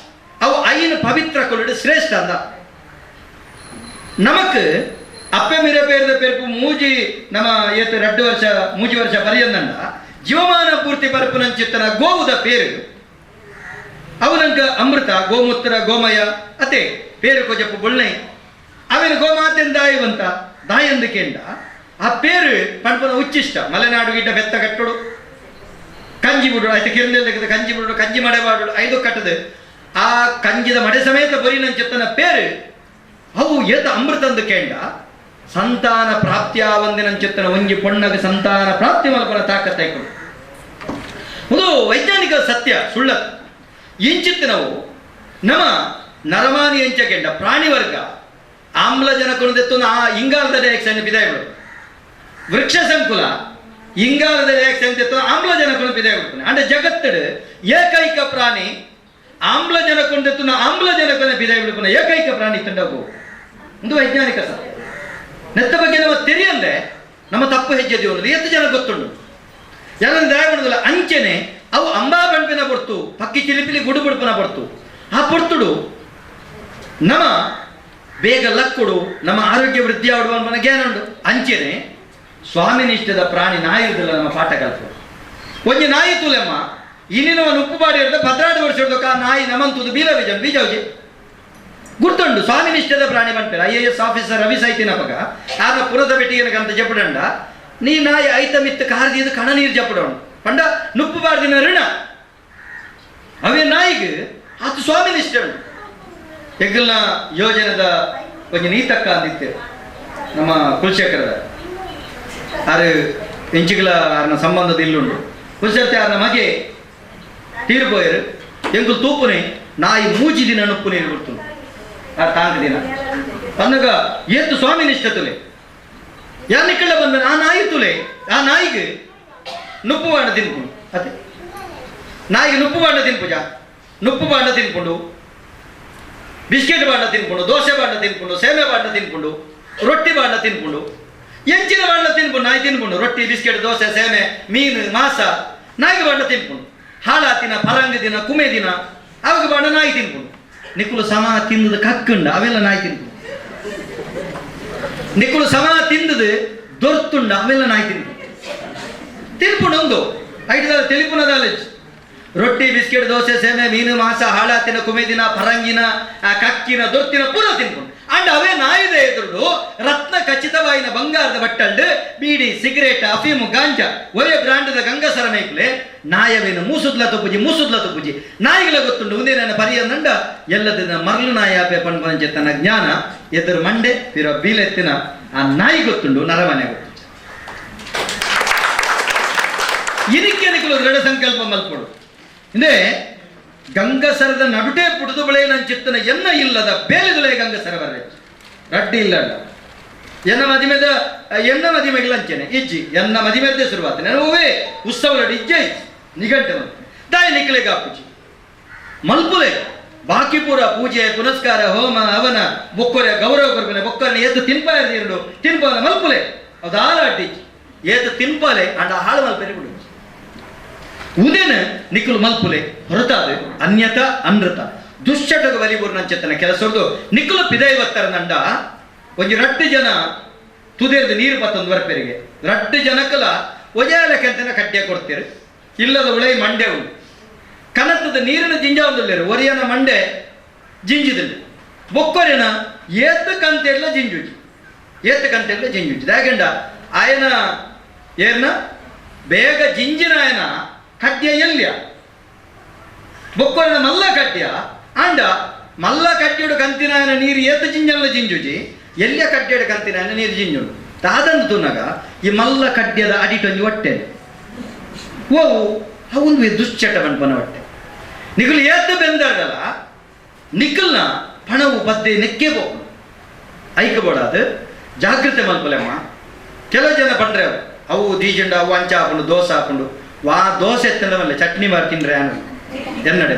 ಅವು ಐನ ಪವಿತ್ರ ಕೊಲ್ಲಿಡು ಶ್ರೇಷ್ಠ ಅಂದ ನಮಕ್ ಅಪ್ಪೆ ಮಿರ ಪೇರ್ದ ಪೇರ್ಪು ಮೂಜಿ ನಮ್ಮ ಏತು 2 ವರ್ಷ ಮೂಜಿ ವರ್ಷ ಪರ್ಯಂದಂಡ ಜೀವಮಾನ ಪೂರ್ತಿ ಪರಪುನ ಚಿತ್ತನ ಗೋವುದ ಪೇರು ಅವನಂಕ ಅಮೃತ ಗೋಮೂತ್ರ ಗೋಮಯ ಅತೆ ಪೇರು ಕೊಜಪ್ಪು ಬೊಳ್ಳೆ ಅವನ ಗೋಮಾತೆನ್ ದಾಯವಂತ ದಾಯಂದು ಕೇಂಡ ಆ ಪೇರು ಪಣಪನ ಉಚ್ಚಿಷ್ಟ ಮಲೆನಾಡು ಗಿಡ್ಡ ಬೆತ್ತ ಕಟ್ಟಡು ಕಂಜಿ ಬಿಡು ಆಯ್ತು ಕಿರಂದ ಕಂಜಿ ಬಿಡು ಕಂಜಿ ಮಡೆ ಬಾಡು 5 ಕಟ್ಟದು ಆ ಕಂಜಿದ ಮಡೆ ಸಮೇತ ಬರೀನ ಚಿತ್ತನ ಪೇರು ಅವು ಎದ ಅಮೃತಂದು ಕೇಂಡ ಸಂತಾನ ಪ್ರಾಪ್ತಿಯ ಒಂದಿನ ಚಿತ್ತನ ಒಂಜಿ ಪೊಣ್ಣಗೆ ಸಂತಾನ ಪ್ರಾಪ್ತಿ ಮಲ್ಪನ ತಾಕತ್ತೈಕೊಂಡು ಇದು ವೈಜ್ಞಾನಿಕ ಸತ್ಯ ಸುಳ್ಳ ಇಂಚಿತ್ತಿನವು ನಮ್ಮ ನರಮಾನಿ ಎಂಚಕೆಂಡ ಪ್ರಾಣಿ ವರ್ಗ ಆಮ್ಲಜನಕದೆತ್ತು ಆ ಇಂಗಾಲದ ಡೈಆಕ್ಸೈಡ್ ಬಿದಾಯಗಳು ವೃಕ್ಷ ಸಂಕುಲ ಇಂಗಾಲದ ಡೈಆಕ್ಸೈಡ್ ತೆತ್ತು ಆಮ್ಲಜನಕ ಬಿದಾಯಗಳು ಅಂದ್ರೆ ಜಗತ್ತಡು ಏಕೈಕ ಪ್ರಾಣಿ ಆಮ್ಲಜನಕದೆತ್ತು ಆಮ್ಲಜನಕನ ಬಿದಾಯ ಬಿಡುಪುನ ಏಕೈಕ ಪ್ರಾಣಿ ತಂಡವು ಒಂದು ವೈಜ್ಞಾನಿಕ ಸತ್ಯ ನೆತ್ತ ಬಗ್ಗೆ ನಮ್ಮ ತೆರಿಯಂದೆ ನಮ್ಮ ತಪ್ಪು ಹೆಜ್ಜೆ ದೇವರು ಎಷ್ಟು ಜನ ಗೊತ್ತುಂಡು ಯಾರನ್ನು ದಯ ಮಾಡೋದಿಲ್ಲ ಅಂಚೆನೆ ಅವು ಅಂಬಾ ಬಂಪಿನ ಬರ್ತು ಪಕ್ಕಿ ಚಿಲಿಪಿಲಿ ಗುಡು ಬುಡುಪನ ಬರ್ತು ಆ ಪೊರ್ತುಡು ನಮ್ಮ ಬೇಗ ಲಕ್ಕುಡು ನಮ್ಮ ಆರೋಗ್ಯ ವೃದ್ಧಿ ಆಡುವ ಮನ ಜ್ಞಾನ ಉಂಡು ಅಂಚೆನೆ ಸ್ವಾಮಿ ನಿಷ್ಠದ ಪ್ರಾಣಿ ನಾಯಿ ಇರುದಿಲ್ಲ ನಮ್ಮ ಪಾಠ ಕಲ್ಪ ಒಂಜಿ ನಾಯಿ ತುಲೆಮ್ಮ ಇನ್ನಿನವನು ಉಪ್ಪು ಬಾಡಿ ಹಿಡಿದ 16 ವರ್ಷ ಹಿಡಿದಕ್ಕ ನಾಯಿ ನಮಂತುದು ಬೀಜ ಗುರ್ತುಂಡು ಸ್ವಾಮಿ ನಿಷ್ಠದ ಪ್ರಾಣಿ ಬಂಪೇರ IAS ಆಫೀಸರ್ ರವಿ ಸೈತಿನಪಗ ಆಗ ಪುರದ ಬೆಟ್ಟಿಗೆನಕಂತ ಜಪಡಂಡ ನೀ ನಾಯಿ ಐತ ಮಿತ್ತು ಕಾರ್ದಿದ್ದು ಕಣ ನೀರು ಜಪಡೋಣ ಪಂಡ ನುಪ್ಪು ಬಾರ್ದಿನ ಋಣ ಅವೇ ನಾಯಿಗೆ ಅದು ಸ್ವಾಮಿ ನಿಷ್ಠ ಉಂಟು ಎಗ್ಗಲ್ನ ಯೋಜನೆದ ಒಂದು ನೀತಕ್ಕ ಅಂದಿತ್ತು ನಮ್ಮ ಕುಲಶೇಖರದ ಆರು ಎಂಚಿಗಳ ಆರನ ಸಂಬಂಧದ ಇಲ್ಲುಂಡು ಕುಲಶೇಖರ ಆರನ ಮಗೆ ತೀರ್ಪೋಯರು ಎಂಕುಲು ತೂಪುನೆ ನಾಯಿ ಮೂಜಿ ದಿನ ನುಪ್ಪು ನೀರು ಬಿಡ್ತು ಆ ತಾಂಕ ದಿನ ಅನ್ನಗ ಏತ್ತು ಸ್ವಾಮಿ ನಿಷ್ಠತುಲೆ ಯಾನಿಕ್ಕಳ ಬಂದ ಆ ನಾಯಿ ತುಲೆ ಆ ನಾಯಿಗೆ ನುಪ್ಪು ಬಾಂಡ ತಿನ್ಕೊಂಡು ಅದೇ ನಾಯಿಗೆ ನುಪ್ಪು ಬಾಂಡ ತಿನ್ಪುಜ ನುಪ್ಪು ಬಾಂಡ ತಿನ್ಕೊಂಡು ಬಿಸ್ಕೆಟ್ ಬಾಂಡ ತಿನ್ಕೊಂಡು ದೋಸೆ ಬಾಂಡ ತಿನ್ಕೊಂಡು ಸೇಮೆ ಬಾಂಡ ತಿನ್ಕೊಂಡು ರೊಟ್ಟಿ ಬಾಂಡ ತಿನ್ಕೊಂಡು ಎಂಚಿನ ಬಾಂಡ ತಿನ್ಕೊಂಡು ನಾಯಿ ತಿನ್ಕೊಂಡು ರೊಟ್ಟಿ ಬಿಸ್ಕೆಟ್ ದೋಸೆ ಸೇಮೆ ಮೀನು ಮಾಂಸ ನಾಯಿಗೆ ಬಾಂಡ ತಿನ್ಕೊಂಡು ಹಾಳಾತಿನ ಪರಂಗ ದಿನ ಕುಮೆ ದಿನ ಅವಾಗ ಬಾಂಡ ನಾಯಿ ತಿನ್ಕೊಂಡು ನಿಕ್ಕುಲು ಸಮ ತಿಂದದ ಕಕ್ಕಂಡ ಅವೆಲ್ಲ ನಾಯಿ ತಿನ್ಕೊಂಡು ನಿಕ್ಕುಲು ಸಮ ತಿಂದದು ದೊರ್ತುಂಡ ಅವೆಲ್ಲ ನಾಯಿ ತಿನ್ಕೊಂಡು ಒಂದು ಐಟದ ತಿಳಿಪುನದ ರೊಟ್ಟಿ ಬಿಸ್ಕೆಟ್ ದೋಸೆ ಸೇಮೆ ಮೀನು ಮಾಂಸ ಹಾಳಾತಿನ ಕುಮೆದಿನ ಪರಂಗಿನ ಕಕ್ಕಿನ ದೊರ್ತಿನ ಪೂರ ತಿನ್ಕೊಂಡು ಅಂಡ್ ಅವೇ ನಾಯಿದೆ ಎದುರು ರತ್ನ ಖಚಿತವಾಯಿನ ಬಂಗಾರದ ಬಟ್ಟಲ್ಡು ಬೀಡಿ ಸಿಗರೇಟ್ ಅಫೀಮು ಗಾಂಜಾ ಒಳ್ಳೆ ಬ್ರಾಂಡದ ಗಂಗಸರ ಮೈಕ್ಲೆ ನಾಯವೇನು ಮೂಸುದ್ಲ ತುಪ್ಪುಜಿ ನಾಯಿಗಳ ಗೊತ್ತುಂಡು ಒಂದೇ ನನ್ನ ಪರಿಯಂದಂಡ ಎಲ್ಲದನ್ನ ಮರಳು ನಾಯಿ ಆಪೆ ಪಂಚೆತ್ತನ ಜ್ಞಾನ ಎದುರು ಮಂಡೆ ಇರೋ ಬೀಲೆತ್ತಿನ ಆ ನಾಯಿ ಗೊತ್ತುಂಡು ನರಮನೆ ಗೊತ್ತು ಇನಿಕೆನಿಕಲು ದೃಢ ಸಂಕಲ್ಪ ಮಲ್ಪಡು ಇಂದೇ ಗಂಗಸರದ ನಡುಟೆ ಪುಡುದು ಬಳೆಯನಂಚಿತ್ತನ ಎನ್ನ ಇಲ್ಲದ ಬೇಲಿದುಳೆ ಗಂಗಸರ ಬರ್ರೆ ರಡ್ಡಿ ಇಲ್ಲ ಎನ್ನ ಮದಿಮೆದ ಎನ್ನ ಮದಿಮೆಗಳಂಚೆನೆ ಇಜ್ಜಿ ಎನ್ನ ಮದಿಮೆದ್ದೆ ಶುರುವಾತ ನೆನವೇ ಉತ್ಸವದ ಇಜ್ಜೆ ನಿಘಂಟೆ ತಾಯಿ ನಿಕ್ಕಲೆಗ ಪೂಜೆ ಮಲ್ಪುಲೆ ಬಾಕಿ ಪೂರ ಪೂಜೆ ಪುನಸ್ಕಾರ ಹೋಮ ಅವನ ಬೊಕ್ಕೊರೆ ಗೌರವ ಕೊರ್ಬನೆ ಬೊಕ್ಕರನೆ ಏತು ತಿನ್ಪಾಯಿರು ತಿನ್ಪಾಲ ಮಲ್ಪುಲೆ ಅದು ಆಲಾಟಿ ಏತು ತಿನ್ಪಾಲೆ ಅಂಡ ಹಾಳು ಮಲ್ಪೆರೆ ಬಿಡು ಉದೇನ ನಿಕ್ಕಲು ಮಲ್ಪುಲೆ ಹೊರತಾದ ಅನ್ಯತ ಅನೃತ ದುಶ್ಚಟಗ ಬಲಿಬೂರ್ ನಂಚೆತ್ತನ ಕೆಲಸದ್ದು ನಿಕ್ಕಲು ಪಿದೈವತ್ತರ ನಂಡ ಒಂಜಿ ರಟ್ಟು ಜನ ತುದೇರ್ದು ನೀರು ಪತ್ತೊಂದು ವರ್ಪೆರಿಗೆ ರಟ್ಟು ಜನಕ್ಕಲ ಒಜಾಲಕ್ಕೆಂತನ ಕಟ್ಟೆ ಕೊಡ್ತೀರಿ ಇಲ್ಲದ ಉಳೈ ಮಂಡೆ ಉಂಟು ಕನತ್ತದ ನೀರಿನ ಜಿಂಜ ಒಂದಿಲ್ಲೇರು ಒರಿಯನ ಮಂಡೆ ಜಿಂಜಿದಿಲ್ಲ ಬೊಕ್ಕೊರಿನ ಏತ್ತು ಕಂತೆಲ್ಲ ಜಿಂಜುಜಿ ದಾಗಂಡ ಆಯನ ಏನ ಬೇಗ ಜಿಂಜಿನ ಆಯನ ಕಡ್ಯ ಎಲ್ಯ ಬೊಕ್ಕೊರಿನ ಮಲ್ಲ ಕಡ್ಯ ಅಂಡ ಮಲ್ಲ ಕಡ್ಯಡು ಕಂತಿನಾಯನ ನೀರು ಏತು ಜಿಂಜಲ್ಲ ಜಿಂಜುಜಿ ಎಲ್ಯ ಕಡ್ಯಡು ಕಂತಿನಾಯನ ನೀರು ಜಿಂಜುಂಡು ತಾದಂದು ತುನಗ ಈ ಮಲ್ಲ ಕಡ್ಯದ ಅಡಿಟೊಂಜಿ ಹೊಟ್ಟೆ ಓವು ಅವನು ದುಶ್ಚಟ ಬನ್ಪನ ಹೊಟ್ಟೆ ನಿಖಲ್ ಏತ್ತು ಬೆಂದರ್ಗಲ್ಲ ನಿಖಲ್ನ ಪಣವು ಬದ್ದೆ ನೆಕ್ಕೆ ಬೋದು ಐಕಬೋಡಾದು ಜಾಗೃತೆ ಮಲ್ಪಲೆಮ್ಮ ಕೆಲವು ಜನ ಪಂಡ್ರೆ ಅವು ದೀಜಂಡ ಅವು ಅಂಚ ಹಾಕೊಂಡು ದೋಸೆ ಹಾಕೊಂಡು ವಾ ದೋಸೆ ಎತ್ತಂದವಲ್ಲ ಚಟ್ನಿ ಮಾಡಿ ತಿಂದ್ರೆ ಎನ್ನಡೆ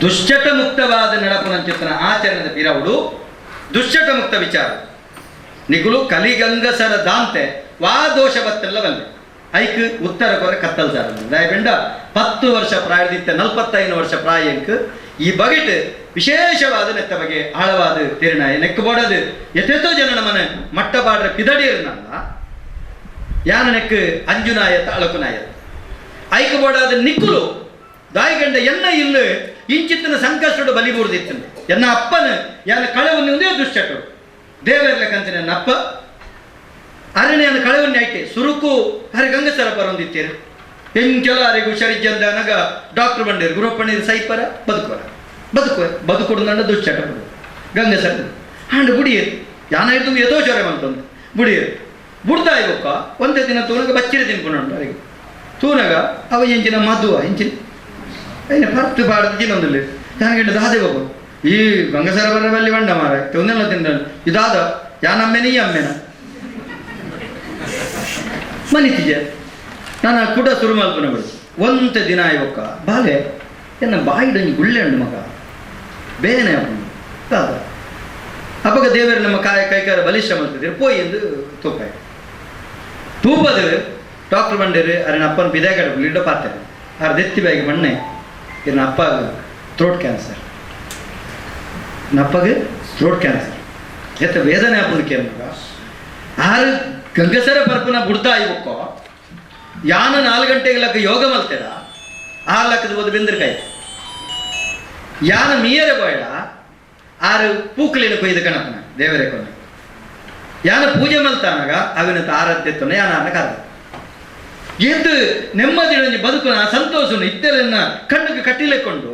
ದುಶ್ಚಟ ಮುಕ್ತವಾದ ನಡಪುನಂಚಿತ್ತನ ಆಚರಣದ ಪಿರವುಡು ದುಶ್ಚಟ ಮುಕ್ತ ವಿಚಾರ ನಿಗುಲು ಕಲಿಗಂಗಸರ ದಾಂತೆ ವಾ ದೋಷ ಬತ್ತೆಲ್ಲ ಬಂದೆ ಐಕ್ ಉತ್ತರ ಕೊರೆ ಕತ್ತಲ್ ಸಾರ ದಯಬೆಂಡ 10 ವರ್ಷ ಪ್ರಾಯದಿತ್ತ 45 ವರ್ಷ ಪ್ರಾಯಂಕ್ ಈ ಬಗೆಟ್ ವಿಶೇಷವಾದ ನೆತ್ತ ಬಗೆ ಆಳವಾದ ತಿರುನಾಯ ನೆಕ್ಕಬೋಡದು ಎತೆತೋ ಜನ ನಮ್ಮನೆ ಮಟ್ಟ ಬಾಡ್ರ ಪಿದಡಿಯರ್ನಲ್ಲ ಯಾನ ನೆಕ್ ಅಂಜುನಾಯತ ಅಳಕುನಾಯತ ಐಕ ಬೋಡಾದ ನಿಕ್ಕುಲು ದಾಯಿಗಂಡ ಎನ್ನ ಇಲ್ಲು ಇಂಚಿತ್ತನ ಸಂಕಷ್ಟಡು ಬಲಿಬೂರ್ದಿತ್ತು ಎನ್ನ ಅಪ್ಪನ ಯಾನ ಕಳವನ್ನ ಒಂದೇ ದುಶ್ಚಟು ದೇವರ್ಲ ಕಂತಿನ ನನ್ನ ಅಪ್ಪ ಅರಣ್ಯನ ಕಳವನ್ನೇ ಐತೆ ಸುರುಕು ಹರಿ ಗಂಗಸರ ಬರೊಂದಿತ್ತೀರಿ ಎಂಕೆಲ ಅರಿಗೂ ಹುಷಾರಿಜ್ಜಂದ ನನಗ ಡಾಕ್ಟರ್ ಬಂಡೇರು ಗುರುಪ್ಪಣ್ಣೀರು ಸೈಪರ ಬದುಕೊಡು ನಂಡ ದುಶ್ಚಟ ಬಿಡು ಗಂಗಸರ ಹಾಂಡು ಬುಡಿಯರು ಯಾನ ಹಿಡಿದು ಎದೋ ಜ್ವರ ಬಂತಂದು ಬುಡಿಯರು ಬುಡ್ದ ಇವಕ್ಕ ಒಂದೇ ದಿನ ತೂನಗ ಬಚ್ಚಿರ ತಿನ್ಕೊಂಡು ಅವರಿಗೆ ತೂನಗ ಅವ ಎಂಚಿನ ಮದುವ ಎಂಚಿನ ಐನ ಪತ್ತು ಬಾಡದ ತಿನ್ನೊಂದಿಲ್ಲ ಯಾನಿಗೆ ದಾದೆ ಹೋಗು ಈ ಗಂಗಸರ ಬರ ಬಲ್ಲಿ ಬಂಡ ಮಾರ ಒಂದೆಲ್ಲ ತಿಂದ ಇದಾದ ಯಾನಮ್ಮೆನ ಈ ಅಮ್ಮೆನ ಮನಿತಿಜ ನಾನು ಕೂಡ ಶುರು ಮಲ್ಪನೆ ಬಿಡು ಒಂತೆ ದಿನ ಇವಕ್ಕ ಬಾಲೆ ಎನ್ನ ಬಾಯಿಡಂಜಿ ಗುಳ್ಳೆ ಉಂಡು ಮಗ ಬೇನೆ ಅಪ್ಪ ಅಪ್ಪಗ ದೇವರು ನಮ್ಮ ಕೈಕಾರ ಬಲಿಷ್ಠ ಮಲ್ತಿದ್ದೀರಿ ಪೋಯಿ ಎಂದು ತೂಪಾಯಿ ತೂಪದು ಡಾಕ್ಟರ್ ಬಂಡೇರು ಅರನ ಅಪ್ಪನ ಬಿದಾಗಡ ಇಡ್ಡ ಪಾತ್ರೆ ಅರ್ಧೆತ್ತಿ ಬಾಯಿಗೆ ಮಣ್ಣೆ ಇನ್ನ ಅಪ್ಪಗ ಥ್ರೋಟ್ ಕ್ಯಾನ್ಸರ್ ನಪ್ಪಗೆ ಥ್ರೋಟ್ ಕ್ಯಾನ್ಸರ್ ಎತ್ತ ವೇದನೆ ಅಪ್ಪನಿಗೆ ಮಗ ಆರು ಗಂಗಸರ ಬರ್ಪನ ಬುಡ್ತಾ ಇವಕ್ಕೋ ಯಾನ 4 ಗಂಟೆಗೆ ಯೋಗ ಮಲ್ತೇಡ 6 ಲಕ್ಕದ ಬೋದು ಬೆಂದ್ರಕಾಯಿ ಯಾನ ಮೀಯರೆ ಬೋಯ್ಡ 6 ಪೂಕಲಿನ ಕೊಯ್ದ ಕಣಪನ ದೇವರೇ ಕೊನೆ ಯಾನ ಪೂಜೆ ಮಲ್ತಾನಾಗ ಅವಿನಂತ ಆರಾಧ್ಯತ್ವನ ಯಾನ ಕಾದ ಎದ್ದು ನೆಮ್ಮದಿ ಬದುಕುನ ಸಂತೋಷನು ಇತ್ತೆಲ್ಲ ಕಣ್ಣಿಗೆ ಕಟ್ಟಿಲೆಕೊಂಡು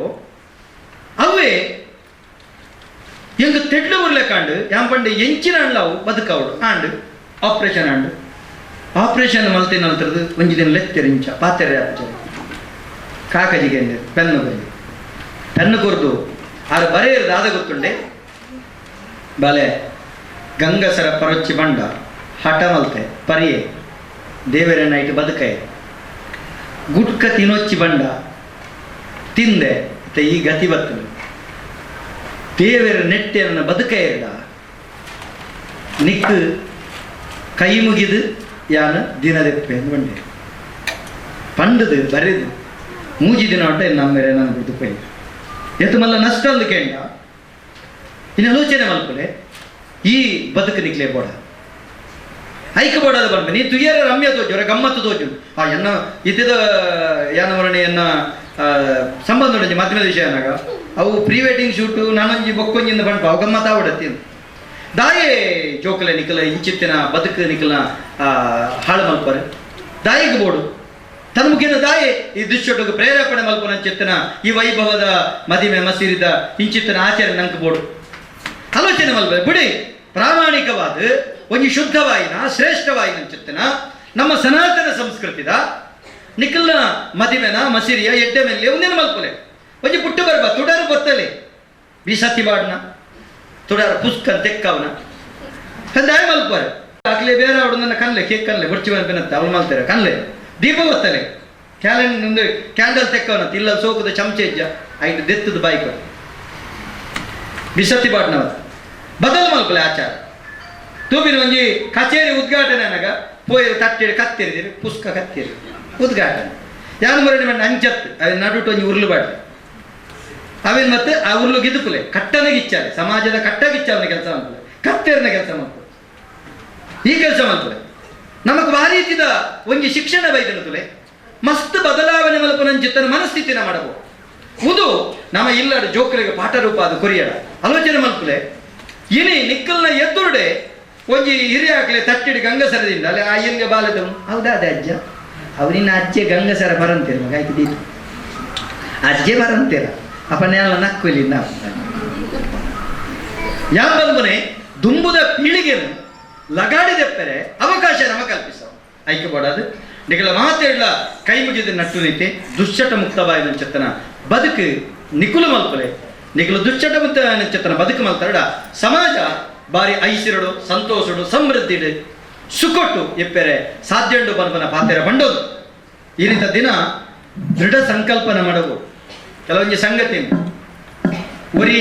ಅವೇ ಎಂಗ ತೆಡ್ಲು ಬರ್ಲೆ ಕಾಂಡು ಯಾಂಪಂಡೆ ಎಂಚಿನ ಅಣ್ಣವು ಬದುಕವಳು ಆಂಡು ಆಪರೇಷನ್ ಮಲ್ತಿನ ಅಂತರದು ಒಂಜಿ ದಿನ ಲೆತ್ತೆರಿಂಚ ಪಾತ್ರೆ ಕಾಕಜಿಗೆ ಪೆನ್ನು ಕೊರ್ದು ಆರು ಬರೆಯರು ದಾದ ಗೊತ್ತುಂಡೆ ಬಲೆ ಗಂಗಸರ ಪರೊಚ್ಚಿ ಬಂಡ ಹಠ ಮಲ್ತೆ ಪರಿಯೆ ದೇವರ ನೈಟ್ ಬದುಕೈ ಗುಟ್ಕ ತಿನ್ನೊಚ್ಚಿ ಬಂಡ ತಿಂದೆ ಈ ಗತಿ ಬರ್ತದೆ ದೇವರ ನೆಟ್ಟೆಯನ್ನು ಬದುಕೈ ಇರಡ ನಿಕ್ಕು ಕೈ ಮುಗಿದು ಯಾನು ದಿನದೆಪ್ಪೆ ಎಂದು ಬಂಡೆ ಪಂಡದು ಬರೆದು ಮೂಜಿ ದಿನ ಹೊಟ್ಟೆ ನಮ್ಮೆರೆ ನಾನು ಬದುಕೈ ಎತ್ತು ಮಲ್ಲ ನಷ್ಟ ಅಂದು ಕೇಂಡ ಇನ್ನು ಆಲೋಚನೆ ಮಲ್ಪಲೆ ಈ ಬದುಕು ನಿಕ್ಲೆ ಬೋಡ ಐಕ ಬೋಡದ ಬಂದ ನೀ ತುಯ್ಯರ ರಮ್ಯ ತೋಜು ಗಮ್ಮತ್ತು ತೋಜು ಆ ಎನ್ನ ಇದ್ದ ಯಾನ ಮರಣೆಯನ್ನ ಸಂಬಂಧ ಉಂಟು ಮಧ್ಯಮ ವಿಷಯ ಅನ್ನಾಗ ಅವು ಪ್ರೀ ವೆಡ್ಡಿಂಗ್ ಶೂಟು ನಾನೊಂಜಿ ಬೊಕ್ಕೊಂಜಿಂದ ಬಂಟು ಅವು ಗಮ್ಮತ್ತಾವಡತ್ತಿ ದಾಯೆ ಜೋಕಲೆ ನಿಖಲ ಇಂಚಿತ್ತಿನ ಬದುಕು ನಿಖಲ ಹಾಳು ಮಲ್ಪರೆ ದಾಯಿಗೆ ಬೋಡು ತನ್ನ ಮುಖೇನ ದಾಯೆ ಈ ದುಶ್ಚಟಕ್ಕೆ ಪ್ರೇರೇಪಣೆ ಮಲ್ಪನ ಚಿತ್ತನ ಈ ವೈಭವದ ಮದಿಮೆ ಮಸೀರಿದ ಇಂಚಿತ್ತಿನ ಆಚರಣೆ ನಂಗೆ ಬೋಡು ಆಲೋಚನೆ ಮಲ್ಪರೆ ಬಿಡಿ ಪ್ರಾಮಾಣಿಕವಾದ ಒಂದು ಶುದ್ಧವಾಯಿನ ಶ್ರೇಷ್ಠವಾಯಿನ ಚಿತ್ತನ ನಮ್ಮ ಸನಾತನ ಸಂಸ್ಕೃತಿದ ನಿಖಲ್ನ ಮದಿಮೆನ ಮಸೀರಿಯ ಎಡ್ಡೆ ಮೇಲೆ ಒಂದೇನು ಮಲ್ಪಲೆ ಒಂಜಿ ಪುಟ್ಟು ಬರ್ಬ ತುಡಾರು ಬತ್ತಲೆ ಬೀಸತಿ ಬಾಡ್ನ ತುಡಾರ ಪುಸ್ಕ ತೆಕ್ಕವನ ದಾಯ ಮಲ್ಪರೆ ಆಗ್ಲೇ ಬೇರೆ ಅವಡು ನನ್ನ ಕನ್ಲೆ ಕೇಕ್ ಕನ್ಲೆ ಬುಡ್ಚಿ ಬಂತ ಅವಳು ಮಲ್ತಾರೆ ಕನ್ಲೆ ದೀಪ ಬತ್ತಲೆ ಕ್ಯಾಂಡಲ್ ತೆಕ್ಕವನ ಇಲ್ಲ ಸೋಕುದ ಚಮಚೆಜ್ಜ ಐದು ದೆತ್ತದ ಬಾಯ್ಕ ಬಿಸತಿ ಬಾಡ್ನವ ಬದಲು ಮಲ್ಪಲೆ ಆಚಾರ ತೂಬಿನ ಒಂಜಿ ಕಚೇರಿ ಉದ್ಘಾಟನೆ ಅನ್ನಾಗ ಪೋಯಿ ತಟ್ಟೆಡಿ ಕತ್ತೇರಿದಿರಿ ಪುಸ್ಕ ಕತ್ತೇರಿ ಉದ್ಘಾಟನೆ ಯಾನು ಮರಡಿ ಮಣ್ಣ ಅಂಚತ್ತು ಅದು ನಡುಟು ಒಂಜಿ ಉರುಳು ಬಾಡ್ಲಿ ಅವೇನು ಮತ್ತೆ ಆ ಉರುಳು ಗಿದುಪುಲೆ ಕಟ್ಟನೆಗಿಚ್ಚಾರೆ ಸಮಾಜದ ಕಟ್ಟಗಿಚ್ಚಾವನ ಕೆಲಸ ಮಾಡ್ತಾರೆ ಕತ್ತೇರಿನ ಕೆಲಸ ಮಾಡ್ತಾರೆ ಈ ಕೆಲಸ ಮಾಡ್ತಾರೆ ನಮಗೆ ಆ ರೀತಿದ ಒಂಜಿ ಶಿಕ್ಷಣ ಬೈದನ ತುಲೆ ಮಸ್ತ್ ಬದಲಾವಣೆ ಮಲ್ಪನ ಚಿತ್ತನ ಮನಸ್ಥಿತಿನ ಮಾಡಬಹುದು ಉದು ನಮ್ಮ ಇಲ್ಲಡ ಜೋಕರಿಗೆ ಪಾಠ ರೂಪ ಅದು ಕೊರಿಯಡ ಆಲೋಚನೆ ಮಲ್ಪಲೆ ಇನಿ ನಿಕ್ಕಲ್ನ ಎದುರುಡೆ ಒಂಜಿ ಹಿರಿಯ ಹಾಕ್ಲೆ ತಟ್ಟಿಡಿ ಗಂಗಸರದಿಂದ ಅಲ್ಲಿ ಆ ಎಲ್ಲಿಗೆ ಬಾಲದವನು ಹೌದಾದ ಅಜ್ಜ ಅವರಿನ ಅಜ್ಜೆ ಗಂಗಸರ ಬರಂತೀರ ಮಗ ಆಯ್ತು ದೀತು ಅಜ್ಜೆ ಬರಂತೀರ ಅಪ್ಪನೆಲ್ಲ ನಕ್ಕಲಿಂದ ಯಾಂಬಲ್ಮನೆ ದುಂಬುದ ಪೀಳಿಗೆನು ಲಗಾಡಿದೆಪ್ಪರೆ ಅವಕಾಶ ನಮ ಕಲ್ಪಿಸವು ಐಕ್ಯ ಬೋಡದು ನಿಖಲ ಮಾತೇಳ ಕೈ ಮುಗಿದ ನಟ್ಟು ನೀತಿ ದುಶ್ಚಟ ಮುಕ್ತವಾದ ಚೆತ್ತನ ಬದುಕು ನಿಕುಲು ಮಲ್ಪಲೆ ನಿಖಲ ದುಶ್ಚಟ ಮುಕ್ತ ಚೆತ್ತನ ಬದುಕು ಮಲ್ತಾಡ ಸಮಾಜ ಬಾರಿ ಐಸಿರಡು ಸಂತೋಷಡು ಸಮೃದ್ಧಿಡು ಸುಕೊಟ್ಟು ಎಪ್ಪೆರೆ ಸಾಧ್ಯಂಡು ಬನ್ಪನ ಪಾತೆರ ಬಂಡೋದು ಈ ರೀತ ದಿನ ದೃಢ ಸಂಕಲ್ಪನ ಮಾಡವು ಕೆಲವೊಂದು ಸಂಗತಿ ಒರಿ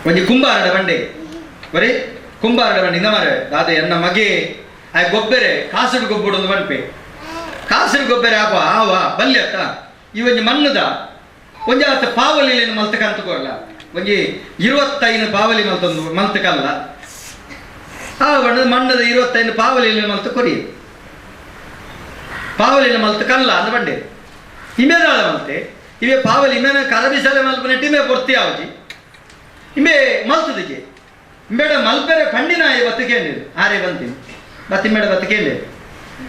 ಒಂಜಿ ಕುಂಬಾರಡ ಬಂಡೆ ಒರಿ ಕುಂಬಾರಡ ಬಂಡೆ ಇಂದ ಮಾರ ದಾದ ಎನ್ನ ಮಗೆ ಆ ಗೊಬ್ಬರೆ ಕಾಸರು ಗೊಬ್ಬರ ಒಂದು ಬನ್ಪೆ ಕಾಸರು ಗೊಬ್ಬರ ಆಪ ಆವ ಬಲ್ಯತ್ತ ಈ ಒಂಜಿ ಮಣ್ಣದ ಒಂಜಿ ಆತ ಪಾವಲಿ ಮಲ್ತ ಕಂತುಕೋಲ್ಲ ಒಂಜಿ 25 ಪಾವಲಿ ಮಲ್ತೊಂದು ಮಲ್ತಕಲ್ಲ ಆ ಬಣ್ಣದ ಮಣ್ಣದ 25 ಪಾವಲಿ ಮಲ್ತ ಕೊರಿ ಪಾವಲಿನ ಮಲ್ತ ಕಲ್ಲ ಅಂದ ಬಂಡೆ ಇಮೇದಾದ ಮಲ್ತೆ ಇವೇ ಪಾವಲಿ ಇಮೇನ ಕಲಬಿಸಲೆ ಮಲ್ಪನೆ ಟಿಮೆ ಪೊರ್ತಿ ಆವಜಿ ಇಮೆ ಮಲ್ತದಿಗೆ ಇಂಬೇಡ ಮಲ್ಪೆರೆ ಪಂಡಿನ ಇವತ್ತು ಕೇಳಿದ್ರು ಆರೇ ಬಂತೀನಿ ಬತ್ತಿಂಬೇಡ ಬತ್ತು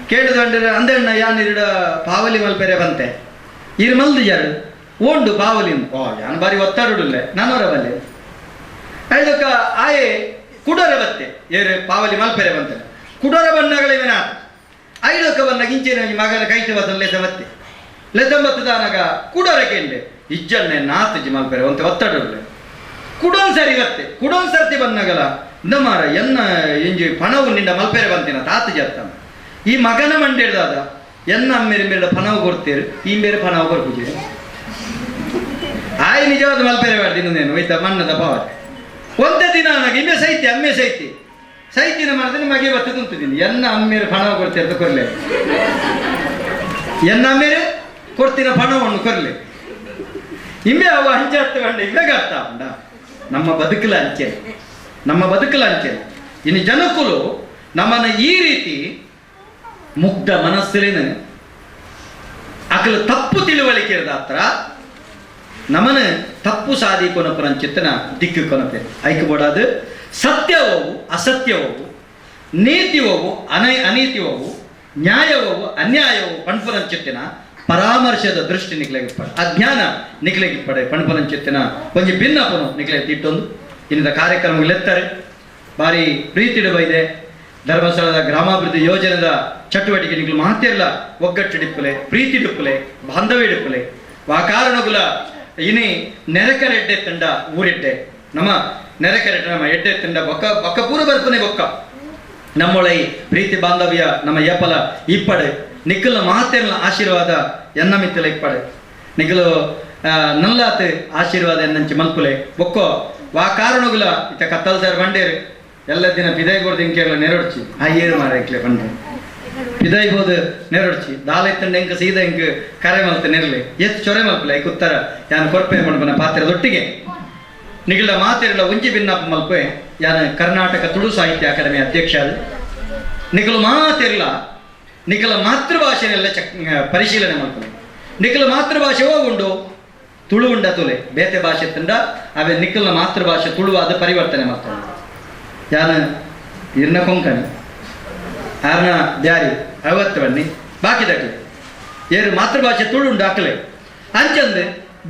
ಕೇಳಿದ ಅಂದಣ್ಣ ಯಾನಿರುಡ ಪಾವಲಿ ಮಲ್ಪೆರೆ ಬಂತೆ ಇರು ಮಲ್ದು ಯಾರು ಓಂಡು ಪಾವಲಿಂದು ಓ ಯಾನು ಬಾರಿ ಒತ್ತಾಡುಡುಲ್ಲೆ ನಾನವರ ಬಲ್ಲೆ ಐದಕ್ಕ ಆಯೆ ಕುಡರ ಬತ್ತೆ ಏರು ಪಾವಲಿ ಮಲ್ಪೆರೆ ಬಂತಲ್ಲ ಕುಡರ ಬಣ್ಣಗಳಿವೆನ ಐದಕ್ಕ ಬಣ್ಣ ಗಿಂಚೇನ ಮಗನ ಕೈಟ್ ಬತ್ತ ಲೆತ ಬತ್ತೆ ಲೆತಂಬತ್ತದಾನಾಗ ಕುಡರ ಕೇಂಡೆ ಇಜ್ಜಣ್ಣೆ ನಾತಜಿ ಮಲ್ಪೆರೆ ಒಂತೆ ಒತ್ತಾಡುಲ್ಲೆ ಕುಡೋನ್ ಸರಿ ಬತ್ತೆ ಕುಡೋನ್ ಸರ್ತಿ ಬಂದಾಗಲ ಇಂದಮಾರ ಎನ್ನ ಇಂಜಿ ಪಣವು ನಿಂದ ಮಲ್ಪೆರೆ ಬಂತಿನ ತಾತ ಜರ್ತಾನ ಈ ಮಗನ ಮಂಡಿಡ್ದಾದ ಎನ್ನ ಅಮ್ಮೇರಿ ಮೇಡ ಪಣವು ಕೊಡ್ತೀರಿ ಈ ಮೇರೆ ಪಣವು ಕೊಡ್ಕುಜಿ ಆಯ್ ನಿಜವಾದ ಮಲ್ಪೆರೆ ಮಾಡ್ತೀನಿ ನೇನು ಒಯ್ತ ಮಣ್ಣದ ಪಾವ ಒಂದೇ ದಿನ ನನಗೆ ಇಮ್ಮೆ ಸೈತಿ ಅಮ್ಮೆ ಸೈತಿನ ಮಾಡಿದ್ರೆ ಮಗೆ ಬತ್ತು ಕುಂತಿದ್ದೀನಿ ಎನ್ನ ಅಮ್ಮೇರೆ ಪಣವು ಕೊಡ್ತೀರಿ ಅಂತ ಕೊರ್ಲೆ ಎನ್ನ ಅಮ್ಮೇರೆ ಕೊಡ್ತೀನ ಪಣವನ್ನು ಕೊರ್ಲೆ ಇಮ್ಮೆ ಅವ ಹಂಚೆ ಹತ್ತು ಗಂಟೆ ಇವಾಗ ಅರ್ಥ ಉಂಡ ನಮ್ಮ ಬದುಕಲ ಅಂಚೆ ಇನ್ನು ಜನಕುಲು ನಮ್ಮನ್ನು ಈ ರೀತಿ ಮುಗ್ಧ ಮನಸ್ಸಿನ ಅಕಲು ತಪ್ಪು ತಿಳುವಳಿಕೆ ಇರದ ಹತ್ರ ನಮ್ಮನ ತಪ್ಪು ಸಾಧಿ ಕೊನಪರಂಚಿತ್ತನ ದಿಕ್ಕು ಕೊನಪೆ ಐಕ್ಯಬೋಡಾದು ಸತ್ಯವವು ಅಸತ್ಯವವು ನೀತಿವವು ಅನೀತಿವವು ನ್ಯಾಯವವು ಅನ್ಯಾಯವವು ಪಣ್ಪರಂಚಿತ್ತಿನ ಪರಾಮರ್ಶದ ದೃಷ್ಟಿ ನಿಕ್ಲೆಗಿಪ್ಪಡೆ ಅಜ್ಞಾನ ನಿಕ್ಲೆಗಿಪ್ಪಡೆ ಪಣ್ಪರಂಚಿತ್ತಿನ ಒಂಜಿ ಭಿನ್ನಪನು ನಿಕ್ಲೆತ್ತಿಟ್ಟೊಂದು ಇನ್ನಿದ ಕಾರ್ಯಕ್ರಮಗಳೆತ್ತಾರೆ ಭಾರಿ ಪ್ರೀತಿಡು ಬೈದೆ ಧರ್ಮಸ್ಥಳದ ಗ್ರಾಮಾಭಿವೃದ್ಧಿ ಯೋಜನೆದ ಚಟುವಟಿಕೆಗಳು ಮಾತೆಲ್ಲ ಒಗ್ಗಟ್ಟಿಡಿಪ್ಪಲೆ ಪ್ರೀತಿಡಿಪ್ಪಲೆ ಬಾಂಧವ್ಯಡಿಪ್ಪಲೆ ಆ ಕಾರಣಗುಲ ಇನಿ ನೆರಕರೆಡ್ಡೆ ತಂಡ ಊರೆಡ್ಡೆ ನಮ್ಮ ನೆರೆಕೆರೆಟ ನಮ್ಮ ಎಡ್ಡೆ ತಿಂಡ ಬೊಕ್ಕ ಪೂರ ಬರ್ಪನೆ ಬೊಕ್ಕ ನಮ್ಮೊಳೈ ಪ್ರೀತಿ ಬಾಂಧವ್ಯ ನಮ್ಮ ಏಪಲ ಇಪ್ಪಡೆ ನಿಖಿಲ್ನ ಮಾತೇರ್ನ ಆಶೀರ್ವಾದ ಎನ್ನ ಮಿತ್ತಲ ಇಪ್ಪಡೆ ನಿಖಿಲು ನಲ್ಲಾತ್ ಆಶೀರ್ವಾದ ಎನ್ನಂಚಿ ಮಲ್ಪುಲೆ ಬೊಕ್ಕೋ ವಾ ಕಾರಣಗುಲ ಇತ್ತ ಕತ್ತಲ್ ಸರ್ ಬಂಡೇರು ಎಲ್ಲ ದಿನ ಪಿದೈ ಗೋರ್ದು ಇಂಕೆಲ್ಲ ನೆರಡ್ಚಿ ಏರು ಮಾರ ಇಕ್ಲೆ ಬಂಡ್ರೆ ಪಿದೈ ಬೋದು ನೆರಡ್ಚಿ ದಾಲೆತ್ತಂಡ ಎಂಕ ಸೀದಾ ಇಂಕ ಕರೆ ಮಲ್ತ ನೆರಲಿ ಎತ್ತು ಚೊರೆ ಮಲ್ಪಲೆ ಐ ಕುತ್ತರ ಯಾನು ಕೊರ್ಪೆ ಮಣ್ಪನ ಪಾತ್ರೆದೊಟ್ಟಿಗೆ ನಿಖಿಲ ಮಾತಿರಲ ಒಂಜಿ ಭಿನ್ನಪ್ಪ ಮಲ್ಪೆ ಯಾನ ಕರ್ನಾಟಕ ತುಳು ಸಾಹಿತ್ಯ ಅಕಾಡೆಮಿ ಅಧ್ಯಕ್ಷ ಅದು ನಿಖಲು ಮಾತಿರಲ ನಿಖಲ ಮಾತೃಭಾಷೆನೆಲ್ಲ ಪರಿಶೀಲನೆ ಮಲ್ಪನೆ ನಿಖಲ ಮಾತೃಭಾಷೆ ಹೋಗುಂಡು ತುಳು ಉಂಡ ತುಲೆ ಬೇತೆ ಭಾಷೆ ತಂಡ ಅವೇ ನಿಖಲ್ನ ಮಾತೃಭಾಷೆ ತುಳು ಅದು ಪರಿವರ್ತನೆ ಮಾಡ್ತಾರೆ ಯಾನ ಇರ್ನ ಕೊಂಕಣಿ ಆರ್ನ ಬ್ಯಾರಿ ಅವತ್ತು ಬನ್ನಿ ಬಾಕಿ ದಕ್ಲೆ ಏರು ಮಾತೃಭಾಷೆ ತುಳು ಉಂಡು ಹಾಕಲೆ ಅಂಚಂದೆ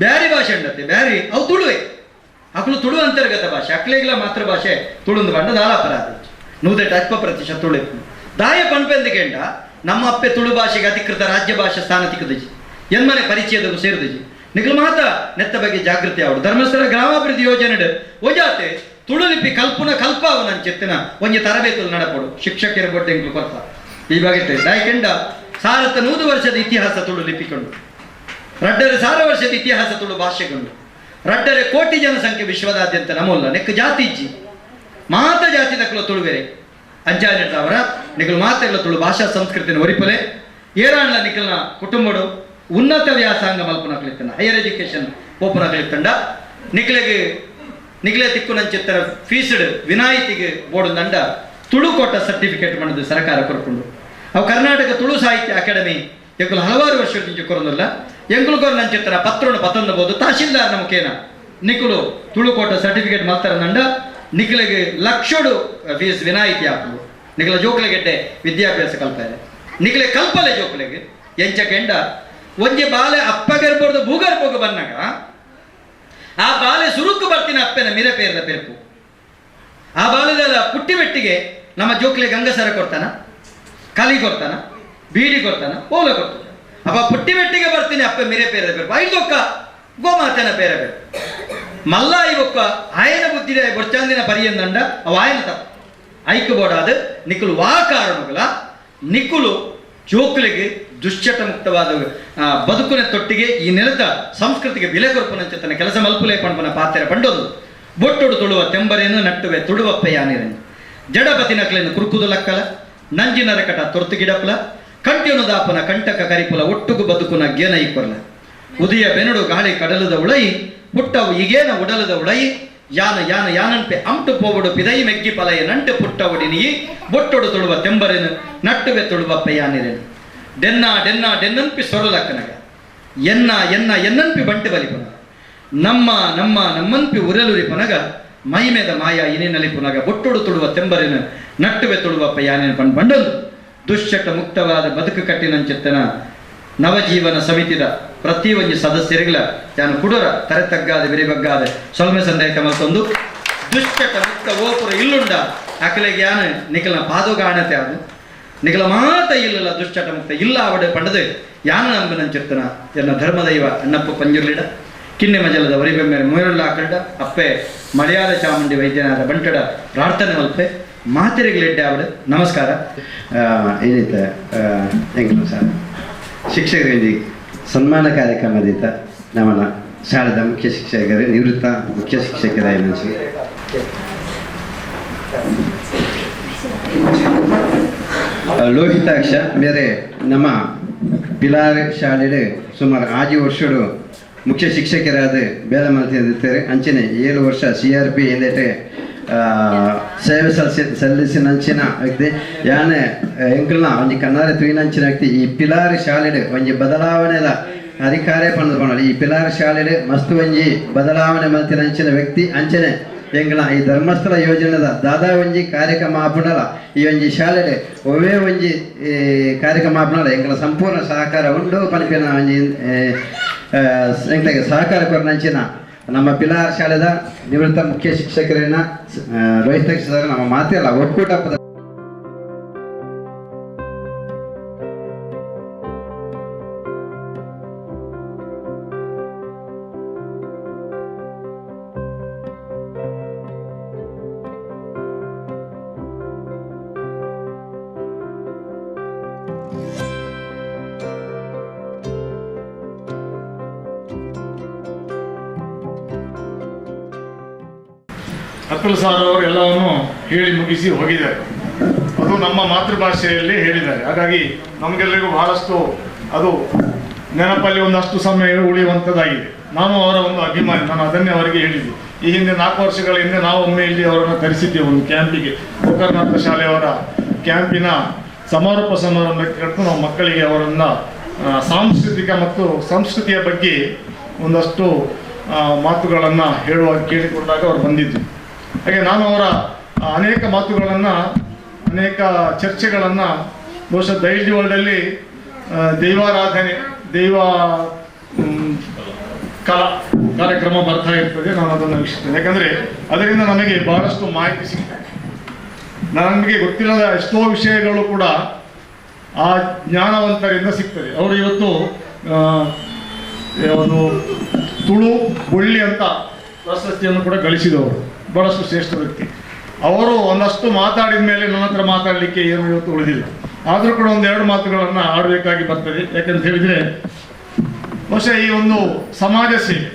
ಬ್ಯಾರಿ ಭಾಷೆ ಉಂಡತ್ತೆ ಬ್ಯಾರಿ ಅವು ತುಳುವೆ ಅಕಲು ತುಳು ಅಂತರ್ಗತ ಭಾಷೆ ಅಕ್ಲೆಗಿಲ ಮಾತೃಭಾಷೆ ತುಳುಂದು ಬಂಡ ದಾಳ ಅಪರಾಧ 100% ತುಳು ದಾಯ ಪಂಪೆಂದಿಕೆಂಡ ನಮ್ಮ ಅಪ್ಪೆ ತುಳು ಭಾಷೆಗೆ ಅಧಿಕೃತ ರಾಜ್ಯ ಭಾಷಾ ಸ್ಥಾನ ತಿಕ್ಕದಜಿ ಎನ್ಮನೆ ಪರಿಚಯದಗೂ ಸೇರಿದಜಿ ನಿಖಲು ಮಾತ ನೆತ್ತ ಬಗ್ಗೆ ಜಾಗೃತಿ ಆವಡು ಧರ್ಮಸ್ಥಳ ಗ್ರಾಮಾಭಿವೃದ್ಧಿ ಯೋಜನೆ ಒಜಾತೆ ತುಳು ಲಿಪಿ ಕಲ್ಪನ ಕಲ್ಪಾವನಂಚೆತ್ತಿನ ಒಂಜಿ ತರಬೇತುಲು ನಡಪಡು ಶಿಕ್ಷಕರ ಬೊಡ್ಡೆ ಎಂಕ್ಲು ಕೊರ್ತ ಈ ಬಗ್ಗೆ ದಾಯಕೆಂಡ ಸಾರತ್ತ 100 ವರ್ಷದ ಇತಿಹಾಸ ತುಳು ಲಿಪಿಕೊಂಡು ರಡ್ಡರೆ 1000 ವರ್ಷದ ಇತಿಹಾಸ ತುಳು ಭಾಷೆಗೊಂಡು ರಡ್ಡರೆ ಕೋಟಿ ಜನಸಂಖ್ಯೆ ವಿಶ್ವದಾದ್ಯಂತ ನಮೋಲ್ಲ ನೆಕ್ ಜಾತಿ ಇಜ್ಜಿ ಮಾತ ಜಾತಿ ನಕಲು ತುಳುವೆರೆ ಅಂಚಾನೆಟ್ಟವರ ನಿಖಲು ಮಾತೆಲ್ಲ ತುಳು ಭಾಷಾ ಸಂಸ್ಕೃತಿನ ಒರಿಪಲೆ ಏರಾಣ್ಲ ನಿಖಲ್ನ ಕುಟುಂಬಡು ಉನ್ನತ ವ್ಯಾಸಂಗ ಮಲ್ಪನಕ್ಲಿತ್ತಂಡ ಹೈಯರ್ ಎಜುಕೇಶನ್ ಓಪನಕ್ಲಿತ್ತಂಡ ನಿಖಲೆ ತಿಕ್ಕುನಂಚಿತ್ತರ ಫೀಸ್ಡ್ ವಿನಾಯಿತಿಗೆ ಬೋರ್ಡು ದಂಡ ತುಳು ಕೋಟ ಸರ್ಟಿಫಿಕೇಟ್ ಮಾಡಿದ ಸರ್ಕಾರ ಕೊರ್ಕೊಂಡು ಅವು ಕರ್ನಾಟಕ ತುಳು ಸಾಹಿತ್ಯ ಅಕಾಡೆಮಿ ಎಂಕುಲು ಹಲವಾರು ವರ್ಷ ಕೊರೊಂದಿಲ್ಲ ಎಂಕುಲು ಕೊರನಂಚಿತ್ತರ ಪತ್ರವನ್ನು ಪತೊಂದಬಹುದು ತಹಶೀಲ್ದಾರ್ನ ಮುಖೇನ ನಿಖಲು ತುಳು ಕೋಟ ಸರ್ಟಿಫಿಕೇಟ್ ಮಲ್ತಾರ ದಂಡ ನಿಖಲಿಗೆ ಲಕ್ಷೋಡು ಫೀಸ್ ವಿನಾಯಿತಿ ಹಾಕಲು ನಿಖಲ ಜೋಕ್ಲೆಗೆಡ್ಡೆ ವಿದ್ಯಾಭ್ಯಾಸ ಕಲ್ತಾರೆ ನಿಖಲೆ ಕಲ್ಪಲೆ ಜೋಕ್ಲೆಗೆ ಎಂಚಕೆಂಡ ಒಂಜಿ ಬಾಲೆ ಅಪ್ಪಗೆರ್ಬೋದು ಭೂಗರ್ಭೋಗ ಬಂದಾಗ ಆ ಬಾಲೆ ಸುರುಕು ಬರ್ತಿನ ಅಪ್ಪನ ಮಿರಪೇರದ ಪೆರ್ಪು ಆ ಬಾಲೆದಲ್ಲ ಪುಟ್ಟಿಮೆಟ್ಟಿಗೆ ನಮ್ಮ ಜೋಕ್ಲೆ ಗಂಗಸರ ಕೊಡ್ತಾನ ಕಲಿ ಕೊಡ್ತಾನ ಬೀಡಿ ಕೊಡ್ತಾನ ಓಲ ಕೊಡ್ತಾನ ಅಪ್ಪ ಪುಟ್ಟಿಮೆಟ್ಟಿಗೆ ಬರ್ತೀನಿ ಅಪ್ಪ ಮಿರಪೇರದ ಪೆರ್ಪು ಐದೊಕ್ಕ ಗೋಮಾತನ ಪೇರ ಪೆರ್ಪು ಮಲ್ಲ ಇವಕ್ಕ ಆಯನ ಬುದ್ಧಿದ ಬೊಚ್ಚಂದಿನ ಪರಿಯಂದಂಡ ಅವ ಆಯನ ತಪ್ಪು ಐಕ್ಯ ಬೋಡಾದ ನಿಖಲು ವಾ ಕಾರಣಗಳ ನಿಖುಲು ಜೋಕ್ಲಿಗೆ ದುಶ್ಚಟ ಮುಕ್ತವಾದ ಬದುಕಿನ ತೊಟ್ಟಿಗೆ ಈ ನೆಲದ ಸಂಸ್ಕೃತಿಗೆ ಬೆಲೆ ಕೊರಪನಂಚ ತನ್ನ ಕೆಲಸ ಮಲ್ಪುಲೆ ಪಣಪನ ಪಾತ್ರೆ ಪಂಡೋದು ಬೊಟ್ಟೊಡು ತುಳುವ ತೆಂಬರೇನು ನಟ್ಟುವೆ ತುಳುವಪ್ಪ ಯಾನಿರನು ಜಡಪತಿ ನಕಲೆನ್ನು ಕುರುಕುದು ಲಕ್ಕಲ ನಂಜಿನ ರಕಟ ತೊರ್ತು ಗಿಡಪಲ ಕಂಟ್ಯನು ದಾಪನ ಕಂಟಕ ಕರಿಪುಲ ಒಟ್ಟುಗು ಬದುಕುನ ಗೇನ ಇಕ್ಕೊರ್ಲ ಉದಿಯ ಬೆನಡು ಗಾಳಿ ಕಡಲದ ಉಳೈ ಪುಟ್ಟವು ಈಗೇನ ಉಡಲದ ಉಳೈ ಯಾನನ್ಪೆ ಅಂಟು ಪೋವಡು ಪಿದೈ ಮೆಗ್ಗಿ ಪಲಯ ನಂಟು ಪುಟ್ಟವುಡಿನಿ ಬೊಟ್ಟೊಡು ತುಳುವ ತೆಂಬರೆನು ನಟ್ಟುವೆ ತುಳುವಪ್ಪ ಯಾನಿರೆನು ಡೆನ್ನನ್ಪಿ ಸೊರಲಕ್ಕನಗ ಎನ್ನನ್ಪಿ ಬಂಟೆ ಬಲಿಪುನಗ ನಮ್ಮನ್ಪಿ ಉರಲುರಿಪನಗ ಮೈಮೇದ ಮಾಯ ಇನಿನಲಿಪುನಗ ಬೊಟ್ಟೊಡು ತುಳುವ ತೆಂಬರೆನು ನಟ್ಟುವೆ ತುಳುವಪ್ಪ ಯಾನಿನ ಬಂಡೊಂದು ದುಶ್ಚಟ ಮುಕ್ತವಾದ ಬದುಕು ಕಟ್ಟಿನಂಚೆತ್ತನ ನವಜೀವನ ಸಮಿತಿದ ಪ್ರತಿ ಒಂದು ಸದಸ್ಯರಿಗಳ ಯಾನು ಕುಡರ ತರೆತಗ್ಗಾದ ವಿರಿಬಗ್ಗಾದ ಸೊಲ್ಮೆ ಸಂದೇಹ ಮತ್ತೊಂದು ದುಶ್ಚಟ ಮುಕ್ತ ಓಪುರ ಇಲ್ಲುಂಡ ಅಕಲೆಗೆ ಯಾನು ನಿಖಲ್ನ ಪಾದೋಗಾಣತೆ ಅದು ನಿಖಲ ಮಾತ ಇಲ್ಲಲ್ಲ ದುಶ್ಚಟ ಮುಕ್ತ ಇಲ್ಲ ಅವಡೆ ಪಂಡದು ಯಾನ ನಂಬನಂಚಿರ್ತನ ಎನ್ನ ಧರ್ಮದೈವ ಅಣ್ಣಪ್ಪ ಪಂಜುರ್ಲಿಡ ಕಿನ್ನೆ ಮಜಲದ ವರಿಬೆಮ್ಮೆರೆ ಮೂರಲ್ಲ ಆಕಂಡ ಅಪ್ಪೆ ಮಲಯಾಳ ಚಾಮುಂಡಿ ವೈದ್ಯನಾದ ಬಂಟಡ ಪ್ರಾರ್ಥನೆ ಮಲ್ಪೆ ಮಾತೆರೆಗಳಿಡ್ಡೆ ಅವಡೆ ನಮಸ್ಕಾರ ಏನಿತ್ತ ಹೆಂಗ್ ಸರ್ ಶಿಕ್ಷಕರಿಗೆ ಸನ್ಮಾನ ಕಾರ್ಯಕ್ರಮದಿಂದ ನಮ್ಮನ ಶಾಲೆದ ಮುಖ್ಯ ಶಿಕ್ಷಕರು ನಿವೃತ್ತ ಮುಖ್ಯ ಶಿಕ್ಷಕರಾಗಿ ಲೋಹಿತಾಕ್ಷ ಬೇರೆ ನಮ್ಮ ಪಿಲಾರ್ ಶಾಲೆಡೆ ಸುಮಾರು 6 ವರ್ಷಡು ಮುಖ್ಯ ಶಿಕ್ಷಕರಾದ ಬೇಲೆ ಮಾಡ್ತಿರ್ತಾರೆ ಅಂಚನೆ 7 ವರ್ಷ CRP ಎಂದೇಟೆ ಸೇವೆ ಸಲ್ಲಿಸಿನಂಚಿನ ವ್ಯಕ್ತಿ ಯಾನೆ ಎಂಕಲ್ನ ಒಂಜಿ ಕನ್ನಡ ತುಯಿನಂಚಿನ ವ್ಯಕ್ತಿ ಈ ಪಿಲಾರ್ ಶಾಲೆಡ್ ಒಂಜಿ ಬದಲಾವಣೆದ ಅಧಿಕಾರೇ ಪಂಡ ಈ ಪಿಲಾರ್ ಶಾಲೆಡ್ ಮಸ್ತ್ ಒಂಜಿ ಬದಲಾವಣೆ ಮಲ್ತಿನಂಚಿನ ವ್ಯಕ್ತಿ ಅಂಚನೆ ಎಂಕಲ್ನ ಈ ಧರ್ಮಸ್ಥಳ ಯೋಜನೆದ ದಾದಾ ಒಂಜಿ ಕಾರ್ಯಕ್ರಮ ಆಪುಂಡಲ ಈ ಒಂಜಿ ಶಾಲೆಡ್ ಒವೇ ಒಂಜಿ ಕಾರ್ಯಕ್ರಮ ಆಪುಂಡಲ ಎಂಕಲ ಸಂಪೂರ್ಣ ಸಹಕಾರ ಉಂಡು ಪನಿಪಿನ ಒಂಜಿ ಎಂಕಲಿಗೆ ಸಹಕಾರ ಕೊರನಂಚಿನ ನಮ್ಮ ಪಿಲಾರ್ ಶಾಲೆದ ನಿವೃತ್ತ ಮುಖ್ಯ ಶಿಕ್ಷಕರನ್ನ ರೋಹಿತ್ ಸರ್ ನಮ್ಮ ಮಾತೆಲ್ಲ ಒಕ್ಕೂಟ ಅತುಲ್ ಸಾರ್ ಅವರು ಎಲ್ಲವನ್ನು ಹೇಳಿ ಮುಗಿಸಿ ಹೋಗಿದ್ದಾರೆ. ಅದು ನಮ್ಮ ಮಾತೃಭಾಷೆಯಲ್ಲಿ ಹೇಳಿದ್ದಾರೆ. ಹಾಗಾಗಿ ನಮಗೆಲ್ಲರಿಗೂ ಬಹಳಷ್ಟು ಅದು ನೆನಪಲ್ಲಿ ಒಂದಷ್ಟು ಸಮಯ ಉಳಿಯುವಂಥದ್ದಾಗಿದೆ. ನಾನು ಅವರ ಒಂದು ಅಭಿಮಾನಿ, ನಾನು ಅದನ್ನೇ ಅವರಿಗೆ ಹೇಳಿದ್ದೆ. ಈ ಹಿಂದೆ 4 ವರ್ಷಗಳ ಹಿಂದೆ ನಾವು ಒಮ್ಮೆ ಇಲ್ಲಿ ಅವರನ್ನು ತರಿಸಿದ್ದೇವೆ ಒಂದು ಕ್ಯಾಂಪಿಗೆ. ಗೋಕರ್ಣನಾಥ ಶಾಲೆಯವರ ಕ್ಯಾಂಪಿನ ಸಮಾರೋಪ ಸಮಾರಂಭಕ್ಕೆ ಕರೆದು ನಾವು ಮಕ್ಕಳಿಗೆ ಅವರನ್ನು ಸಾಂಸ್ಕೃತಿಕ ಮತ್ತು ಸಂಸ್ಕೃತಿಯ ಬಗ್ಗೆ ಒಂದಷ್ಟು ಮಾತುಗಳನ್ನು ಹೇಳುವಾಗ ಕೇಳಿಕೊಂಡಾಗ ಅವರು ಬಂದಿದ್ದು. ಹಾಗೆ ನಾನು ಅವರ ಅನೇಕ ಮಾತುಗಳನ್ನು, ಅನೇಕ ಚರ್ಚೆಗಳನ್ನು ಬಹುಶಃ ದೈಲ್ಜಿ ವರ್ಲ್ಡಲ್ಲಿ ದೈವಾರಾಧನೆ, ದೈವ ಕಲಾ ಕಾರ್ಯಕ್ರಮ ಬರ್ತಾ ಇರ್ತದೆ. ನಾನು ಅದನ್ನು ವೀಕ್ಷಿಸ್ತೇನೆ. ಯಾಕಂದರೆ ಅದರಿಂದ ನಮಗೆ ಬಹಳಷ್ಟು ಮಾಹಿತಿ ಸಿಗ್ತದೆ. ನಮಗೆ ಗೊತ್ತಿಲ್ಲದ ಎಷ್ಟೋ ವಿಷಯಗಳು ಕೂಡ ಆ ಜ್ಞಾನವಂತರಿಂದ ಸಿಗ್ತದೆ. ಅವರು ಇವತ್ತು ಒಂದು ತುಳು ಬೊಳ್ಳಿ ಅಂತ ಪ್ರಶಸ್ತಿಯನ್ನು ಕೂಡ ಗಳಿಸಿದವರು, ಬಹಳಷ್ಟು ಶ್ರೇಷ್ಠ ವ್ಯಕ್ತಿ. ಅವರು ಒಂದಷ್ಟು ಮಾತಾಡಿದ ಮೇಲೆ ನನ್ನ ಹತ್ರ ಮಾತಾಡಲಿಕ್ಕೆ ಏನು ಇವತ್ತು ಉಳಿದಿಲ್ಲ. ಆದರೂ ಕೂಡ 1-2 ಮಾತುಗಳನ್ನು ಆಡಬೇಕಾಗಿ ಬರ್ತದೆ. ಯಾಕಂತ ಹೇಳಿದರೆ ಬಹುಶಃ ಈ ಒಂದು ಸಮಾಜ ಸೇವೆ,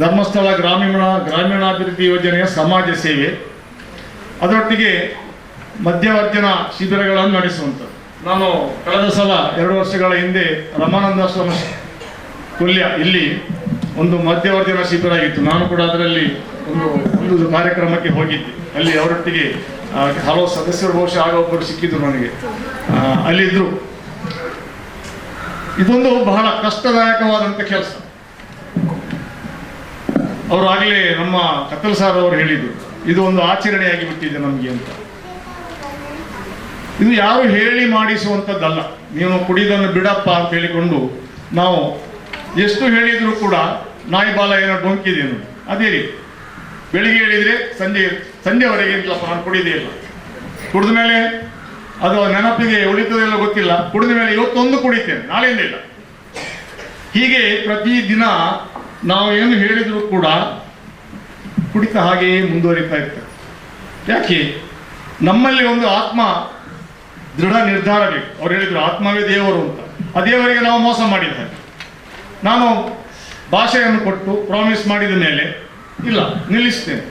ಧರ್ಮಸ್ಥಳ ಗ್ರಾಮೀಣಾಭಿವೃದ್ಧಿ ಯೋಜನೆಯ ಸಮಾಜ ಸೇವೆ, ಅದರೊಟ್ಟಿಗೆ ಮಧ್ಯವರ್ಜನ ಶಿಬಿರಗಳನ್ನು ನಡೆಸುವಂಥದ್ದು. ನಾನು ಕಳೆದ ಸಲ 2 ವರ್ಷಗಳ ಹಿಂದೆ ರಮಾನಂದಾಶ್ರಮ ಕೊಲ್ಯ ಇಲ್ಲಿ ಒಂದು ಮಧ್ಯವರ್ಜನ ಶಿಬಿರ ಆಗಿತ್ತು. ನಾನು ಕೂಡ ಅದರಲ್ಲಿ ಒಂದು ಕಾರ್ಯಕ್ರಮಕ್ಕೆ ಹೋಗಿದ್ದೆ. ಅಲ್ಲಿ ಅವರೊಟ್ಟಿಗೆ ಹಲವು ಸದಸ್ಯರು, ಬಹುಶಃ ಆಗ ಒಬ್ಬರು ಸಿಕ್ಕಿದ್ರು ನನಗೆ, ಅಲ್ಲಿದ್ದರು. ಇದೊಂದು ಬಹಳ ಕಷ್ಟದಾಯಕವಾದಂಥ ಕೆಲಸ. ಅವರು ಆಗಲೇ ನಮ್ಮ ಕತ್ತಲ್ ಸಾರ್ ಅವರು ಹೇಳಿದರು, ಇದು ಒಂದು ಆಚರಣೆಯಾಗಿ ಬಿಟ್ಟಿದೆ ನಮಗೆ ಅಂತ. ಇದು ಯಾರು ಹೇಳಿ ಮಾಡಿಸುವಂಥದ್ದಲ್ಲ. ನೀವು ಕುಡಿಯೋದನ್ನು ಬಿಡಪ್ಪ ಅಂತ ಹೇಳಿಕೊಂಡು ನಾವು ಎಷ್ಟು ಹೇಳಿದರೂ ಕೂಡ ನಾಯಿ ಬಾಲ ಏನೋ ಡೊಂಕಿದೇನು ಅದೇ ರೀತಿ. ಬೆಳಿಗ್ಗೆ ಹೇಳಿದರೆ ಸಂಜೆವರೆಗೆ ಇಲ್ಲಪ್ಪ ನಾನು ಕುಡಿಯೋದೇ ಇಲ್ಲ, ಕುಡಿದ ಮೇಲೆ ಅದು ನೆನಪಿಗೆ ಉಳಿತದೆಲ್ಲ ಗೊತ್ತಿಲ್ಲ, ಕುಡಿದ ಮೇಲೆ ಇವತ್ತೊಂದು ಕುಡಿತೇನೆ, ನಾಳೆಯಿಂದ ಇಲ್ಲ. ಹೀಗೆ ಪ್ರತಿದಿನ ನಾವು ಏನು ಹೇಳಿದರೂ ಕೂಡ ಕುಡಿತ ಹಾಗೆಯೇ ಮುಂದುವರಿತಾ ಇರ್ತದೆ. ಯಾಕೆ? ನಮ್ಮಲ್ಲಿ ಒಂದು ಆತ್ಮ ದೃಢ ನಿರ್ಧಾರ ಬೇಕು. ಅವ್ರು ಹೇಳಿದರು ಆತ್ಮವೇ ದೇವರು ಅಂತ. ಆ ದೇವರಿಗೆ ನಾವು ಮೋಸ ಮಾಡಿದ್ದಾರೆ. ನಾನು ಭಾಷೆಯನ್ನು ಕೊಟ್ಟು ಪ್ರಾಮಿಸ್ ಮಾಡಿದ ಮೇಲೆ ಇಲ್ಲ, ನಿಲ್ಲಿಸ್ತೇನೆ.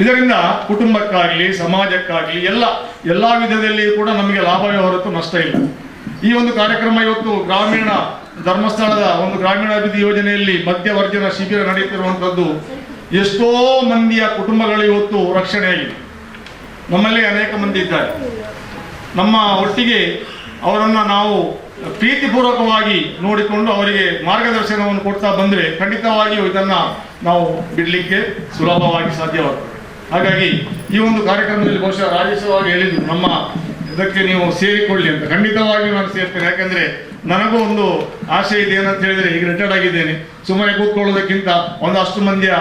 ಇದರಿಂದ ಕುಟುಂಬಕ್ಕಾಗಲಿ ಸಮಾಜಕ್ಕಾಗಲಿ ಎಲ್ಲ ವಿಧದಲ್ಲಿಯೂ ಕೂಡ ನಮಗೆ ಲಾಭವೇ ಹೊರತು ನಷ್ಟ ಇಲ್ಲ. ಈ ಒಂದು ಕಾರ್ಯಕ್ರಮ ಇವತ್ತು ಧರ್ಮಸ್ಥಳದ ಒಂದು ಗ್ರಾಮೀಣಾಭಿವೃದ್ಧಿ ಯೋಜನೆಯಲ್ಲಿ ಮಧ್ಯವರ್ಜನ ಶಿಬಿರ ನಡೆಯುತ್ತಿರುವಂಥದ್ದು ಎಷ್ಟೋ ಮಂದಿಯ ಕುಟುಂಬಗಳು ಇವತ್ತು ರಕ್ಷಣೆಯಾಗಿದೆ. ನಮ್ಮಲ್ಲಿ ಅನೇಕ ಮಂದಿ ಇದ್ದಾರೆ. ನಮ್ಮ ಒಟ್ಟಿಗೆ ಅವರನ್ನು ನಾವು ಪ್ರೀತಿಪೂರ್ವಕವಾಗಿ ನೋಡಿಕೊಂಡು ಅವರಿಗೆ ಮಾರ್ಗದರ್ಶನವನ್ನು ಕೊಡ್ತಾ ಬಂದರೆ ಖಂಡಿತವಾಗಿಯೂ ಇದನ್ನು ನಾವು ಬಿಡಲಿಕ್ಕೆ ಸುಲಭವಾಗಿ ಸಾಧ್ಯವಾಗ್ತದೆ. ಹಾಗಾಗಿ ಈ ಒಂದು ಕಾರ್ಯಕ್ರಮದಲ್ಲಿ ಬಹುಶಃ ರಾಜೇಶವಾಗಿ ಹೇಳಿದ್ರು, ನಮ್ಮ ಇದಕ್ಕೆ ನೀವು ಸೇರಿಕೊಳ್ಳಿ ಅಂತ. ಖಂಡಿತವಾಗಿಯೂ ನಾನು ಸೇರ್ತೇನೆ. ಯಾಕಂದರೆ ನನಗೂ ಒಂದು ಆಸೆ ಇದೆ. ಏನಂತ ಹೇಳಿದರೆ, ಈಗ ರಿಟೈರ್ಡ್ ಆಗಿದ್ದೇನೆ, ಸುಮ್ಮನೆ ಕೂತ್ಕೊಳ್ಳೋದಕ್ಕಿಂತ ಒಂದಷ್ಟು ಮಂದಿಯ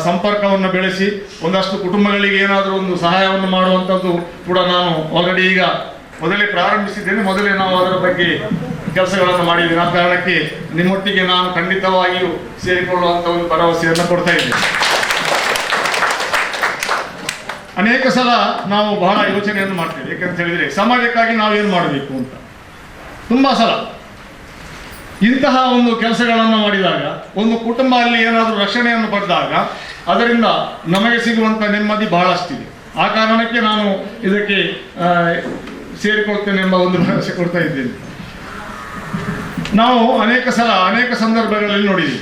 ಸಂಪರ್ಕವನ್ನು ಬೆಳೆಸಿ ಒಂದಷ್ಟು ಕುಟುಂಬಗಳಿಗೆ ಏನಾದರೂ ಒಂದು ಸಹಾಯವನ್ನು ಮಾಡುವಂಥದ್ದು ಕೂಡ ನಾನು ಆಲ್ರೆಡಿ ಈಗ ಮೊದಲೇ ಪ್ರಾರಂಭಿಸಿದ್ದೇನೆ. ಮೊದಲೇ ನಾವು ಅದರ ಬಗ್ಗೆ ಕೆಲಸಗಳನ್ನು ಮಾಡಿದ್ದೇನೆ. ಆ ಕಾರಣಕ್ಕೆ ನಿಮ್ಮೊಟ್ಟಿಗೆ ನಾನು ಖಂಡಿತವಾಗಿಯೂ ಸೇರಿಕೊಳ್ಳುವಂಥ ಒಂದು ಭರವಸೆಯನ್ನು ಕೊಡ್ತಾ ಇದ್ದೇನೆ. ಅನೇಕ ಸಲ ನಾವು ಬಹಳ ಯೋಚನೆಯನ್ನು ಮಾಡ್ತೇವೆ. ಯಾಕಂತ ಹೇಳಿದರೆ ಸಮಾಜಕ್ಕಾಗಿ ನಾವೇನು ಮಾಡಬೇಕು ಅಂತ. ತುಂಬ ಸಲ ಇಂತಹ ಒಂದು ಕೆಲಸಗಳನ್ನು ಮಾಡಿದಾಗ, ಒಂದು ಕುಟುಂಬ ಅಲ್ಲಿ ಏನಾದರೂ ರಕ್ಷಣೆಯನ್ನು ಪಡೆದಾಗ ಅದರಿಂದ ನಮಗೆ ಸಿಗುವಂಥ ನೆಮ್ಮದಿ ಬಹಳಷ್ಟಿದೆ. ಆ ಕಾರಣಕ್ಕೆ ನಾನು ಇದಕ್ಕೆ ಸೇರಿಕೊಳ್ತೇನೆ ಎಂಬ ಒಂದು ಭರವಸೆ ಕೊಡ್ತಾ ಇದ್ದೇನೆ. ನಾವು ಅನೇಕ ಸಂದರ್ಭಗಳಲ್ಲಿ ನೋಡಿದ್ದೀವಿ,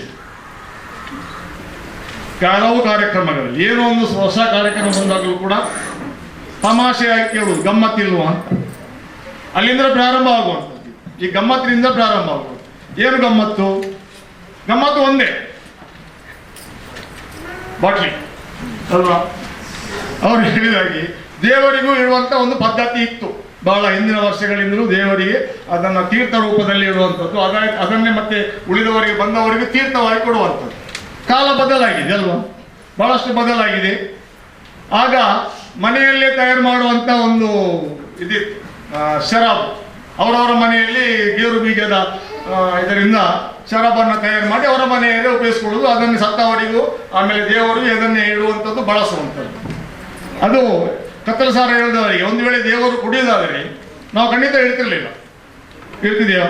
ಕೆಲವು ಕಾರ್ಯಕ್ರಮಗಳಲ್ಲಿ ಏನೋ ಒಂದು ಹೊಸ ಕಾರ್ಯಕ್ರಮ ಬಂದಾಗಲೂ ಕೂಡ ತಮಾಷೆಯಾಗಿ ಕೇಳುವುದು, ಗಮ್ಮತ್ತಿಲ್ವ ಅಂತ. ಅಲ್ಲಿಂದ ಪ್ರಾರಂಭ ಆಗುವಂಥದ್ದು, ಈ ಗಮ್ಮತ್ತಿನಿಂದ ಪ್ರಾರಂಭ ಆಗುವುದು. ಏನು ಗಮ್ಮತ್ತು? ಗಮ್ಮತ್ತು ಒಂದೇ, ಬಾಟ್ಲಿ ಅಲ್ವಾ? ಅವರು ಹೇಳಿದಾಗಿ ದೇವರಿಗೂ ಇಡುವಂಥ ಒಂದು ಪದ್ಧತಿ ಇತ್ತು ಬಹಳ ಹಿಂದಿನ ವರ್ಷಗಳಿಂದಲೂ. ದೇವರಿಗೆ ಅದನ್ನು ತೀರ್ಥ ರೂಪದಲ್ಲಿ ಇಡುವಂಥದ್ದು, ಅದನ್ನೇ ಮತ್ತೆ ಉಳಿದವರಿಗೆ ಬಂದವರಿಗೆ ತೀರ್ಥವಾಗಿ ಕೊಡುವಂಥದ್ದು. ಕಾಲ ಬದಲಾಗಿದೆ ಅಲ್ವಾ? ಬಹಳಷ್ಟು ಬದಲಾಗಿದೆ. ಆಗ ಮನೆಯಲ್ಲೇ ತಯಾರು ಮಾಡುವಂಥ ಒಂದು ಇದಿತ್ತು, ಶರಾಬ್. ಅವರವರ ಮನೆಯಲ್ಲಿ ಗೇರು ಬೀಜದ ಇದರಿಂದ ಶರಾಬನ್ನು ತಯಾರು ಮಾಡಿ ಅವರ ಮನೆಯಲ್ಲೇ ಉಪಯೋಗಿಸ್ಕೊಳ್ಳೋದು, ಅದನ್ನು ಸತ್ತವರಿಗೂ ಆಮೇಲೆ ದೇವರಿಗೂ ಅದನ್ನೇ ಇಡುವಂಥದ್ದು, ಬಳಸುವಂಥದ್ದು. ಅದು ಕತ್ತಲು ಸಾರ ಹೇಳಿದವರಿಗೆ ಒಂದು ವೇಳೆ ದೇವರು ಕುಡಿಯೋದಾದರೆ ನಾವು ಖಂಡಿತ ಇರ್ತಿದೆಯಾ?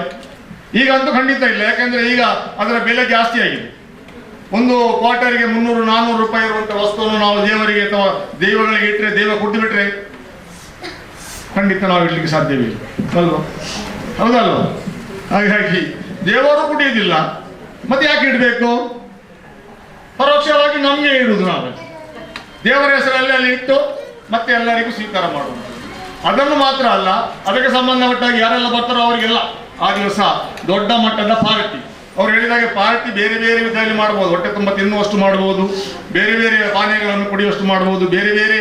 ಈಗ ಅಂತೂ ಖಂಡಿತ ಇಲ್ಲ. ಯಾಕೆಂದರೆ ಈಗ ಅದರ ಬೆಲೆ ಜಾಸ್ತಿ ಆಗಿದೆ. ಒಂದು ಕ್ವಾರ್ಟರ್ಗೆ 300-400 ರೂಪಾಯಿ ಇರುವಂಥ ವಸ್ತುವನ್ನು ನಾವು ದೇವರಿಗೆ ಅಥವಾ ದೈವಗಳಿಗೆ ಇಟ್ಟರೆ ದೈವ ಕೊಟ್ಟು ಬಿಟ್ರೆ ಖಂಡಿತ ನಾವು ಇಡ್ಲಿಕ್ಕೆ ಸಾಧ್ಯವಿಲ್ಲ ಅಲ್ವ, ಹೌದಲ್ವ? ಹಾಗಾಗಿ ದೇವರು ಕುಡಿಯುವುದಿಲ್ಲ, ಮತ್ತೆ ಯಾಕೆ ಇಡಬೇಕು? ಪರೋಕ್ಷವಾಗಿ ನಮಗೆ ಇಡುವುದು, ನಾವು ದೇವರ ಹೆಸರಲ್ಲಿ ಅಲ್ಲಿ ಇಟ್ಟು ಮತ್ತೆ ಎಲ್ಲರಿಗೂ ಸ್ವೀಕಾರ ಮಾಡುವುದು. ಅದನ್ನು ಮಾತ್ರ ಅಲ್ಲ, ಅದಕ್ಕೆ ಸಂಬಂಧಪಟ್ಟಾಗಿ ಯಾರೆಲ್ಲ ಬರ್ತಾರೋ ಅವರಿಗೆಲ್ಲ ಆ ದಿವಸ ದೊಡ್ಡ ಮಟ್ಟದ ಪಾರ್ಟಿ. ಅವ್ರು ಹೇಳಿದಾಗೆ ಪಾರ್ಟಿ ಬೇರೆ ಬೇರೆ ವಿಧದಲ್ಲಿ ಮಾಡ್ಬೋದು. ಹೊಟ್ಟೆ ತುಂಬ ತಿನ್ನುವಷ್ಟು ಮಾಡ್ಬೋದು, ಬೇರೆ ಬೇರೆ ಪಾನೀಯಗಳನ್ನು ಕುಡಿಯುವಷ್ಟು ಮಾಡ್ಬೋದು, ಬೇರೆ ಬೇರೆ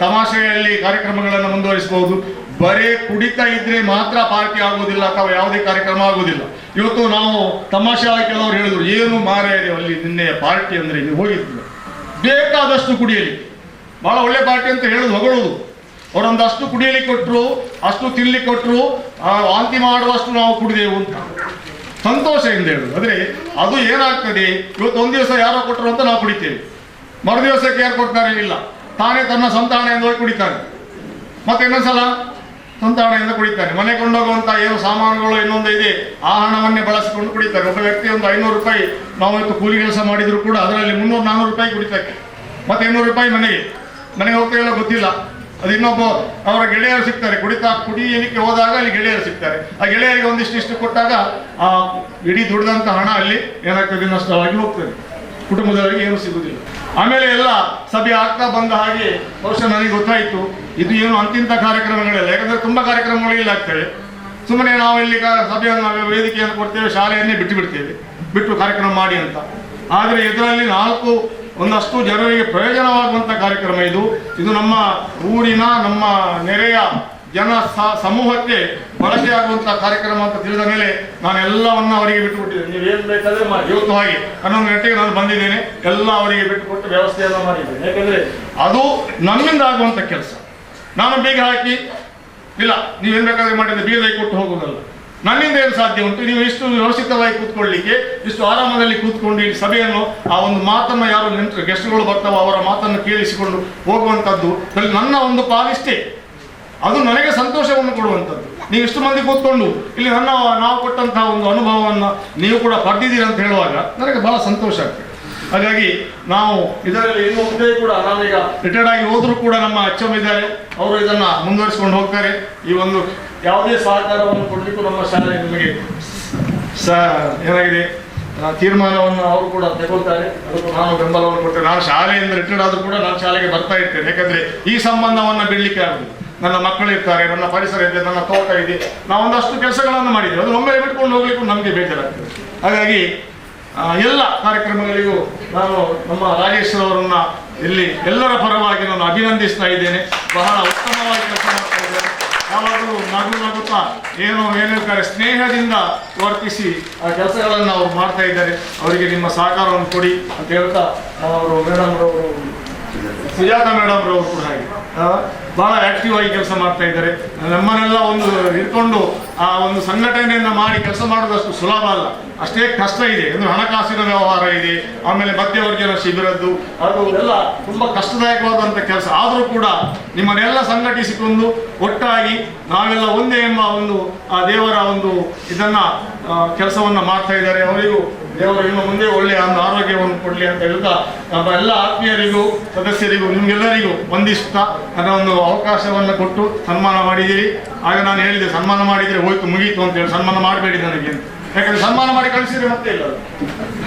ತಮಾಷೆಯಲ್ಲಿ ಕಾರ್ಯಕ್ರಮಗಳನ್ನು ಮುಂದುವರಿಸಬಹುದು. ಬರೀ ಕುಡಿತಾ ಇದ್ರೆ ಮಾತ್ರ ಪಾರ್ಟಿ ಆಗುವುದಿಲ್ಲ ಅಥವಾ ಯಾವುದೇ ಕಾರ್ಯಕ್ರಮ ಆಗುವುದಿಲ್ಲ. ಇವತ್ತು ನಾವು ತಮಾಷೆಯಾಗಿ ಕೆಲವರು ಹೇಳಿದ್ರು, ಏನು ಮಾರಾಯರಿ ಅಲ್ಲಿ ನಿನ್ನೆಯ ಪಾರ್ಟಿ ಅಂದರೆ ನೀವು ಹೋಗಿದ್ರು ಬೇಕಾದಷ್ಟು ಕುಡಿಯಲಿಕ್ಕೆ, ಬಹಳ ಒಳ್ಳೆ ಪಾರ್ಟಿ ಅಂತ ಹೇಳುದು, ಹೊಗಳುವುದು. ಅವರೊಂದಷ್ಟು ಕುಡಿಯಲಿಕ್ಕೆ ಕೊಟ್ಟರು, ಅಷ್ಟು ತಿನ್ಲಿಕ್ಕೆ ಕೊಟ್ಟರು, ವಾಂತಿ ಮಾಡುವಷ್ಟು ನಾವು ಕುಡಿದೆವು ಅಂತ ಸಂತೋಷದಿಂದ ಹೇಳುದು. ಆದರೆ ಅದು ಏನಾಗ್ತದೆ, ಇವತ್ತು ಒಂದು ದಿವಸ ಯಾರೋ ಕೊಟ್ಟರು ಅಂತ ನಾವು ಕುಡಿತೇವೆ, ಮರು ದಿವಸಕ್ಕೆ ಯಾರು ಕೊಡ್ತಾರೆ ಇಲ್ಲ, ತಾನೇ ತನ್ನ ಸ್ವಂತ ಹಣದಿಂದ ಹೋಗಿ ಕುಡಿತಾರೆ, ಮತ್ತೆ ಇನ್ನೊಂದ್ಸಲ ಸ್ವಂತ ಹಣದಿಂದ ಕುಡಿತಾರೆ. ಮನೆ ಕೊಂಡೋಗುವಂಥ ಏನು ಸಾಮಾನುಗಳು ಇನ್ನೊಂದು ಇದೆ, ಆ ಹಣವನ್ನೇ ಬಳಸಿಕೊಂಡು ಕುಡಿತಾರೆ. ಒಬ್ಬ ವ್ಯಕ್ತಿ ಒಂದು 500 ರೂಪಾಯಿ ನಾವು ಇವತ್ತು ಕೂಲಿ ಕೆಲಸ ಮಾಡಿದ್ರು ಕೂಡ ಅದರಲ್ಲಿ 300-400 ರೂಪಾಯಿ ಕುಡಿತಾರೆ, ಮತ್ತೆ 200 ರೂಪಾಯಿ ಮನೆಗೆ ಹೋಗ್ತಾ ಇಲ್ಲ ಗೊತ್ತಿಲ್ಲ. ಅದು ಇನ್ನೊಬ್ಬ ಅವರ ಗೆಳೆಯರು ಸಿಗ್ತಾರೆ, ಕುಡಿಯಲಿಕ್ಕೆ ಹೋದಾಗ ಅಲ್ಲಿ ಗೆಳೆಯರು ಸಿಗ್ತಾರೆ. ಆ ಗೆಳೆಯರಿಗೆ ಒಂದಿಷ್ಟು ಕೊಟ್ಟಾಗ ಆ ಇಡೀ ದುಡ್ದಂಥ ಹಣ ಅಲ್ಲಿ ಏನಾಗ್ತದೆ, ನಷ್ಟವಾಗಿ ಹೋಗ್ತದೆ, ಕುಟುಂಬದವರಿಗೆ ಏನು ಸಿಗುವುದಿಲ್ಲ. ಆಮೇಲೆ ಎಲ್ಲ ಸಭೆ ಆಗ್ತಾ ಬಂದ ಹಾಗೆ ಬಹುಶಃ ನನಗೆ ಗೊತ್ತಾಯಿತು, ಇದು ಏನು ಅಂತಿಂಥ ಕಾರ್ಯಕ್ರಮಗಳಿಲ್ಲ. ಯಾಕಂದರೆ ತುಂಬ ಕಾರ್ಯಕ್ರಮಗಳು ಇಲ್ಲ ಆಗ್ತವೆ. ಸುಮ್ಮನೆ ನಾವು ಇಲ್ಲಿ ಸಭೆಯನ್ನು ವೇದಿಕೆಯನ್ನು ಕೊಡ್ತೇವೆ, ಶಾಲೆಯನ್ನೇ ಬಿಟ್ಟು ಕಾರ್ಯಕ್ರಮ ಮಾಡಿ ಅಂತ. ಆದರೆ ಇದರಲ್ಲಿ ಒಂದಷ್ಟು ಜನರಿಗೆ ಪ್ರಯೋಜನವಾಗುವಂಥ ಕಾರ್ಯಕ್ರಮ ಇದು ನಮ್ಮ ಊರಿನ ನಮ್ಮ ನೆರೆಯ ಜನ ಸಮೂಹಕ್ಕೆ ಬಳಕೆಯಾಗುವಂಥ ಕಾರ್ಯಕ್ರಮ ಅಂತ ತಿಳಿದ ಮೇಲೆ ನಾನು ಎಲ್ಲವನ್ನ ಅವರಿಗೆ ಬಿಟ್ಟುಕೊಟ್ಟಿದ್ದೇನೆ. ನೀವೇನು ಬೇಕಾದರೆ ಮಾಡಿ, ಇವತ್ತು ಹಾಗೆ 11 ಗಂಟೆಗೆ ನಾನು ಬಂದಿದ್ದೇನೆ, ಎಲ್ಲ ಅವರಿಗೆ ಬಿಟ್ಟುಕೊಟ್ಟು ವ್ಯವಸ್ಥೆಯನ್ನು ಮಾಡಿದ್ದೇನೆ. ಯಾಕಂದರೆ ಅದು ನಮ್ಮಿಂದ ಆಗುವಂಥ ಕೆಲಸ. ನಾನು ಬೀಗ ಹಾಕಿ ಇಲ್ಲ ನೀವೇನು ಬೇಕಾದ್ರೆ ಮಾಡಿದ್ರೆ ಬೀಗ ಕೊಟ್ಟು ಹೋಗುವುದಲ್ಲ, ನನ್ನಿಂದ ಏನು ಸಾಧ್ಯ ಉಂಟು. ನೀವು ಇಷ್ಟು ವ್ಯವಸ್ಥಿತವಾಗಿ ಕೂತ್ಕೊಳ್ಳಿಕ್ಕೆ, ಇಷ್ಟು ಆರಾಮದಲ್ಲಿ ಕೂತ್ಕೊಂಡು ಈ ಸಭೆಯನ್ನು ಆ ಒಂದು ಮಾತನ್ನು ಯಾರು ನೆಂಟರು ಗೆಸ್ಟ್ಗಳು ಬರ್ತಾವೋ ಅವರ ಮಾತನ್ನು ಕೇಳಿಸಿಕೊಂಡು ಹೋಗುವಂಥದ್ದು ನನ್ನ ಒಂದು ಪಾಲಿಷ್ಟೇ. ಅದು ನನಗೆ ಸಂತೋಷವನ್ನು ಕೊಡುವಂಥದ್ದು. ನೀವು ಇಷ್ಟು ಮಂದಿ ಕೂತ್ಕೊಂಡು ಇಲ್ಲಿ ನಾವು ಕೊಟ್ಟಂತಹ ಒಂದು ಅನುಭವವನ್ನು ನೀವು ಕೂಡ ಪಡೆದಿದ್ದೀರಿ ಅಂತ ಹೇಳುವಾಗ ನನಗೆ ಬಹಳ ಸಂತೋಷ ಆಗ್ತದೆ. ಹಾಗಾಗಿ ನಾವು ಇದರಲ್ಲಿ ಇನ್ನು ಮುಂದೆ ಕೂಡ ನಾವೀಗ ರಿಟೈರ್ಡ್ ಆಗಿ ಹೋದರೂ ಕೂಡ ನಮ್ಮ ಅಚ್ಚಮ್ಮ ಇದ್ದಾರೆ, ಅವರು ಇದನ್ನು ಮುಂದುವರಿಸಿಕೊಂಡು ಹೋಗ್ತಾರೆ. ಈ ಒಂದು ಯಾವುದೇ ಸಹಕಾರವನ್ನು ಕೊಡಲಿಕ್ಕೂ ನಮ್ಮ ಶಾಲೆ ನಿಮಗೆ ಏನಾಗಿದೆ ತೀರ್ಮಾನವನ್ನು ಅವರು ಕೂಡ ತಗೊಳ್ತಾರೆ, ಅದಕ್ಕೂ ನಾನು ಬೆಂಬಲವನ್ನು ಕೊಡ್ತೇನೆ. ನಾನು ಶಾಲೆಯಿಂದ ರಿಟೈರ್ಡ್ ಆದರೂ ಕೂಡ ನಾನು ಶಾಲೆಗೆ ಬರ್ತಾ ಇರ್ತೇನೆ. ಯಾಕಂದರೆ ಈ ಸಂಬಂಧವನ್ನು ಬಿಡಲಿಕ್ಕೆ ಆಗುವುದು. ನನ್ನ ಮಕ್ಕಳಿರ್ತಾರೆ, ನನ್ನ ಪರಿಸರ ಇದೆ, ನನ್ನ ತೋಟ ಇದೆ, ನಾವೊಂದಷ್ಟು ಕೆಲಸಗಳನ್ನು ಮಾಡಿದ್ದೇವೆ. ಅದು ಒಮ್ಮೆ ಬಿಟ್ಕೊಂಡು ಹೋಗ್ಲಿಕ್ಕೂ ನಮಗೆ ಬೇಜಾರಾಗ್ತದೆ. ಹಾಗಾಗಿ ಎಲ್ಲ ಕಾರ್ಯಕ್ರಮಗಳಿಗೂ ನಾನು ನಮ್ಮ ರಾಜೇಶ್ವರ ಅವರನ್ನ ಇಲ್ಲಿ ಎಲ್ಲರ ಪರವಾಗಿ ನಾನು ಅಭಿನಂದಿಸ್ತಾ ಇದ್ದೇನೆ. ಬಹಳ ಉತ್ತಮವಾಗಿ ಕೆಲಸ ಮಾಡ್ತಾ ಇದ್ದಾರೆ. ಯಾವಾಗಲೂ ನಗುತ್ತಾ ಏನಿರ್ತಾರೆ ಸ್ನೇಹದಿಂದ ವರ್ತಿಸಿ ಆ ಕೆಲಸಗಳನ್ನು ಅವರು ಮಾಡ್ತಾ ಇದ್ದಾರೆ. ಅವರಿಗೆ ನಿಮ್ಮ ಸಹಕಾರವನ್ನು ಕೊಡಿ ಅಂತ ಹೇಳ್ತಾ ಅವರು ಮೇಡಮ್ರವರು ಸುಜಾತ ಮೇಡಮ್ರವರು ಕೂಡ ಹಾಗೆ ಬಹಳ ಆಕ್ಟಿವ್ ಆಗಿ ಕೆಲಸ ಮಾಡ್ತಾ ಇದ್ದಾರೆ. ನಮ್ಮನ್ನೆಲ್ಲ ಒಂದು ಇಟ್ಕೊಂಡು ಆ ಒಂದು ಸಂಘಟನೆಯನ್ನು ಮಾಡಿ ಕೆಲಸ ಮಾಡೋದಷ್ಟು ಸುಲಭ ಅಲ್ಲ, ಅಷ್ಟೇ ಕಷ್ಟ ಇದೆ. ಅಂದರೆ ಹಣಕಾಸಿನ ವ್ಯವಹಾರ ಇದೆ, ಆಮೇಲೆ ಮಧ್ಯವರ್ಗದ ಶಿಬಿರದ್ದು, ಅದು ಎಲ್ಲ ತುಂಬ ಕಷ್ಟದಾಯಕವಾದಂಥ ಕೆಲಸ. ಆದರೂ ಕೂಡ ನಿಮ್ಮನ್ನೆಲ್ಲ ಸಂಘಟಿಸಿಕೊಂಡು ಒಟ್ಟಾಗಿ ನಾವೆಲ್ಲ ಒಂದೇ ಎಂಬ ಒಂದು ಆ ದೇವರ ಒಂದು ಇದನ್ನು ಕೆಲಸವನ್ನು ಮಾಡ್ತಾ ಇದ್ದಾರೆ. ಅವರಿಗೂ ದೇವರು ಇನ್ನು ಮುಂದೆ ಒಳ್ಳೆಯ ಒಂದು ಆರೋಗ್ಯವನ್ನು ಕೊಡಲಿ ಅಂತ ಹೇಳ್ತಾ ನಮ್ಮ ಎಲ್ಲ ಆತ್ಮೀಯರಿಗೂ ಸದಸ್ಯರಿಗೂ ನಿಮಗೆಲ್ಲರಿಗೂ ವಂದಿಸುತ್ತಾ ನನ್ನ ಒಂದು ಅವಕಾಶವನ್ನು ಕೊಟ್ಟು ಸನ್ಮಾನ ಮಾಡಿದ್ದೀರಿ. ಆಗ ನಾನು ಹೇಳಿದೆ ಸನ್ಮಾನ ಮಾಡಿದರೆ ಹೋಯ್ತು ಮುಗೀತು ಅಂತೇಳಿ, ಸನ್ಮಾನ ಮಾಡಬೇಡಿ ನನಗೆ ಅಂತ. ಯಾಕಂದರೆ ಸನ್ಮಾನ ಮಾಡಿ ಕಳಿಸಿದ್ರೆ ಮತ್ತೆ ಇಲ್ಲ,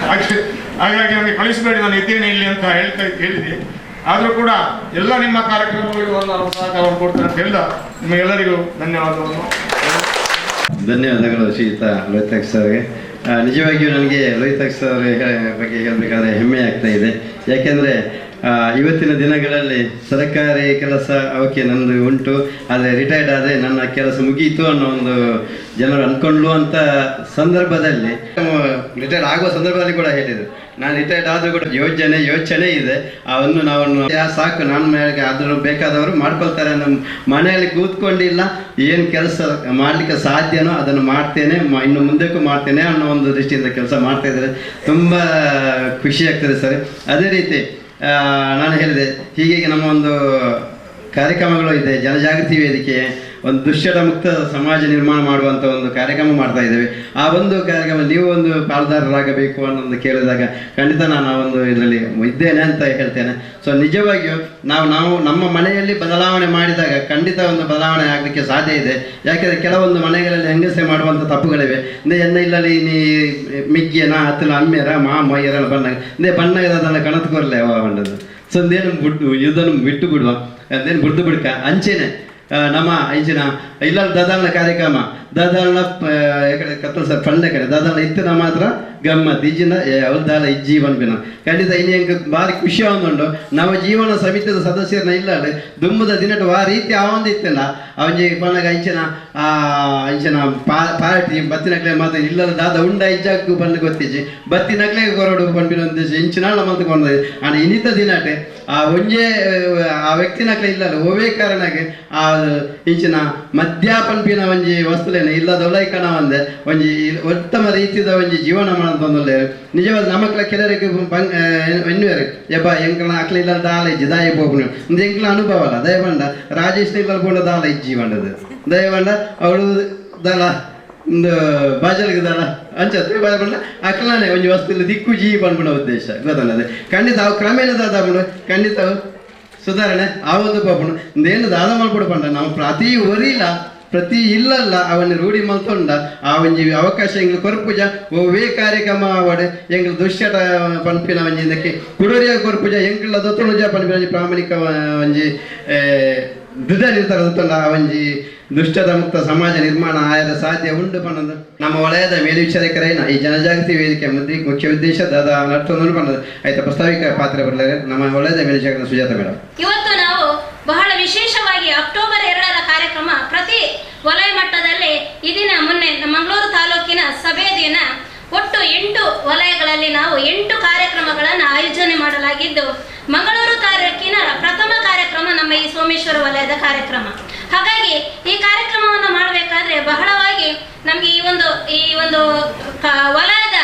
ಹಾಗಾಗಿ ನನಗೆ ಕಳಿಸಬೇಡಿ, ನಾನು ಇದ್ದೇನೆ ಇಲ್ಲಿ ಅಂತ ಹೇಳಿದೆ. ಆದರೂ ಕೂಡ ಎಲ್ಲ ನಿಮ್ಮ ಕಾರ್ಯಕ್ರಮಗಳಿಗೂ ನಾನು ಸಹಕಾರವನ್ನು ಕೊಡ್ತೇನೆ ಅಂತ ಹೇಳಿದ ನಿಮಗೆಲ್ಲರಿಗೂ ಧನ್ಯವಾದಗಳು ಶ್ರೀಯುತ ಲೋಹಿತಾಕ್ಷ ಸರ್ಗೆ. ನಿಜವಾಗಿಯೂ ನನಗೆ ಲೋಹಿತಾಕ್ಷ ಅವರ ಬಗ್ಗೆ ಹೇಳಬೇಕಾದ್ರೆ ಹೆಮ್ಮೆ ಆಗ್ತಾ ಇದೆ. ಯಾಕೆಂದರೆ ಇವತ್ತಿನ ದಿನಗಳಲ್ಲಿ ಸರ್ಕಾರಿ ಕೆಲಸ ಅವಕ್ಕೆ ನಂದು ಉಂಟು, ಆದರೆ ರಿಟೈರ್ಡ್ ಆದರೆ ನನ್ನ ಕೆಲಸ ಮುಗೀತು ಅನ್ನೋ ಒಂದು ಜನರು ಅಂದ್ಕೊಂಡ್ಲು ಅಂತ ಸಂದರ್ಭದಲ್ಲಿ ರಿಟೈರ್ಡ್ ಆಗುವ ಸಂದರ್ಭದಲ್ಲಿ ಕೂಡ ಹೇಳಿದರು, ನಾನು ರಿಟೈರ್ಡ್ ಆದರೂ ಕೂಡ ಯೋಚನೆ ಇದೆ, ಅವನ್ನು ನಾವು ಸಾಕು ನನ್ನ ಮೇಲೆ ಅದನ್ನು ಬೇಕಾದವರು ಮಾಡ್ಕೊಳ್ತಾರೆ ಅನ್ನೋ ಮನೆಯಲ್ಲಿ ಕೂತ್ಕೊಂಡಿಲ್ಲ, ಏನು ಕೆಲಸ ಮಾಡಲಿಕ್ಕೆ ಸಾಧ್ಯನೋ ಅದನ್ನು ಮಾಡ್ತೇನೆ, ಇನ್ನು ಮುಂದಕ್ಕೂ ಮಾಡ್ತೇನೆ ಅನ್ನೋ ಒಂದು ದೃಷ್ಟಿಯಿಂದ ಕೆಲಸ ಮಾಡ್ತಾ ಇದ್ದಾರೆ. ತುಂಬ ಖುಷಿ ಆಗ್ತದೆ ಸರ್. ಅದೇ ರೀತಿ ನಾನು ಹೇಳಿದೆ ಹೀಗೆ ನಮ್ಮ ಒಂದು ಕಾರ್ಯಕ್ರಮಗಳು ಇದೆ, ಜನಜಾಗೃತಿ ವೇದಿಕೆ, ಒಂದು ದುಶ್ಚಟ ಮುಕ್ತ ಸಮಾಜ ನಿರ್ಮಾಣ ಮಾಡುವಂಥ ಒಂದು ಕಾರ್ಯಕ್ರಮ ಮಾಡ್ತಾ ಇದ್ದೇವೆ. ಆ ಒಂದು ಕಾರ್ಯಕ್ರಮ ನೀವು ಒಂದು ಪಾಲ್ದಾರರಾಗಬೇಕು ಅನ್ನೋದು ಕೇಳಿದಾಗ ಖಂಡಿತ ನಾನು ಆ ಒಂದು ಇದರಲ್ಲಿ ಇದ್ದೇನೆ ಅಂತ ಹೇಳ್ತೇನೆ. ಸೊ ನಿಜವಾಗಿಯೂ ನಾವು ನಮ್ಮ ಮನೆಯಲ್ಲಿ ಬದಲಾವಣೆ ಮಾಡಿದಾಗ ಖಂಡಿತ ಒಂದು ಬದಲಾವಣೆ ಆಗಲಿಕ್ಕೆ ಸಾಧ್ಯ ಇದೆ. ಯಾಕೆಂದರೆ ಕೆಲವೊಂದು ಮನೆಗಳಲ್ಲಿ ಹೆಂಗಸೆ ಮಾಡುವಂಥ ತಪ್ಪುಗಳಿವೆ. ಎನ್ನ ಇಲ್ಲಲ್ಲಿ ನೀ ಮಿಗ್ಗಿಯನ ಅತ್ತಲ ಅಮ್ಮೆರ ಮಾಮ ಎರಳ ಬಣ್ಣ ಇರೋದನ್ನ ಕಣತ್ಕೊರ್ಲೆ ಬಂಡದು. ಸೊ ಅಂದೇನು ಬಿಟ್ಟು ಇದನ್ನು ಬಿಟ್ಟು ಬಿಡುವ ಅಂದೇನು ಬಿಡ್ದು ಬಿಡ್ಕ ಅಂಚೆನೆ ನಮ್ಮ ಅಂಚಿನ ಇಲ್ಲ ದಾದಾಲ್ನ ಕಾರ್ಯಕ್ರಮ ದಾದಾಲ್ನ ಕತ್ತಲ್ ಸರ್ ಪಂಡ ಕಡೆ ದಾದಾಲ ಇತ್ತಿನ ಮಾತ್ರ ಗಮ್ಮತ್ ಇಜ್ಜಿನ ಅವ್ರದಾಲ ಇಜ್ಜಿ ಬಂದ್ಬಿನ ಖಂಡಿತ ಇನ್ನು ಹೆಂಗೆ ಭಾರಿ ಖುಷಿ ಒಂದುಂಡು ನವ ಜೀವನ ಸಮಿತಿಯ ಸದಸ್ಯರನ್ನ ಇಲ್ಲ ದುಂಬದ ದಿನಟ್ಟು ಆ ರೀತಿ ಆವೊಂದು ಇತ್ತಿಲ್ಲ ಅವನಿಗೆ ಪಣ್ಣಗ ಅಂಚಿನ ಪಾರ್ಟಿ ಬತ್ತಿನಕ್ಲೆ ಮಾತ್ರ ಇಲ್ಲದ ದಾದ ಉಂಡ ಇಜ್ಜಾಕು ಬಂದು ಗೊತ್ತಿಜ್ಜಿ ಬತ್ತಿನಕ್ಲೆ ಕೊರಡು ಬಂದ್ಬಿನ ಇಂಚಿನಾಳ ಮಂತ್ ಕೊಂಡ ಆನ ಇನ್ನಿತ ದಿನಟೆ ಆ ಒಂಜೇ ಆ ವ್ಯಕ್ತಿನಕ್ಲೆ ಇಲ್ಲಲ್ಲ ಓವೇ ಕಾರಣಕ್ಕೆ ಆ ಇಂಚಿನ ಮದ್ಯಾಪನ್ಪಿನ ಒಂಜಿ ವಸ್ತುಲೇನೆ ಇಲ್ಲದ ಒಲೈಕಣ ಒಂದೆ ಒಂಜಿ ಉತ್ತಮ ರೀತಿಯ ಒಂಜಿ ಜೀವನ ಮಾಡಂತಂದ್ರೆ ನಿಜವಾದ ನಮಕ್ಲ ಕೆಲವರಿಗೆ ಎನ್ನುವರು ಯಬ್ಬ ಎಂಕಲ ಅಕ್ಲ ಇಲ್ಲದ ದಾಲ ಇಜ್ಜಿ ದಾಯ ಪೋಪುನು ಒಂದು ಎಂಕ್ಲ ಅನುಭವ ಅಲ್ಲ ದಯವಂಡ ರಾಜೇಶ್ ಇಲ್ಲ ಪೋಂಡ ದಾಲ ಇಜ್ಜಿ ಬಂಡದು ದಯವಂಡ ಅವಳು ದಾಲ ಒಂದು ಬಾಜಲ್ಗೆ ದಾಲ ಅಂಚತ್ತೆ ಬಂಡ ಅಕ್ಲನೇ ಒಂಜಿ ವಸ್ತು ದಿಕ್ಕು ಜೀ ಬಂದ್ಬಿಡೋ ಉದ್ದೇಶ ಗೊತ್ತಲ್ಲದೆ ಖಂಡಿತ ಅವು ಕ್ರಮೇಣ ದಾದ ಬಿಡು ಖಂಡಿತ ಸುಧಾರಣೆ ಆ ಒಂದು ಪಾಪುಣು ಏನು ದಾದ ಮಾಡ್ಬಿಡು ಪಂಡ ನಾವು ಪ್ರತಿ ಇಲ್ಲಲ್ಲ ಅವನ್ನ ರೂಢಿ ಮಲ್ತೊಂಡ ಆ ಒಂಜಿ ಅವಕಾಶ ಎಂಗ್ಲು ಕೊರ್ಪುಜ ಒವ್ವೇ ಕಾರ್ಯಕ್ರಮ ಅವಡೆ ಎಂಗ್ಲು ದುಶ್ಚಟ ಪನ್ಪಿನ ಒಂಜಿ ಇದಕ್ಕೆ ಕುಡೋರಿಯ ಕೊರ್ಪುಜ ಎಂಗ್ಲ ದೊತ್ತುಣುಜ ಪನ್ಪಿನ ಒಂಜಿ ಪ್ರಾಮಾಣಿಕ ಒಂಜಿ ದೃಢ ನಿರ್ಧಾರ ದೊತ್ತೊಂಡ ಆ ಒಂಜಿ ದುಷ್ಟದ ಮುಕ್ತ ಸಮಾಜ ನಿರ್ಮಾಣ ಆಯದ ಸಾಧ್ಯ ಉಂಟು ಪನ್ನದು ನಮ್ಮ ವಲಯದ ಮೇಲ್ವಿಚಾರಕರೇನ ಈ ಜನಜಾಗೃತಿ ವೇದಿಕೆ ಮುಖ್ಯ ಉದ್ದೇಶ ದಾದ ನರ್ತೊಂದು ಪನ್ನದು ಆಯ್ತಾ ಪ್ರಸ್ತಾವಿಕ ಪಾತ್ರ ಬರಲಿದೆ ನಮ್ಮ ವಲಯದ ಮೇಲ್ವಿಚಾರಕ ಸುಜಾತ ಮೇಡಮ್. ಇವತ್ತು ನಾವು ಬಹಳ ವಿಶೇಷವಾಗಿ ಅಕ್ಟೋಬರ್ 2ರ ಕಾರ್ಯಕ್ರಮ ಪ್ರತಿ ವಲಯ ಮಟ್ಟದಲ್ಲಿ ಇದೀನ ಮೊನ್ನೆ ಮಂಗಳೂರು ತಾಲೂಕಿನ ಸಭೆ ದಿನ ಒಟ್ಟು 8 ವಲಯಗಳಲ್ಲಿ ನಾವು 8 ಕಾರ್ಯಕ್ರಮಗಳನ್ನು ಆಯೋಜನೆ ಮಾಡಲಾಗಿದ್ದು ಮಂಗಳೂರು ತಾಲೂಕಿನ ಪ್ರಥಮ ಕಾರ್ಯಕ್ರಮ ನಮ್ಮ ಈ ಸೋಮೇಶ್ವರ ವಲಯದ ಕಾರ್ಯಕ್ರಮ. ಹಾಗಾಗಿ ಈ ಕಾರ್ಯಕ್ರಮವನ್ನು ಮಾಡಬೇಕಾದ್ರೆ ಬಹಳವಾಗಿ ನಮಗೆ ಈ ಒಂದು ವಲಯದ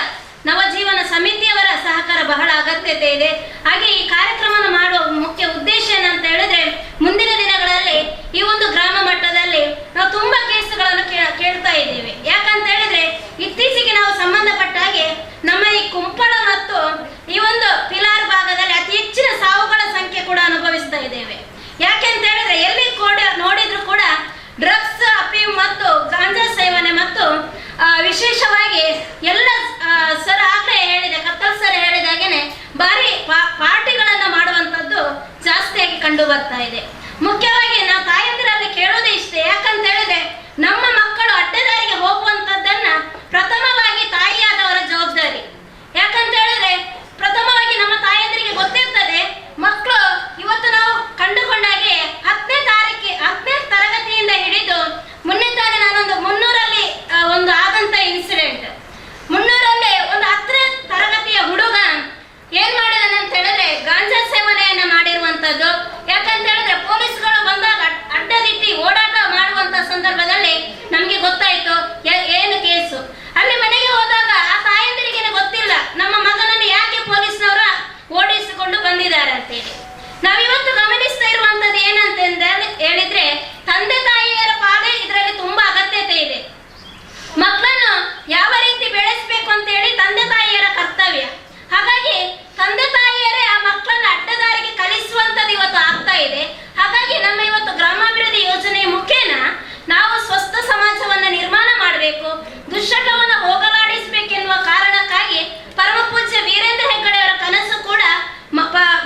ನವಜೀವನ ಸಮಿತಿಯವರ ಸಹಕಾರ ಬಹಳ ಅಗತ್ಯತೆ ಇದೆ. ಹಾಗೆ ಈ ಕಾರ್ಯಕ್ರಮವನ್ನು ಮಾಡುವ ಮುಖ್ಯ ಉದ್ದೇಶ ಏನಂತ ಹೇಳಿದ್ರೆ ಮುಂದಿನ ದಿನಗಳಲ್ಲಿ ಈ ಒಂದು ಗ್ರಾಮ ಮಟ್ಟದಲ್ಲಿ ನಾವು ತುಂಬಾ ಕೇಸುಗಳನ್ನು ಕೇಳ್ತಾ ಇದ್ದೇವೆ. ಯಾಕಂತ ಹೇಳಿದ್ರೆ ಇತ್ತೀಚೆಗೆ ನಾವು ಸಂಬಂಧಪಟ್ಟ ಹಾಗೆ ನಮ್ಮ ಈ ಕುಂಪಳ ಮತ್ತು ಈ ಒಂದು ಪಿಲಾರ್ ಭಾಗದಲ್ಲಿ ಅತಿ ಹೆಚ್ಚಿನ ಸಾವುಗಳ ಸಂಖ್ಯೆ ಕೂಡ ಅನುಭವಿಸ್ತಾ ಇದ್ದೇವೆ. ಯಾಕೆಂತ ಹೇಳಿದ್ರೆ ಎಲ್ಲಿ ನೋಡಿದ್ರು ಕೂಡ ಡ್ರಗ್ಸ್ ಅಫೀಮ್ ಮತ್ತು ಗಾಂಜಾ ಸೇವನೆ ಮತ್ತು ವಿಶೇಷವಾಗಿ ಎಲ್ಲ ಸರ್ ಆಗಲೇ ಹೇಳಿದೆ ಕತ್ತಲ್ ಸರ್ ಹೇಳಿದಾಗೇನೆ ಭಾರಿ ಪಾರ್ಟಿಗಳನ್ನು ಮಾಡುವಂಥದ್ದು ಜಾಸ್ತಿಯಾಗಿ ಕಂಡು ಬರ್ತಾ ಇದೆ. ಮುಖ್ಯವಾಗಿ ನಾವು ತಾಯಂದಿರಲ್ಲಿ ಕೇಳೋದೇ ಇಷ್ಟೇ. ಯಾಕಂತ ಹೇಳಿದ್ರೆ ನಮ್ಮ ಮಕ್ಕಳು ಅಡ್ಡದಾರಿಗೆ ಹೋಗುವಂಥದ್ದನ್ನ ಪ್ರಥಮವಾಗಿ ತಾಯಿಯಾದವರ ಜವಾಬ್ದಾರಿ. ಯಾಕಂತ ಹೇಳಿದ್ರೆ ಪ್ರಥಮವಾಗಿ ನಮ್ಮ ತಾಯಂದಿರಿಗೆ ಗೊತ್ತಿರ್ತದೆ ಮಕ್ಕಳು ಇವತ್ತು ನಾವು ಕಂಡುಕೊಂಡಾಗೆ 10ನೇ ತರಗತಿಯಿಂದ ಹಿಡಿದು ಮೊನ್ನೆ ತಾನೇ ನಾನೊಂದು 300ರಲ್ಲಿ ಒಂದು ಆದಂತ ಇನ್ಸಿಡೆಂಟ್ 300ರಲ್ಲಿ ಒಂದು 10ನೇ ತರಗತಿಯ ಹುಡುಗ ಏನ್ ಮಾಡಿದಾನೆ ಅಂತ ಹೇಳಿದ್ರೆ ಗಾಂಜಾ ಸೇವನೆಯನ್ನ ಮಾಡಿರುವಂತದ್ದು. ಯಾಕಂತ ಹೇಳಿದ್ರೆ ಪೊಲೀಸ್ಗಳು ಬಂದಾಗ ಅಡ್ಡದಿಟ್ಟಿ ಓಡಾಟ ಮಾಡುವಂತ ಸಂದರ್ಭದಲ್ಲಿ ನಮ್ಗೆ ಗೊತ್ತಾಯ್ತು ಏನು ಕೇಸು. ಅಲ್ಲಿ ಮನೆಗೆ ಹೋದಾಗ ಆ ತಾಯಂದಿರಿಗೆ ಗೊತ್ತಿಲ್ಲ ನಮ್ಮ ಮಗನನ್ನು ಯಾಕೆ ಪೊಲೀಸ್ನವರ ಓಡಿಸಿಕೊಂಡು ಬಂದಿದ್ದಾರೆ ಅಂತೇಳಿ. ನಾವಿವತ್ತು ಗಮನಿಸ್ತಾ ಇರುವಂತದ್ದು ಏನಂತ ಹೇಳಿದ್ರೆ ತಂದೆ ತಾಯಿಯರ ಪಾಲೇ ಇದರಲ್ಲಿ ತುಂಬಾ ಅಗತ್ಯತೆ ಇದೆ. ಮಕ್ಕಳನ್ನು ಯಾವ ರೀತಿ ಬೆಳೆಸಬೇಕು ಅಂತ ಹೇಳಿ ತಂದೆ ತಾಯಿಯರ ಕರ್ತವ್ಯ. ಹಾಗಾಗಿ ತಂದೆ ತಾಯಿಯರೇ ಆ ಮಕ್ಕಳನ್ನ ಅಡ್ಡದಾರಿಗೆ ಕಲಿಸುವಂತದ್ದು ಇವತ್ತು ಆಗ್ತಾ ಇದೆ. ಹಾಗಾಗಿ ನಮ್ಮ ಇವತ್ತು ಗ್ರಾಮಾಭಿವೃದ್ಧಿ ಯೋಜನೆ ಮುಖೇನ ನಾವು ಸ್ವಸ್ಥ ಸಮಾಜವನ್ನ ನಿರ್ಮಾಣ ಮಾಡಬೇಕು, ದುಶ್ಚಟವನ್ನು ಹೋಗಲಾಡಿಸಬೇಕೆನ್ನುವ ಕಾರಣಕ್ಕಾಗಿ ಪರಮ ಪೂಜ್ಯ ವೀರೇಂದ್ರ ಹೆಗ್ಗಡೆಯವರ ಕನಸು ಕೂಡ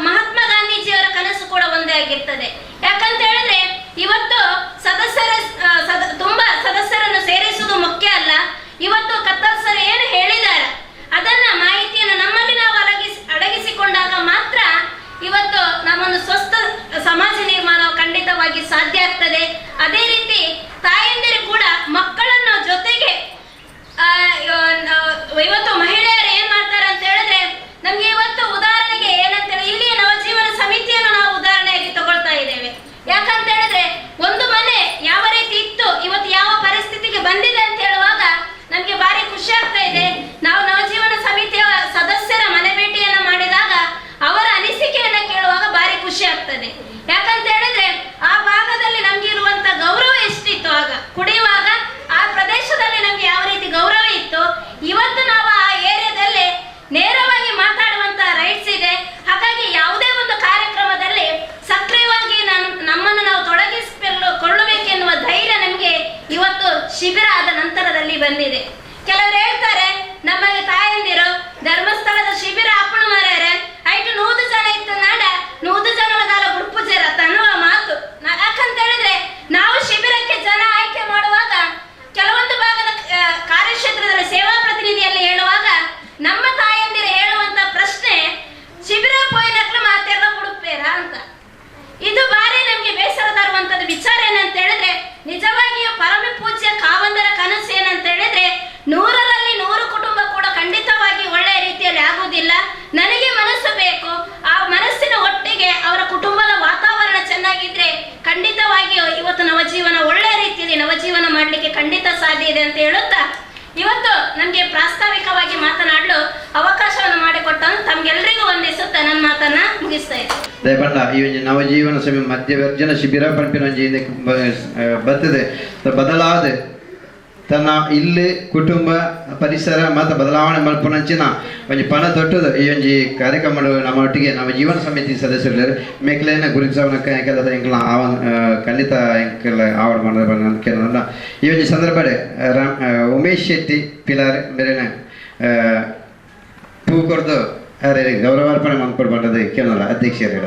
ಮಹಾತ್ಮ ಗಾಂಧೀಜಿಯವರ ಕನಸು ಕೂಡ ಒಂದೇ ಆಗಿರ್ತದೆ. ಯಾಕಂತ ಹೇಳಿದ್ರೆ ಇವತ್ತು ತುಂಬಾ ಸದಸ್ಯರನ್ನು ಸೇರಿಸುವುದು ಮುಖ್ಯ ಅಲ್ಲ. ಇವತ್ತು ಕತ್ತಲ್ ಸರ್ ಏನು ಹೇಳಿದ್ದಾರೆ ಅದನ್ನ ಮಾಹಿತಿಯನ್ನು ನಮ್ಮಲ್ಲಿ ನಾವು ಅಡಗಿಸಿಕೊಂಡಾಗ ಮಾತ್ರ ಇವತ್ತು ನಮ್ಮೊಂದು ಸ್ವಸ್ಥ ಸಮಾಜ ನಿರ್ಮಾಣ ಖಂಡಿತವಾಗಿ ಸಾಧ್ಯ ಆಗ್ತದೆ. ಅದೇ ರೀತಿ ತಾಯಂದಿರು ಕೂಡ ಮಕ್ಕಳನ್ನು ಜೊತೆಗೆ ಇವತ್ತು ಮಹಿಳೆಯರು ಏನ್ ಮಾಡ್ತಾರೆ ಅಂತ ಹೇಳಿದ್ರೆ ನಮ್ಗೆ ಇವತ್ತು ಉದಾಹರಣೆಗೆ ಏನಂತ ಹೇಳಿ ಇಲ್ಲಿ ನವಜೀವನ ಸಮಿತಿಯನ್ನು ನಾವು ಉದಾಹರಣೆಯಾಗಿ ತಗೊಳ್ತಾ ಇದ್ದೇವೆ. ಯಾಕಂತ ಹೇಳಿದ್ರೆ ಒಂದು ಮನೆ ಯಾವ ರೀತಿ ಇತ್ತು ಇವತ್ತು ಯಾವ ಪರಿಸ್ಥಿತಿಗೆ ಬಂದಿದೆ ಅಂತ ಹೇಳುವಾಗ ನಮ್ಗೆ ಭಾರಿ ಖುಷಿ ಆಗ್ತಾ ಇದೆ. ನಾವು ನವಜೀವನ ಸಮಿತಿಯ ಸದಸ್ಯರ ಮನೆ ಭೇಟಿಯನ್ನ ಮಾಡಿದಾಗ ಅವರ ಅನಿಸಿಕೆಯನ್ನ ಕೇಳುವಾಗ ಭಾರಿ ಖುಷಿ ಆಗ್ತದೆ. ಯಾಕಂತ ಹೇಳಿದ್ರೆ ಆ ಭಾಗದಲ್ಲಿ ನಮ್ಗೆ ಇರುವಂತ ಗೌರವ ಎಷ್ಟಿತ್ತು ಬಂದಿದೆ. ಕೆಲವರು ಹೇಳ್ತಾರೆ ನಮ್ಮಲ್ಲಿ ತಾಯಂದಿರು ಧರ್ಮಸ್ಥಳದ ಶಿಬಿರ ಹಾಕೊಂಡು ಮಾರ್ಯಾರೆ ಐಟು 100 ಜನ ಇತ್ತು ನಾಡ 100 ಜನಗಳ ಕಾಲ ಗುಡ್ಪೂಜೆರತ್ತ ಅನ್ನುವ ಮಾತು. ಯಾಕಂತ ಹೇಳಿದ್ರೆ ನಾವು ಶಿಬಿರಕ್ಕೆ ಜನ ಆಯ್ಕೆ ಮಾಡುವಾಗ ಕೆಲವೊಂದು ಭಾಗದ ಕಾರ್ಯಕ್ಷೇತ್ರದಲ್ಲಿ ಸೇವಾ ಪ್ರತಿನಿಧಿಯಲ್ಲಿ ಹೇಳುವಾಗ ನಮ್ಮ ತಾಯಂದಿರು ಹೇಳುವಂತ ಪ್ರಶ್ನೆ ಶಿಬಿರ ಪೋಯಿನಕ್ಲು ಮಾತೆಲ್ಲ ಹುಡುಕ್ಬೇರ ಅಂತ. ಇದು ಬಾರಿ ನಮ್ಗೆ ಬೇಸರ ತರುವಂತದ್ದು ವಿಚಾರ ಏನಂತ ಹೇಳಿದ್ರೆ ನಿಜವಾಗಿಯೂ ಪರಮ ಪೂಜ್ಯ ಕಾವಂದರ ಕನಸು ಏನಂತ ಹೇಳಿದ್ರೆ 100ರಲ್ಲಿ 100 ಕುಟುಂಬ ಕೂಡ ಖಂಡಿತವಾಗಿ ಒಳ್ಳೆಯ ರೀತಿಯಲ್ಲಿ ಆಗುವುದಿಲ್ಲ. ನನಗೆ ಮನಸ್ಸು ಬೇಕು, ಆ ಮನಸ್ಸಿನ ಒಟ್ಟಿಗೆ ಅವರ ಕುಟುಂಬದ ವಾತಾವರಣ ಚೆನ್ನಾಗಿದ್ರೆ ಖಂಡಿತವಾಗಿಯೂ ಇವತ್ತು ನವಜೀವನ ಒಳ್ಳೆಯ ರೀತಿಯಲ್ಲಿ ನವಜೀವನ ಮಾಡಲಿಕ್ಕೆ ಖಂಡಿತ ಸಾಧ್ಯ ಇದೆ ಅಂತ ಹೇಳುತ್ತಾ ಇವತ್ತು ನಮಗೆ ಪ್ರಾಸ್ತಾವಿಕವಾಗಿ ಮಾತನಾಡಲು ಅವಕಾಶವನ್ನು ಮಾಡಿಕೊಟ್ಟನು ತಮ್ಗೆಲ್ಲರಿಗೂ ವಂದಿಸುತ್ತಾ ನನ್ನ ಮಾತನ್ನ ಮುಗಿಸ್ತಾ ಇದ್ದೆ. ದಯಪಂಡ ಈ ಒಂದು ನವಜೀವನ ಸಮಯ ಮಧ್ಯವರ್ಜನ ಶಿಬಿರ ಪಂಪಿನ ಬರ್ತದೆ ಬದಲಾದ ತನ್ನ ಇಲ್ಲಿ ಕುಟುಂಬ ಪರಿಸರ ಮತ್ತು ಬದಲಾವಣೆ ಮಲ್ಪನಂಚಿನ ಒಂದು ಪಣ ತೊಟ್ಟದು ಈ ಒಂದು ಕಾರ್ಯಕ್ರಮ ನಮ್ಮ ಒಟ್ಟಿಗೆ ನಮ್ಮ ಜೀವನ ಸಮಿತಿ ಸದಸ್ಯರು ಮೇಕ್ಲೇನ ಗುರುಸವನಕ್ಕೆ ಕೆಲಸ ಎಂಕಲ ಖಂಡಿತ ಎಂಕಲ ಆವಡ ಮಾಡೋದು ಕೇಳೋಣ. ಈ ಒಂದು ಸಂದರ್ಭ ಉಮೇಶ್ ಶೆಟ್ಟಿ ಪಿಲಾರ್ ಮೇರೆನ ಪೂ ಕೊರ್ದು ಗೌರವಾರ್ಪಣೆ ಮಾಡ್ಕೊಂಡು ಬಂದದ್ದು ಕೇಳೋಣ ಅಧ್ಯಕ್ಷರ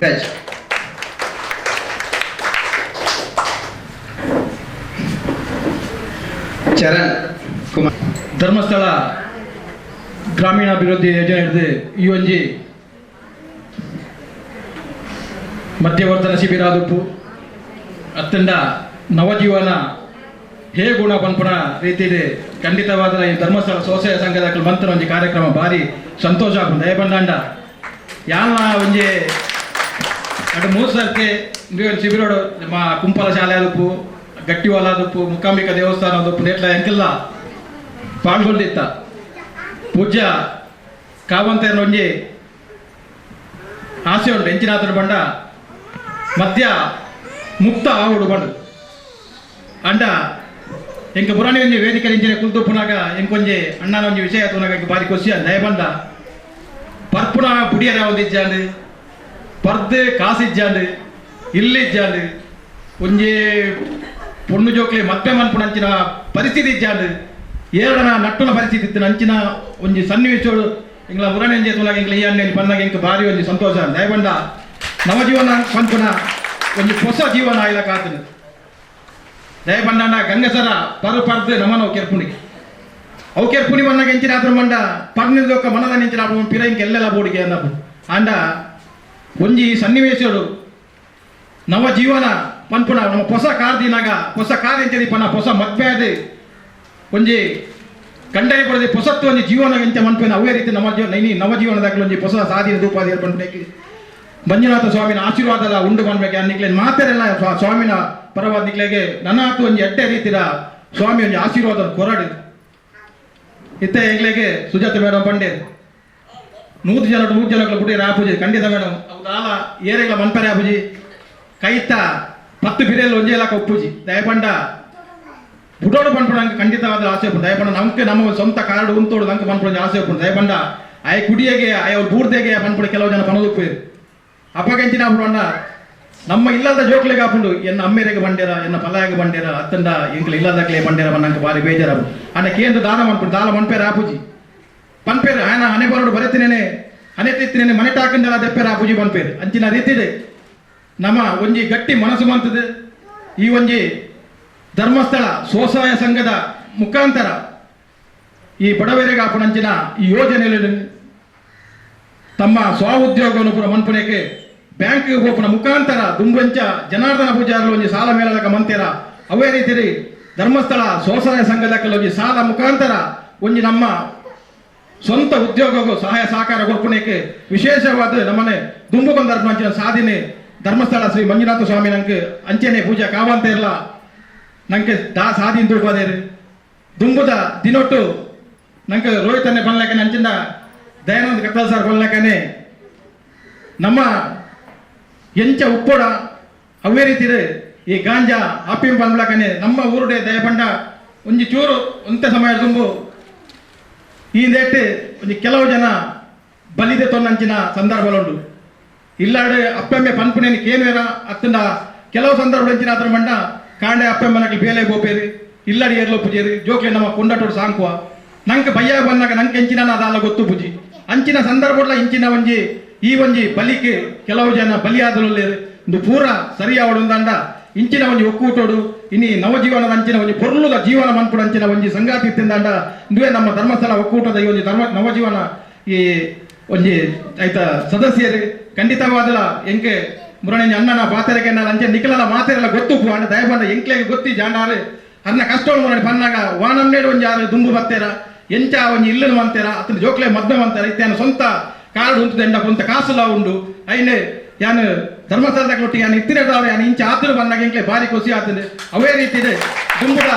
ರಾಜ್. ಚರಣ್ ಕುಮಾರ್. ಧರ್ಮಸ್ಥಳ ಗ್ರಾಮೀಣಾಭಿವೃದ್ಧಿ ಯೋಜನೆ ಹಿಡಿದು ಈ ಒಂಜಿ ಮಧ್ಯವರ್ಧನ ಶಿಬಿರ ಆದುಪ್ಪು ಅತ್ತಂಡ ನವಜೀವನ ಹೇ ಗುಣ ಪನ್ಪುಣ ರೀತಿಯಲ್ಲಿ ಖಂಡಿತವಾದ ಈ ಧರ್ಮಸ್ಥಳ ಸ್ವಸಹಾಯ ಸಂಘದ ಮಂತ್ರ ಒಂಜಿ ಕಾರ್ಯಕ್ರಮ ಭಾರಿ ಸಂತೋಷ ಆಗುಂಡು ದಯಬಂಡ ಯಾನ ಒಂಜಿ ಅಡು 3 ಸರ್ತಿ ಶಿಬಿರೋಡು ನಮ್ಮ ಕುಂಪಲ ಶಾಲೆ ಆದುಪ್ಪು ಗಟ್ಟಿವಾಲ ಆದುಪ್ಪು ಮುಕಾಂಬಿಕಾ ದೇವಸ್ಥಾನ ಆದುಪ್ಪು ನೆಟ್ಲ ಎಂಕೆಲ್ಲ ಪಾಲ್ಗೊಂಡಿತ್ತ ಪೂಜ್ಯ ಕಾವಂತೇನ ಒಂಜಿ ಆಸೆ ಉಂಟು ಎಂಚಿನಾಥನ ಬಂಡ ಮಧ್ಯ ಮುಕ್ತ ಆವುಡು ಬಂಡು ಅಂಡ ಎಂಕ ಪುರಾಣಿ ಒಂಜಿ ವೇದಿಕೆ ಇಂಚಿನ ಕುಲ್ತುಪ್ಪುನಾಗ ಎಂಕೊಂಜಿ ಅಣ್ಣನ ಒಂಜಿ ವಿಷಯ ತುನಾಗ ಬಾರಿ ಖುಷಿ ದಯಬಂಡ ಪರ್ಪುಣ ಪುಡಿಯರ ಒಂದಿಜ್ಜಾಂಡು ಪರ್ದು ಕಾಸಿಜ್ಜಾಂಡು ಇಲ್ಲಿಜ್ಜಾಂಡು ಒಂಜಿ ಪೊಣ್ಣು ಜೋಕ್ಲೆ ಮತ್ತೆ ಮನ್ಪುಣ ಅಂಚಿನ ಪರಿಸ್ಥಿತಿ ಇಜ್ಜಾಂಡು ಏರನ ನಟ್ಟುನ ಪರಿಸ್ಥಿತಿ ಇತ್ತು ಅಂಚಿನ ಒಂಜಿ ಸನ್ನಿವೇಶಗಳು ಇಂಗ್ಲ ಪುರಾಣಿ ಅಂಜೆ ತುನಾಗ ಇಂಗ್ಲ ಈ ಅಣ್ಣಲ್ಲಿ ಪನ್ನಾಗ ಎಂಕ ಭಾರಿ ಒಂಜಿ ಸಂತೋಷ ದಯಬಂಡ ನವಜೀವನ ಪಂಪುನ ಒಂಜಿ ಹೊಸ ಜೀವನ ಆಯ್ಲ ಕಾತನು ದಯಬಂಡ ಗಂಗಸರ ಪರ್ದು ನಮನ ಕೆರ್ಪುಣಿ ಅವು ಕೆರ್ಪುಣಿ ಬನ್ನಾಗ ಎಂಚಿನ ಆದ್ರ ಮಂಡ ಪರ್ನಿದೊಕ್ಕ ಮನದ ನೆಂಚಿನ ಪಿರ ಇಂಕ ಎಲ್ಲೆಲ್ಲ ಬೋಡಿಗೆ ಅನ್ನಪ್ಪು ಅಂಡ ಒಂಜಿ ಸನ್ನಿವೇಶಗಳು ನವಜೀವನ ಪನ್ಪುಣ ನಮ್ಮ ಹೊಸ ಕಾರ್ದಿನಾಗ ಹೊಸ ಕಾರ್ ಎಂಚದಿ ಪನ ಹೊಸ ಮದ್ವೆ ಅದು ಒಂಜಿ ಕಂಡನೆ ಪಡೆದು ಹೊಸತ್ತು ಒಂಜಿ ಜೀವನ ಎಂಚ ಮನ್ಪೇನ ಅವೇ ರೀತಿ ನವಜೀವನದಾಗಲೂ ಒಂಜಿ ಹೊಸ ಸಾಧಿನ ಧೂಪಾದಿ ಪನ್ಪೇಕೆ ಮಂಜುನಾಥ ಸ್ವಾಮಿನ ಆಶೀರ್ವಾದ ಉಂಡು ಮಾಡ್ಬೇಕು ನಿಕ್ಲೆ ಮಾತೆರೆಲ್ಲ ಸ್ವಾಮಿನ ಪರವಾದ ನಿಕ್ಲೆಗೆ ನನ್ನ ಹತ್ತು ಒಂದು ಎಡ್ಡೆ ರೀತಿಯ ಸ್ವಾಮಿ ಒಂದು ಆಶೀರ್ವಾದ ಕೊರಡು ಇತ್ತೆ ಎಂಗ್ಲೆಗೆ ಸುಜಾತ ಮೇಡಮ್ ಪಂಡೆ 100 ಜನಗಳು ಬಿಡಿ ರಾಪೂಜಿ ಖಂಡಿತ ಮೇಡಮ್ ಅವುದಾಲ ಏರೆಗಳ ಮನ್ಪರೆ ಆಪೂಜಿ ಕೈತ 10 ಬಿರಿಯಲ್ಲಿ ಒಂಜೆ ಇಲಾಖೆ ಉಪ್ಪುಜಿ ದಯಪಂಡ ಬುಡೋಡು ಪನ್ಪುಡು ಖಂಡಿತವಾದ ಆಸೆ ಉಂಟು ದಯಪಂಡ ನಮ್ಗೆ ನಮ್ಮ ಸ್ವಂತ ಕಾರ್ಡು ಉಂತೋಡು ನಂಗೆ ಪನ್ಪುಡು ಆಸೆ ಉಂಟು ದಯಪಂಡ ಆಯ್ ಕುಡಿಯಗೆ ಆಯ್ ಅವ್ರು ಬೂರ್ದೆಗೆ ಪನ್ಪುಡು ಕೆಲವು ಜನ ಪನದುಪ್ಪೇರು ಅಪ್ಪಗಂಚಿನ ಅಪ್ಪಣ್ಣ ನಮ್ಮ ಇಲ್ಲದ ಜೋಕ್ಲೆಗೆ ಹಾಕೊಂಡು ಎನ್ನ ಅಮ್ಮೇರೆಗೆ ಬಂಡೇರ ಎನ್ನ ಪಲಾಯಗೆ ಬಂಡೇರ ಅತ್ತಂಡ ಎಂಕ್ಲ ಇಲ್ಲದಕ್ಲೆ ಬಂಡೇರ ಬನ್ನಂಗೆ ಭಾರಿ ಬೇಜಾರ ಅಣ್ಣ ಕೇಂದ್ರ ದಾನ ಮನ್ಪುಡು ದಾಲ ಮನ್ಪೇರ ಆಪೂಜಿ ಪನ್ಪೇರು ಆಯನ ಹನೆ ಬರೋಡು ಬರೆತಿನೇನೆ ಹನೆ ತಿತ್ತಿನೇನೆ ಮನೆ ಟಾಕಂದೆಲ್ಲ ದೆಪ್ಪೇರ ಆಪೂಜಿ ಪನ್ಪೇರು ಅಂಚಿನ ರೀತಿದೆ ನಮ್ಮ ಒಂಜಿ ಗಟ್ಟಿ ಮನಸ್ಸು ಮಂತದೆ ಈ ಒಂಜಿ ಧರ್ಮಸ್ಥಳ ಸ್ವಸಹಾಯ ಸಂಘದ ಮುಖಾಂತರ ಈ ಬಡವರಿಗೆ ಆಪಣಂಚಿನ ಈ ಯೋಜನೆಯಲ್ಲಿ ತಮ್ಮ ಸ್ವ ಉದ್ಯೋಗವನ್ನು ಪೂರ ಮನ್ಪುನೆಗೆ ಬ್ಯಾಂಕ್ಗೆ ಹೋಪನ ಮುಖಾಂತರ ದುಂಬಂಚ ಜನಾರ್ದನ ಪೂಜಾರಲು ಒಂಜಿ ಸಾಲ ಮೇಳಲಕ ಮಂತೇರ ಅವೇ ರೀತಿ ಧರ್ಮಸ್ಥಳ ಸ್ವಸಹಾಯ ಸಂಘದಕ್ಕೆ ಒಂಜಿ ಸಾಲ ಮುಖಾಂತರ ಒಂಜಿ ನಮ್ಮ ಸ್ವಂತ ಉದ್ಯೋಗಕ್ಕೂ ಸಹಾಯ ಸಹಕಾರ ಕೊಡ್ಪುನೆಗೆ ವಿಶೇಷವಾದ ನಮ್ಮನೆ ದುಂಬುಕೊಂದರ್ಪ ಅಂಚಿನ ಸಾಧಿನೆ ಧರ್ಮಸ್ಥಳ ಶ್ರೀ ಮಂಜುನಾಥ ಸ್ವಾಮಿ ನಂಗೆ ಅಂಚೆನೆ ಪೂಜಾ ಕಾವಂತೇರ್ಲ ನಂಗೆ ಸಾಧಿನ ತುಳ್ಪದೇರು ದುಂಬುದ ದಿನೊಟ್ಟು ನಂಗೆ ರೋಹಿತನ್ನೇ ಬನ್ಲಕ್ಕೆ ಅಂಚಿನ ದಯಾನಂದ ಕತ್ತಲ್ ಸರ್ ಬನ್ಲಕ್ಕನೆ ನಮ್ಮ ಎಂಚ ಉಪ್ಪೋಡ ಅವೇ ರೀತಿ ಈ ಗಾಂಜಾ ಆಪಿಂ ಬನ್ಲಕ್ಕನೆ ನಮ್ಮ ಊರುಡೆ ದಯಪಂಡ ಒಂಜಿ ಚೂರು ಒಂತೆ ಸಮಯ ತುಂಬು ಈ ನೆಟ್ಟು ಒಂಜಿ ಕೆಲವು ಜನ ಬಲಿದೆ ತೊನ್ನಂಚಿನ ಸಂದರ್ಭಗಳುಂಡು ಇಲ್ಲಾಡೆ ಅಪ್ಪೆಮ್ಮೆ ಪನ್ಪುನೇನಿ ಕೇನುವೆರ ಅತ್ತಂಡ ಕೆಲವು ಸಂದರ್ಭ ಅಂಚಿನ ಅದ್ರ ಮಂಡ ಕಾಂಡೆ ಅಪ್ಪೆಮ್ಮನಕ್ಕೆ ಬೇಲೆ ಗೋಪೇರಿ ಇಲ್ಲಡಿ ಏರ್ಲೋ ಪೂಜೆರಿ ಜೋಕ್ಲೆ ನಮ್ಮ ಕೊಂಡಟೋಡು ಸಾಂಕುವ ನಂಗೆ ಭಯ ಬಂದಾಗ ನಂಗೆ ಎಂಚಿನ ಅದಾಲ ಗೊತ್ತು ಪೂಜಿ ಅಂಚಿನ ಸಂದರ್ಭಡ್ಲ ಇಂಚಿನ ಒಂಜಿ ಈ ಒಂಜಿ ಬಲಿಕೆ ಕೆಲವು ಜನ ಬಲಿಯಾದರಲ್ಲಿ ಒಂದು ಪೂರ ಸರಿಯಾವಡೊಂದಂಡ ಇಂಚಿನ ಒಂಜಿ ಒಕ್ಕೂಟೋಡು ಇನಿ ನವಜೀವನದ ಅಂಚಿನ ಒಂಜಿ ಪೊರ್ಲುದ ಜೀವನ ಮನ್ಪುಡ ಅಂಚಿನ ಒಂಜಿ ಸಂಗಾತಿ ತಿಂದಂಡ ಇಂದುವೆ ನಮ್ಮ ಧರ್ಮಸ್ಥಳ ಒಕ್ಕೂಟದ ಈ ಒಂಜಿ ನವಜೀವನ ಈ ಒಂಜಿ ಆಯ್ತ ಸದಸ್ಯರು ಖಂಡಿತವಾದಲ ಎಂಕೆ ಮುರಣಿ ಅಣ್ಣನ ಪಾತೆರೆಗೆ ನಾನು ಅಂಚೆ ನಿಖಲನ ಮಾತೆರೆಲ್ಲ ಗೊತ್ತು ಅಂಡ ದಯಬಂದ ಎಂಕ್ಲೆಗೆ ಗೊತ್ತಿ ಜಾಂಡಾರು ಅನ್ನ ಕಷ್ಟೋಳು ಮುರಣಿ ಬಂದಾಗ ವಾನಮ್ನೇಡು ಒಂಜಿ ಆರು ದುಂಬು ಬತ್ತೇರ ಎಂಚ ಒಂಜಿ ಇಲ್ಲನು ಮಂತೇರ ಅತನ ಜೋಕ್ಲೆ ಮದ್ಮೆ ಮಂತಾರ ಇತ್ತೇನು ಸ್ವಂತ ಕಾರ್ಡ್ ಉಂಟು ಎಂಡ ಕೊಂತ ಕಾಸುಲ ಉಂಡು ಐನೆ ಯಾನು ಧರ್ಮಸ್ಥಳದ ಒಟ್ಟಿಗೆ ಯಾನು ಇತ್ತಿರದವ್ರು ಯಾನು ಇಂಚ ಆತರು ಬಂದಾಗ ಎಂಕ್ಲೆ ಭಾರಿ ಖುಷಿ ಆಗ್ತದೆ ಅವೇ ರೀತಿ ಇದೆ ದುಂಬುಡ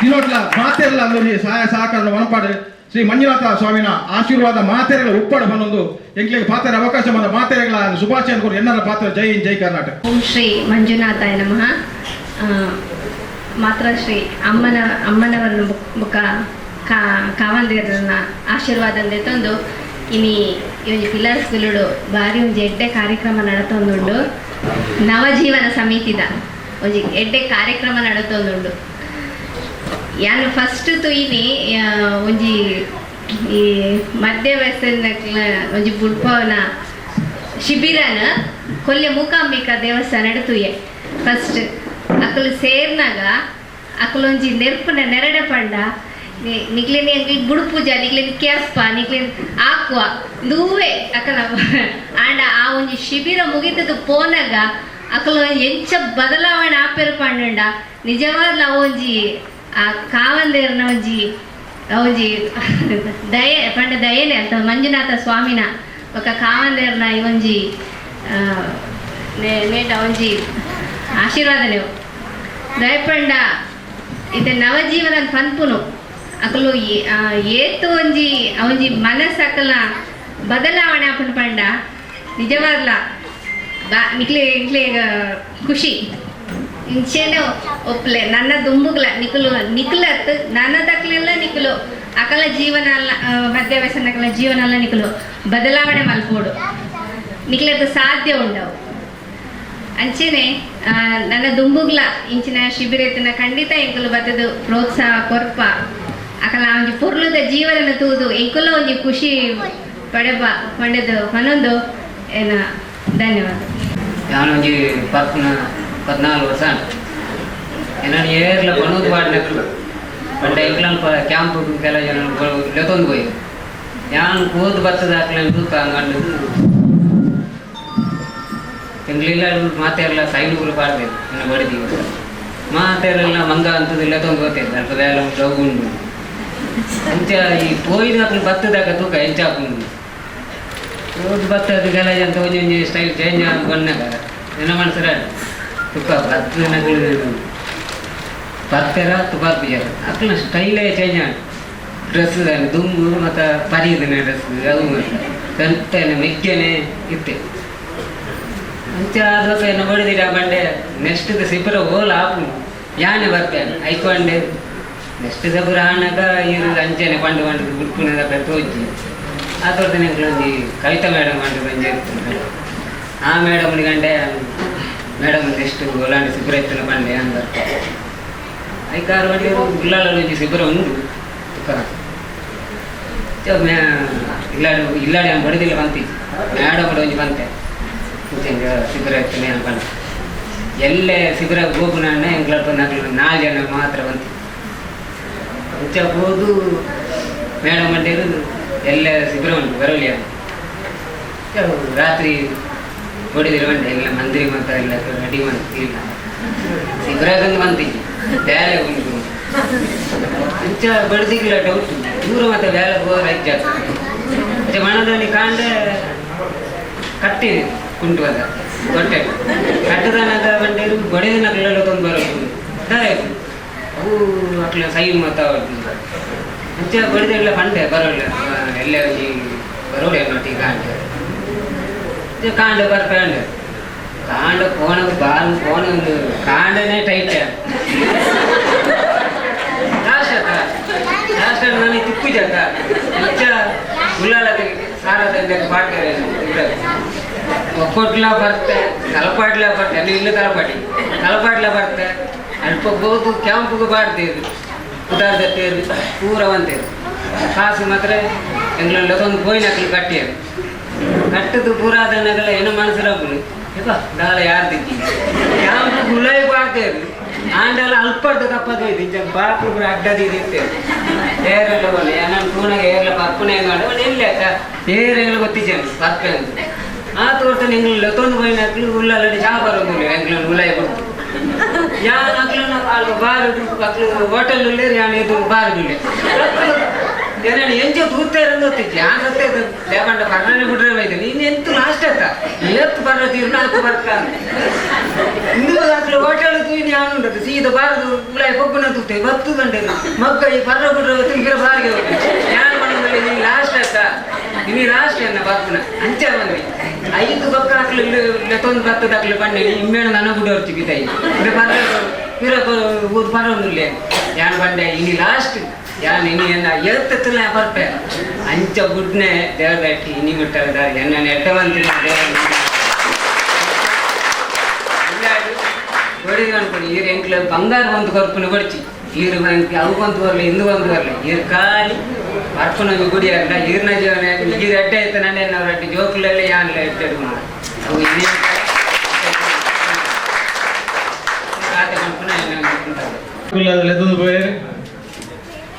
ದಿನೋಟ್ಲ ಮಾತೆರಲ್ಲ ಅಂದ್ರೆ ಸಹಾಯ ಸಹಕಾರ ಒನಪಾಡು ಶ್ರೀ ಮಂಜುನಾಥ ಸ್ವಾಮಿನ ಆಶೀರ್ವಾದ ಮಾತೆರೆಗಳ ಉಪ್ಪಡ ಬಂದೊಂದು ಎಂಕ್ಲೆಗೆ ಪಾತ್ರೆ ಅವಕಾಶ ಬಂದ ಮಾತೆರೆಗಳ ಶುಭಾಶಯ ಕೊಡು ಎನ್ನರ ಪಾತ್ರ ಜೈ ಹಿಂದ್ ಜೈ ಕರ್ನಾಟಕ. ಓಂ ಶ್ರೀ ಮಂಜುನಾಥಾಯ ನಮಃ. ಮಾತ್ರ ಶ್ರೀ ಅಮ್ಮನವರನ್ನು ಮುಖ ಕಾವಂದಿರನ್ನ ಆಶೀರ್ವಾದ ತಂದು ಇನಿ ಒಂಜಿ ಪಿಲ್ಲರ್ಸ್ ಗುಲುಡು ಬಾರಿ ಒಂಜಿ ಎಡ್ಡೆ ಕಾರ್ಯಕ್ರಮ ನಡತೊಂದುಂಡು. ನವಜೀವನ ಸಮಿತಿದ ಒಂಜಿ ಎಡ್ಡೆ ಕಾರ್ಯಕ್ರಮ ನಡತೊಂದುಂಡು. ಯಾನು ಫಸ್ಟ್ ತುಯಿನಿ ಒಂಜಿ ಈ ಮಧ್ಯ ವ್ಯಸನ ಒಂಜಿ ಬುಡ್ಪವನ ಶಿಬಿರನ ಕೊಲ್ಲೆ ಮೂಕಾಂಬಿಕಾ ದೇವಸ್ಥಾನ ತುಯೆ ಫಸ್ಟ್ ಅಕಲು ಸೇರ್ನಾಗ ಅಕಲೊಂಜಿ ನೆರ್ಪುನ ನೆರಡ ಪಂಡ ನಿಕ್ಲೇನಿ ಬುಡು ಪೂಜಾ ನಿಕ್ಲೇನಿ ಕೆಸ್ಪ ನಿಕ್ಲೇನಿ ಆಕ್ವ ದೂವೆ ಅಕಲ ಆಂಡ ಆ ಒಂಜಿ ಶಿಬಿರ ಮುಗಿತದು ಪೋನಾಗ ಅಕಲು ಎಂಚ ಬದಲಾವಣೆ ಆಪೆರು ಪಂಡ ನಿಜವಾದ ಒಂಜಿ ಆ ಕಾವಂದೇರ್ನ ಒಂಜಿ ದಯೆ ಪಂಡ ದಯೆನೆ ಅಂತ ಮಂಜುನಾಥ ಸ್ವಾಮಿನ ఒక ಕಾವಂದೇರ್ನ ಈ ಒಂಜಿ ನೇಟ ಒಂಜಿ ಆಶೀರ್ವಾದನೆ ದಯಪಂಡ ಇದು ನವಜೀವನ ಪನ್ಪುನು ಅಕಲು ಏತು ಒಂಜಿ ಮನಸ್ಸಕಲ ಬದಲಾವಣೆ ಆಪುನ ಪಂಡ ನಿಜವಾಗ್ಲ ನಿಕ್ಲೆ ಖುಷಿ ಇಂಚೆನೆ ಒಪ್ಲೆ ನನ್ನ ದುಂಬುಗ್ಲ ನಿಕ್ಲತ್ ನನ್ನ ತಕ್ಲೆಲ್ಲ ನಿಕ್ಲು ಅಕಲ ಜೀವನ ಅಲ್ಲ ಮಧ್ಯ ವ್ಯಸನಕಲ ಜೀವನ ಅಲ್ಲ ನಿಕ್ಲು ಬದಲಾವಣೆ ಮಲ್ಪೋಡು ನಿಕ್ಲತ್ ಸಾಧ್ಯ ಉಂಡವು ಅಂಚೆನೆ ನನ್ನ ದುಂಬುಗ್ಲ ಇಂಚಿನ ಶಿಬಿರತಿನ ಖಂಡಿತ ಎಂಕುಲು ಬತ್ತದು ಪ್ರೋತ್ಸಾಹ ಕೊರ್ಪ ಅಕಲ ಒಂಜಿ ಪೊರ್ಲುದ ಜೀವನ ತೂದು ಎಂಕುಲ ಒಂಜಿ ಖುಷಿ ಪಡೆಬ ಪಂಡದು ಪನ್ನೊಂದು ಏನ ಧನ್ಯವಾದ. ನಾನೊಂಜಿ 14 ವರ್ಷ ಏನಾರು ಏರ್ಲ ಬಣ್ಣದ ಬಾಡ್ನಕ್ಲು ಪಂಡ ಎಂಕ್ಲನ್ ಕ್ಯಾಂಪ್ ಕೆಲ ಜನ ಲೆತೊಂದು ಹೋಯ್ ಯಾನ್ ಕೂದು ಬತ್ತದ ಹಾಕ್ಲಂದು ಕಂಗಂಡದು ಎಂಗ್ಲಿಲ್ಲ ಮಾತೆಲ್ಲ ಸೈನಿಕರು ಪಾಡ್ಬೇಕು ಇನ್ನು ಬಡಿದೀವಿ ಮಾತೆಲ್ಲ ಮಂಗ ಅಂತದ್ದು ಲೆತೊಂದು ಹೋಗ್ತೈತೆ ಅಲ್ಪ ಬೇಲ ಡೌಗುಂಡು ಅಂಚ ಈ ಪೋಯಿದ ಹಾಕ್ಲು ಬತ್ತದಾಗ ತೂಕ ಹೆಂಚಾಕೊಂಡು ಕೂದು ಬತ್ತದ ಕೆಲ ಜನ ಒಂಜಿ ಸ್ಟೈಲ್ ಚೇಂಜ್ ಆಗಿ ಬಣ್ಣಗ ಜನ ಮನಸ್ಸರ ತುಕ ಬತ್ತನಗಳು ಬತ್ತೆರ ತುಪಾರ್ ಪೂಜಾರ ಅಕ್ಲ ಸ್ಟೈಲೇ ಚೇಂಜ್ ಆಗಿ ಡ್ರೆಸ್ ದುಂಬು ಮತ್ತು ಪರಿಯದನೆ ಡ್ರೆಸ್ ಅದು ಕಂತನೆ ಮೆಗ್ಗನೆ ಇತ್ತೆ ಅಂಚ ಆದ್ವಾಗ ಏನು ಬಡಿದಿರ ಬಂಡೆ ನೆಕ್ಸ್ಟ್ ಸಿಬ್ಬರ ಹೋಲ ಆಪು ಯಾನೆ ಬರ್ತೇನೆ ಐಕೊಂಡೆ ನೆಕ್ಸ್ಟ್ ಸಬರ ಆನಾಗ ಇರು ಅಂಚನೆ ಪಂಡು ಬಿಡ್ಪುನದ ತೋಜಿ ಆತೋರ್ದಿನ ಒಂಜಿ ಕವಿತಾ ಮೇಡಮ್ ಪಂಡು ಬಂಜೆ ಇರ್ತಾರೆ ಆ ಮೇಡಮ್ ಗಂಡೆ ಮೇಡಮ್ ನೆಕ್ಸ್ಟ್ ಒಲಾಂಡಿ ಸಿಬ್ಬರ ಇತ್ತಿನ ಪಂಡೆ ಅಂದ ಐಕಾರು ಬಡಿ ಗುಲ್ಲಾಳ ಒಂಜಿ ಸಿಬ್ಬರ ಉಂಡು ಇಲ್ಲಾಡಿ ಅವ್ನು ಬಡಿದಿಲ್ಲ ಬಂತಿ ಮೇಡಮ್ ಒಂಜಿ ಬಂತೆ ಶಿಬಿರ ಇರ್ತೀನಿ ಅನ್ಕೊಂಡು ಎಲ್ಲೇ ಶಿಬಿರ ಗೋಪುನ ಎಂಗ್ಲಪ್ಪ ನಗಲು 4 ಜನ ಮಾತ್ರ ಬಂತು ಮುಂಚೆ ಹೋದು ಮೇಡಮ್ ಮಂಡಿರು ಎಲ್ಲ ಶಿಬಿರ ಉಂಟು ಬರೋಲಿ ರಾತ್ರಿ ಹೊಡಿದಿರ ಬಂಡೆ ಎಲ್ಲ ಮಂದಿರ ಮತ್ತು ಎಲ್ಲ ರೆಡಿ ಬಂತು ಇಲ್ಲ ಶಿಬಿರದಂದು ಬಂತಿದ್ವಿ ಬೇರೆ ಉಂಟು ಮುಂಚೆ ಬಡ್ದಿಲ್ಲ ಡೌಟ್ ದೂರ ಮತ್ತು ಬೇರೆ ಹೋದ್ರೆ ಹೆಚ್ಚಾಗ್ತದೆ ಮನದಲ್ಲಿ ಕಾಂಡೆ ಕಟ್ಟಿ ಕುಂಟು ಅದ ಹೊಟ್ಟೆ ಕಟ್ಟದನದ ಬಂಡೇರು ಗೊಡೆದ ನಗಲೆಲ್ಲ ತಂದು ಬರೋದು ಡೈರೆಕ್ಟ್ ಅವು ಮಕ್ಕಳು ಸೈ ಮಾತಾಡ್ತು ಮುಂಚೆ ಬಡಿದೆಲ್ಲ ಬಂಡೆ ಬರೋಲ್ಲ ಎಲ್ಲ ಬರೋಲ್ಲ ನೋಡಿ ಕಾಂಡೆ ಕಾಂಡೆ ಬರ್ಪಂಡೆ ಕಾಂಡ ಫೋನ ಬಾಲ್ ಫೋನ್ ಒಂದು ಕಾಂಡನೇ ಟೈಟ್ ಲಾಸ್ಟ್ ನನಗೆ ತಿಪ್ಪು ಜಾಗ ಮುಂಚೆ ಉಳ್ಳಾಳದ ಸಾರದ ಪಾಠ ಒಕ್ಕೊಟ್ಲ ಬರ್ತೆ ತಲಪಾಟ್ಲ ಬರ್ತೆ ಅಲ್ಲಿ ಇಲ್ಲ ತಲಪಾಟಿ ಬರುತ್ತೆ ಅಲ್ಪ ಬೋದು ಕ್ಯಾಂಪ್ಗೆ ಬಾಡ್ತಿದ್ರು ಉದಾರ್ದತ್ತೇರು ಪೂರ ಒಂತೇರು ಕಾಸು ಮಾತ್ರ ಎಂಗ್ಲೆಂಡ್ ಒಂದು ಗೋಯಿನಕ್ಲು ಕಟ್ಟಿಯರು ಕಟ್ಟದು ಪೂರಾದನಗಲ ಏನೋ ಮನಸ್ಸಿರಾಗುಲು ಇಪ್ಪ ದಾಳ ಯಾರು ದಿಕ್ಕಿ ಯಾವ ಗುಲಾಯಿ ಬಾರ್ತೇರು ಆಂಡೆಲ್ಲ ಅಲ್ಪಡ್ದು ಕಪ್ಪದು ಇದ್ದ ಬಾಪು ಪೂರ ಅಡ್ಡದಿರ್ತೇವೆ ಏರೆಲ್ಲ ಬನ್ನಿ ನನ್ನ ಪೂನಾಗ ಏರೆಲ್ಲ ಪಪ್ಪನೇ ಮಾಡಿ ಇಲ್ಲ ಏರೆಲ್ಲ ಗೊತ್ತಿದ್ದೇನೆ ಪಪ್ಪೆ ಅಂತ ಆ ತೋಟ ಎಂಗ್ಲೆಂಡ್ ತೊಂದು ಗೋಯಿನಕ್ಲು ಉಳ್ಳಾಲಡಿ ಚಾ ಬರೋದಿಲ್ಲ ಎಂಗ್ಲೆಂಡ್ ಗುಲಾಯಿ ಕೊಡ್ತು ಯಾನ್ ಅಕ್ಲನ ಅಲ್ಗ ಬಾರು ಅಕ್ಲು ಹೋಟೆಲ್ ಇಲ್ಲೇರಿ ಯಾನ್ ಇದು ಬಾರು ಇಲ್ಲೇ ಏನೇನು ಎಂಜ ತೂರ್ತಾರಂದು ಗೊತ್ತಿತ್ತು ಯಾನ್ ಗೊತ್ತೈತೆ ದೇವಂಡ ಪರ್ಣನೆ ಬಿಡ್ರೆ ಬೈದೆ ನೀನು ಎಂತು ಲಾಸ್ಟ್ ಆಯ್ತಾ ಎತ್ತು ಬರೋ ತೀರ್ನ ಹತ್ತು ಬರ್ತಾನೆ ಇಂದು ಅಕ್ಲು ಹೋಟೆಲ್ ತೂಯಿನ ಯಾನು ಉಂಟು ಸೀದಾ ಬಾರದು ಗುಲಾಯಿ ಕೊಬ್ಬನ ತೂತೆ ಬತ್ತು ಗಂಟೆ ಮಕ್ಕ ಈ ಪರ್ರ ಬಿಡ್ರೆ ತಿಂಗಿರ ಬಾರಿಗೆ ಹೋಗಿ ಯಾನ್ ಮಾಡಿದ್ರೆ ನೀನು ಲಾಸ್ಟ್ ಆಯ್ತಾ ನೀನು ಲಾಸ್ಟ್ ಅನ್ನ ಬಪ್ಪನ ಅಂಚೆ ಬಂದ್ರಿ 5 ಬಕ್ಕ ಅಕ್ಲು ತೊಂದು ಬತ್ತದ ಅಕ್ಲು ಬಂಡೆ ಇಮ್ಮೇಣ ನನ್ನ ಬಿಡೋರು ಚಿಕ್ಕಿತಾಯಿ ಪರ್ರ ಪಿರ ಊದು ಪರವನ್ನುಲ್ಲೇ ಯಾನ್ ಬಂಡೆ ಇನಿ ಲಾಸ್ಟ್ ಯಾನ್ ಇನಿ ಎನ್ನ ಎತ್ತಲ್ಲ ಬರ್ಪೆ ಅಂಚ ಬುಡ್ನೆ ದೇವ್ರ ಬೆಟ್ಟಿ ಇನಿ ಬಿಟ್ಟಾರ ಎನ್ನ ಎಟ್ಟ ಬಂದಿಲ್ಲ ಹೊಡಿದು ಅನ್ಕೊಂಡು ಈರು ಎಂಕ್ಲ ಬಂಗಾರ ಒಂದು ಕೊರ್ಪುನ ಕೊಡ್ಚಿ ಈರು ಅವು ಬಂತು ಬರಲಿ ಇಂದು ಬಂದು ಬರಲಿ ಈರು ಖಾಲಿ ಬರ್ಪುನಂಗೆ ಗುಡಿ ಅಲ್ಲ ಈರ್ನ ಜೀವನ ಈರು ಎಡ್ಡೆ ಆಯ್ತು ನನ್ನ ರಡ್ಡಿ ಜೋಕ್ಲಲ್ಲೇ ಯಾನ್ಲ ಎಡ್ಡೆಡು ಮಾಡ ಅವು ಇನ್ನೇ ಖಾತೆ ಮಾಡ್ಕೊಂಡು ಲೆತ್ತೊಂದು ಪೋಯರು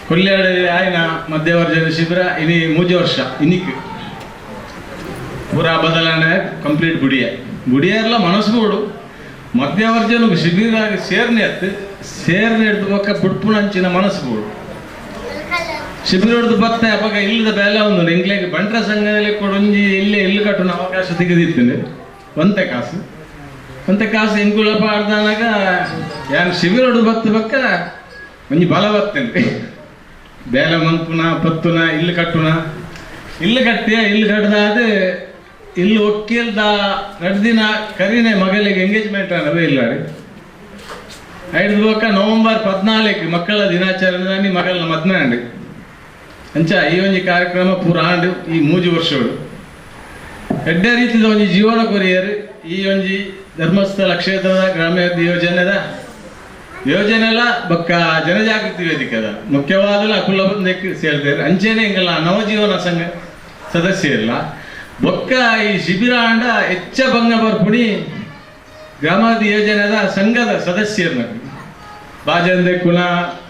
ಕೊಲ್ಯಾಡ ಆಯ್ನ ಮಧ್ಯವರ್ಜನ ಶಿಬಿರ ಇನಿ 3 ವರ್ಷ ಇನ್ನಿಕ್ ಪೂರಾ ಬದಲಾವಣೆ ಕಂಪ್ಲೀಟ್ ಗುಡಿಯರ್ಲ ಮನಸ್ಸು ಬೋಡು ಮಧ್ಯವರ್ಜನ ಶಿಬಿರ ಸೇರ್ನೆ ಹಿಡ್ದು ಪಕ್ಕ ಬುಡ್ಪುಣಂಚಿನ ಮನಸ್ಸು ಬೋಡು ಶಿಬಿರ ಹಿಡ್ದು ಬತ್ತೆ ಅವಾಗ ಇಲ್ಲದ ಬೇಲೆ ಒಂದು ಇಂಗ್ಲೆಗೆ ಬಂಟ್ರ ಸಂಘದಲ್ಲಿ ಕೊಡೊಂಜಿ ಇಲ್ಲು ಕಟ್ಟುನ ಅವಕಾಶ ತೆಗೆದಿತ್ತೇನೆ ಒಂತೆ ಕಾಸು ಎಂಕುಲಪ್ಪ ಆಡ್ದಾನಾಗ ಯಾನ್ ಶಿಬಿರ ಹಿಡ್ದು ಬತ್ತ ಬಕ್ಕ ಒಂಜಿ ಬಲ ಬತ್ತೇನೆ ಬೇಲೆ ಮಂಪುನ ಪತ್ತುನ ಇಲ್ಲು ಕಟ್ಟುನ ಇಲ್ಲು ಕಟ್ಟಿಯ ಇಲ್ಲು ಕಟ್ಟದಾದ ಇಲ್ಲು ಒಕ್ಕಿಲ್ದ 2 ದಿನ ಕರಿನೆ ಮಗಳಿಗೆ ಎಂಗೇಜ್ಮೆಂಟ್ ಅನ್ನವೇ ಇಲ್ಲ ರೀ 5 ಬಕ್ಕ ನವೆಂಬರ್ 14 ಮಕ್ಕಳ ದಿನಾಚರಣೆ ಮಗಳ ಮದ್ನಾಂಡು ಅಂಚ ಈ ಒಂಜಿ ಕಾರ್ಯಕ್ರಮ ಪೂರ ಆಂಡು ಈ 3 ವರ್ಷಗಳು ಎಡ್ಡೆ ರೀತಿದ ಒಂಜಿ ಜೀವನ ಕೊರಿಯರು ಈ ಒಂಜಿ ಧರ್ಮಸ್ಥಳ ಕ್ಷೇತ್ರದ ಗ್ರಾಮಾಭಿವೃದ್ಧಿ ಯೋಜನೆಲ್ಲ ಬೊಕ್ಕ ಜನಜಾಗೃತಿ ವೇದಿಕೆ ಅದ ಮುಖ್ಯವಾದಲ್ಲ ಅಕುಲ ಬಂದಕ್ಕೆ ಸೇರ್ತಾರೆ ಅಂಚೆನೆ ಹಿಂಗಲ್ಲ ನವಜೀವನ ಸಂಘ ಸದಸ್ಯರಿಲ್ಲ ಬೊಕ್ಕ ಈ ಶಿಬಿರ ಆಂಡ ಹೆಚ್ಚ ಭಂಗ ಬರ್ಪುಣಿ ಗ್ರಾಮಾಭಿವೃದ್ಧಿ ಯೋಜನೆದ ಸಂಘದ ಸದಸ್ಯರನ್ನ ಬಾಜಂದೆ ಕುಣ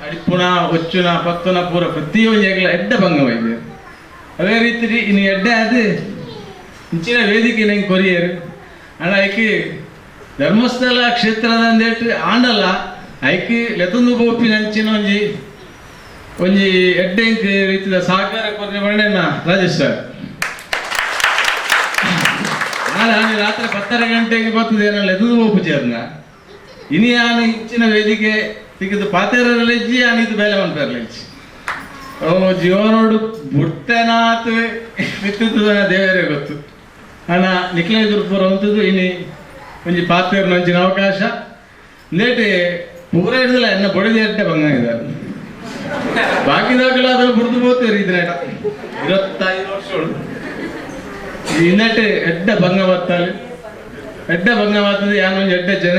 ಅಡಿಪುಣ ಒಚ್ಚುನ ಪತ್ತುನ ಪೂರ ಪ್ರತಿಯೊಂದು ಎಡ್ಡ ಭಂಗವೈದ್ಯ ಅದೇ ರೀತಿ ಇನ್ನು ಎಡ್ಡೆ ಅದು ಇಂಚಿನ ವೇದಿಕೆ ನಂಗೆ ಕೊರಿಯರು ಅಣ್ಣ ಐಕಿ ಧರ್ಮಸ್ಥಳ ಕ್ಷೇತ್ರದಂದೇಟು ಆಂಡಲ್ಲ ಐಕಿ ಲೆತೊಂದು ಬೋಪಿ ನಂಚಿನ ಒಂಜಿ ಎಡ್ಡೆಂಕ್ ರೀತಿಯ ಸಹಕಾರ ಕೊರನೆ ಬಣ್ಣನ ರಾಜೇಶ್ ಸರ್ ನಾನು ರಾತ್ರಿ 12 ಗಂಟೆಗೆ ಬರ್ತದೆ ಏನಲ್ಲ ಲೆತೊಂದು ಬೋಪು ಚೇರ್ನ ಇನಿ ಆನ ಇಂಚಿನ ವೇದಿಕೆ ತೆಗೆದು ಪಾತೆರಲ್ಲಿಜ್ಜಿ ಆನಿದು ಬೇಲೆ ಮನ್ಪೇರ್ಲಿಜ್ಜಿ ಓ ಜೀವನೋಡು ಬುಟ್ಟೆನಾತ್ ನಿಂತಿದ್ದು ದೇವರೇ ಗೊತ್ತು ಅಣ್ಣ ನಿಖಿಲೇಶ್ವರಪುರ ಅಂತದ್ದು ಇನಿ ಒಂಜಿ ಪಾತ್ರೆಯವ್ರ ನಂಚಿನ ಅವಕಾಶ ನೇಟೆ ಪೂರ ಹಿಡಿದಿಲ್ಲ ಎನ್ನ ಬೊಡಿದ ಎಡ್ಡೆ ಬಂಗಾಗಿದ್ದಾರೆ ಬಾಕಿದಾಗಲ ಅದ್ರ ಬುಡ್ದು ಬೋತೇರಿ ಇದ್ರೇಟ 25 ವರ್ಷಗಳು ಇನ್ನೆಟ್ಟೆ ಎಡ್ಡ ಭಂಗ ಬತ್ತಾಳೆ ಎಡ್ಡ ಭಂಗ ಬರ್ತದೆ ಯಾನೊಂದು ಎಡ್ಡೆ ಜನ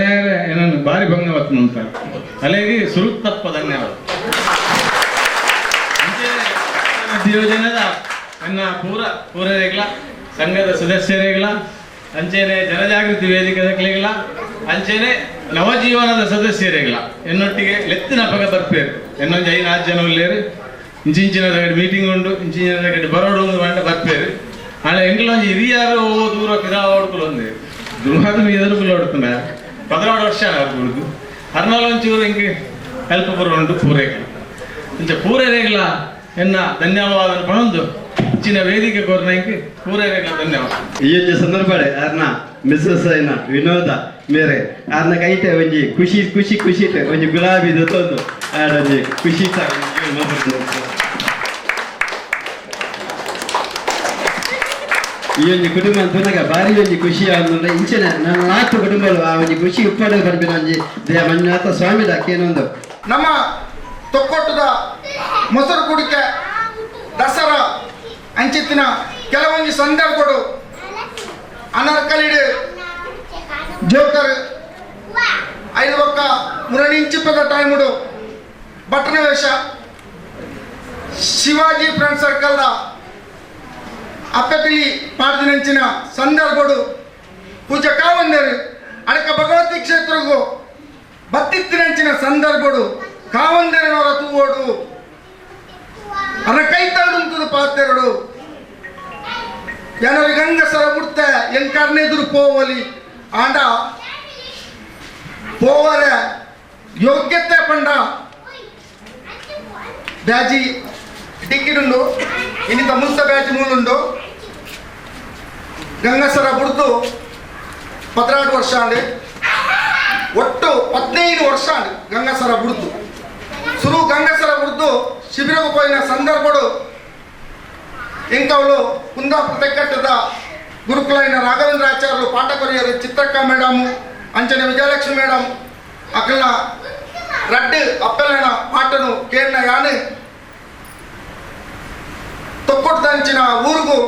ಏನನ್ನು ಭಾರಿ ಭಂಗ ಬರ್ತದೆ ಅಂತ ಅಲ್ಲಿಗೆ ಸುರುಕ್ ತಪ್ಪ ಧನ್ಯವಾದ ಯೋಜನೆದ ಎನ್ನ ಪೂರರೇಗ್ಲ ಸಂಘದ ಸದಸ್ಯರೇಗ್ಲ ಅಂಚೆನೆ ಜನಜಾಗೃತಿ ವೇದಿಕೆಗಳ ಅಂಚೆನೆ ನವಜೀವನದ ಸದಸ್ಯರೇಗ್ಲ ಎನ್ನೊಟ್ಟಿಗೆ ಲೆತ್ತಿನ ಪಗ ಬರ್ಪೇರು ಎನ್ನೊಂದು 5-4 ಜನ ಉಳ್ಳೇರು ಇಂಚಿನ ಮೀಟಿಂಗ್ ಉಂಡು ಇಂಚಿನ ಬರೋಡು ಒಂದು ಬಂಡ ಬರ್ಪೇರು ಆಳೆ ಎಂಗ್ಲೊಂದು ಹಿರಿಯರು ದೂರ ಪಿರಾ ಹೊಡ್ಕಲು ಒಂದೇ ದುರ್ವಾದ ಎದುರುಗಳು ಹೊಡ್ಕೊಂಡ 16 ವರ್ಷ ಆಗ್ಬಿಡುದು 16 ಊರು ಹಿಂಗೆ ಹೆಲ್ಪ್ ಬರೋಂಡು ಪೂರೈಕೆ ಇಂಚೆ ಪೂರೈರೆಗ್ಲ ಎನ್ನ ಧನ್ಯವಾದ ಪಣೊಂದು ಹೆಚ್ಚಿನ ವೇದಿಕೆ ಕೋರ್ನಂಗೆ ಪೂರೈರೆಗ್ಲ ಧನ್ಯವಾದ ಈ ಸಂದರ್ಭಡೆ ಯಾರನ್ನ ಮಿಸ್ಸಸ್ ಐನ ವಿನೋದ ಮೇರೆ ಯಾರನ್ನ ಕೈತೆ ಒಂಜಿ ಖುಷಿ ಒಂಜಿ ಗುಲಾಬಿ ತಂದು ಆಡೊಂಜಿ ಖುಷಿ ಈ ಒಂಜಿ ಕುಟುಂಬ ಅಂತನಾಗ ಭಾರಿ ಒಂಜಿ ಖುಷಿ ಅಂದ್ರೆ ಇಂಚಿನ ನನ್ನ 4 ಕುಟುಂಬಗಳು ಆ ಒಂಜಿ ಖುಷಿ ಉಪ್ಪಡೆ ಬರ್ಬಿನ ಒಂಜಿ ದೇಹ ಮಂಜುನಾಥ ಸ್ವಾಮಿದ ಅಕ್ಕೇನೊಂದು ನಮ್ಮ ತೊಕ್ಕೊಟ್ಟದ ಮೊಸರು ಕುಡಿಕೆ ದಸರಾ ಅಂಚಿತ್ತಿನ ಕೆಲವೊಂದು ಸಂದರ್ಭಗಳು ಅನರ್ಕಲಿಡು ಜೋಕರ್ 5 ಒಕ್ಕ 3 ಇಂಚಿಪ್ಪದ ಟೈಮುಡು ಬಟನ ವೇಷ ಶಿವಾಜಿ ಫ್ರೆಂಡ್ ಸರ್ಕಲ್ದ ಅಪ್ಪೆಪಿಲಿ ಪಾಡ್ದಿನಂಚಿನ ಸಂದರ್ಭಡು ಪೂಜೆ ಕಾವಂದರು ಅಡಕ ಭಗವತಿ ಕ್ಷೇತ್ರಗೂ ಬತ್ತಿತ್ತಿನಂಚಿನ ಸಂದರ್ಭಡು ಕಾವಂದರಿನವರ ತೂವೋಡು ಅನ ಕೈತಾಡುಂತದ ಪಾತ್ರೆಗಳು ಜನರು ಗಂಗಸರ ಬಿಡ್ತ ಎಂಕರ್ನೆದುರು ಪೋವಲಿ ಆಂಡ ಪೋವರ ಯೋಗ್ಯತೆ ಪಂಡ ಬ್ಯಾಜಿ ಟಿಕೆಟ್ ಉಂಡು ಇನ್ನಿಂದ ಮುಂತ ಬ್ಯಾಜಿ ಮೂಲುಂಡು ಗಂಗಸರ ಬುಡ್ದು 16 ವರ್ಷ ಅಂಡೆ ಒಟ್ಟು 15 ವರ್ಷ ಅಂಡೆ ಗಂಗಸರ ಬುಡ್ದು ಸುರು ಗಂಗಸರ ಬುಡ್ದು ಶಿಬಿರಕ್ಕೆ ಹೋಯಿನ ಸಂದರ್ಭಡು ಇಂಕವಳು ಕುಂದಾಪುರ ತೆಕ್ಕಟ್ಟದ ಗುರುಕುಲೈನ ರಾಘವೇಂದ್ರಾಚಾರ್ಯರು ಪಾಠ ಕೊರಿಯರು ಚಿತ್ರಕ್ಕ ಮೇಡಮು ಅಂಚನೆ ವಿಜಯಲಕ್ಷ್ಮಿ ಮೇಡಮ್ ಅಕ್ಕಲ್ನ ರಡ್ಡು ಅಪ್ಪಲನ ಪಾಠನು ಕೇಳಿನ ಯಾನು ತೊಕ್ಕೊಟ್ಟಂಚಿನ ಊರಿಗೂ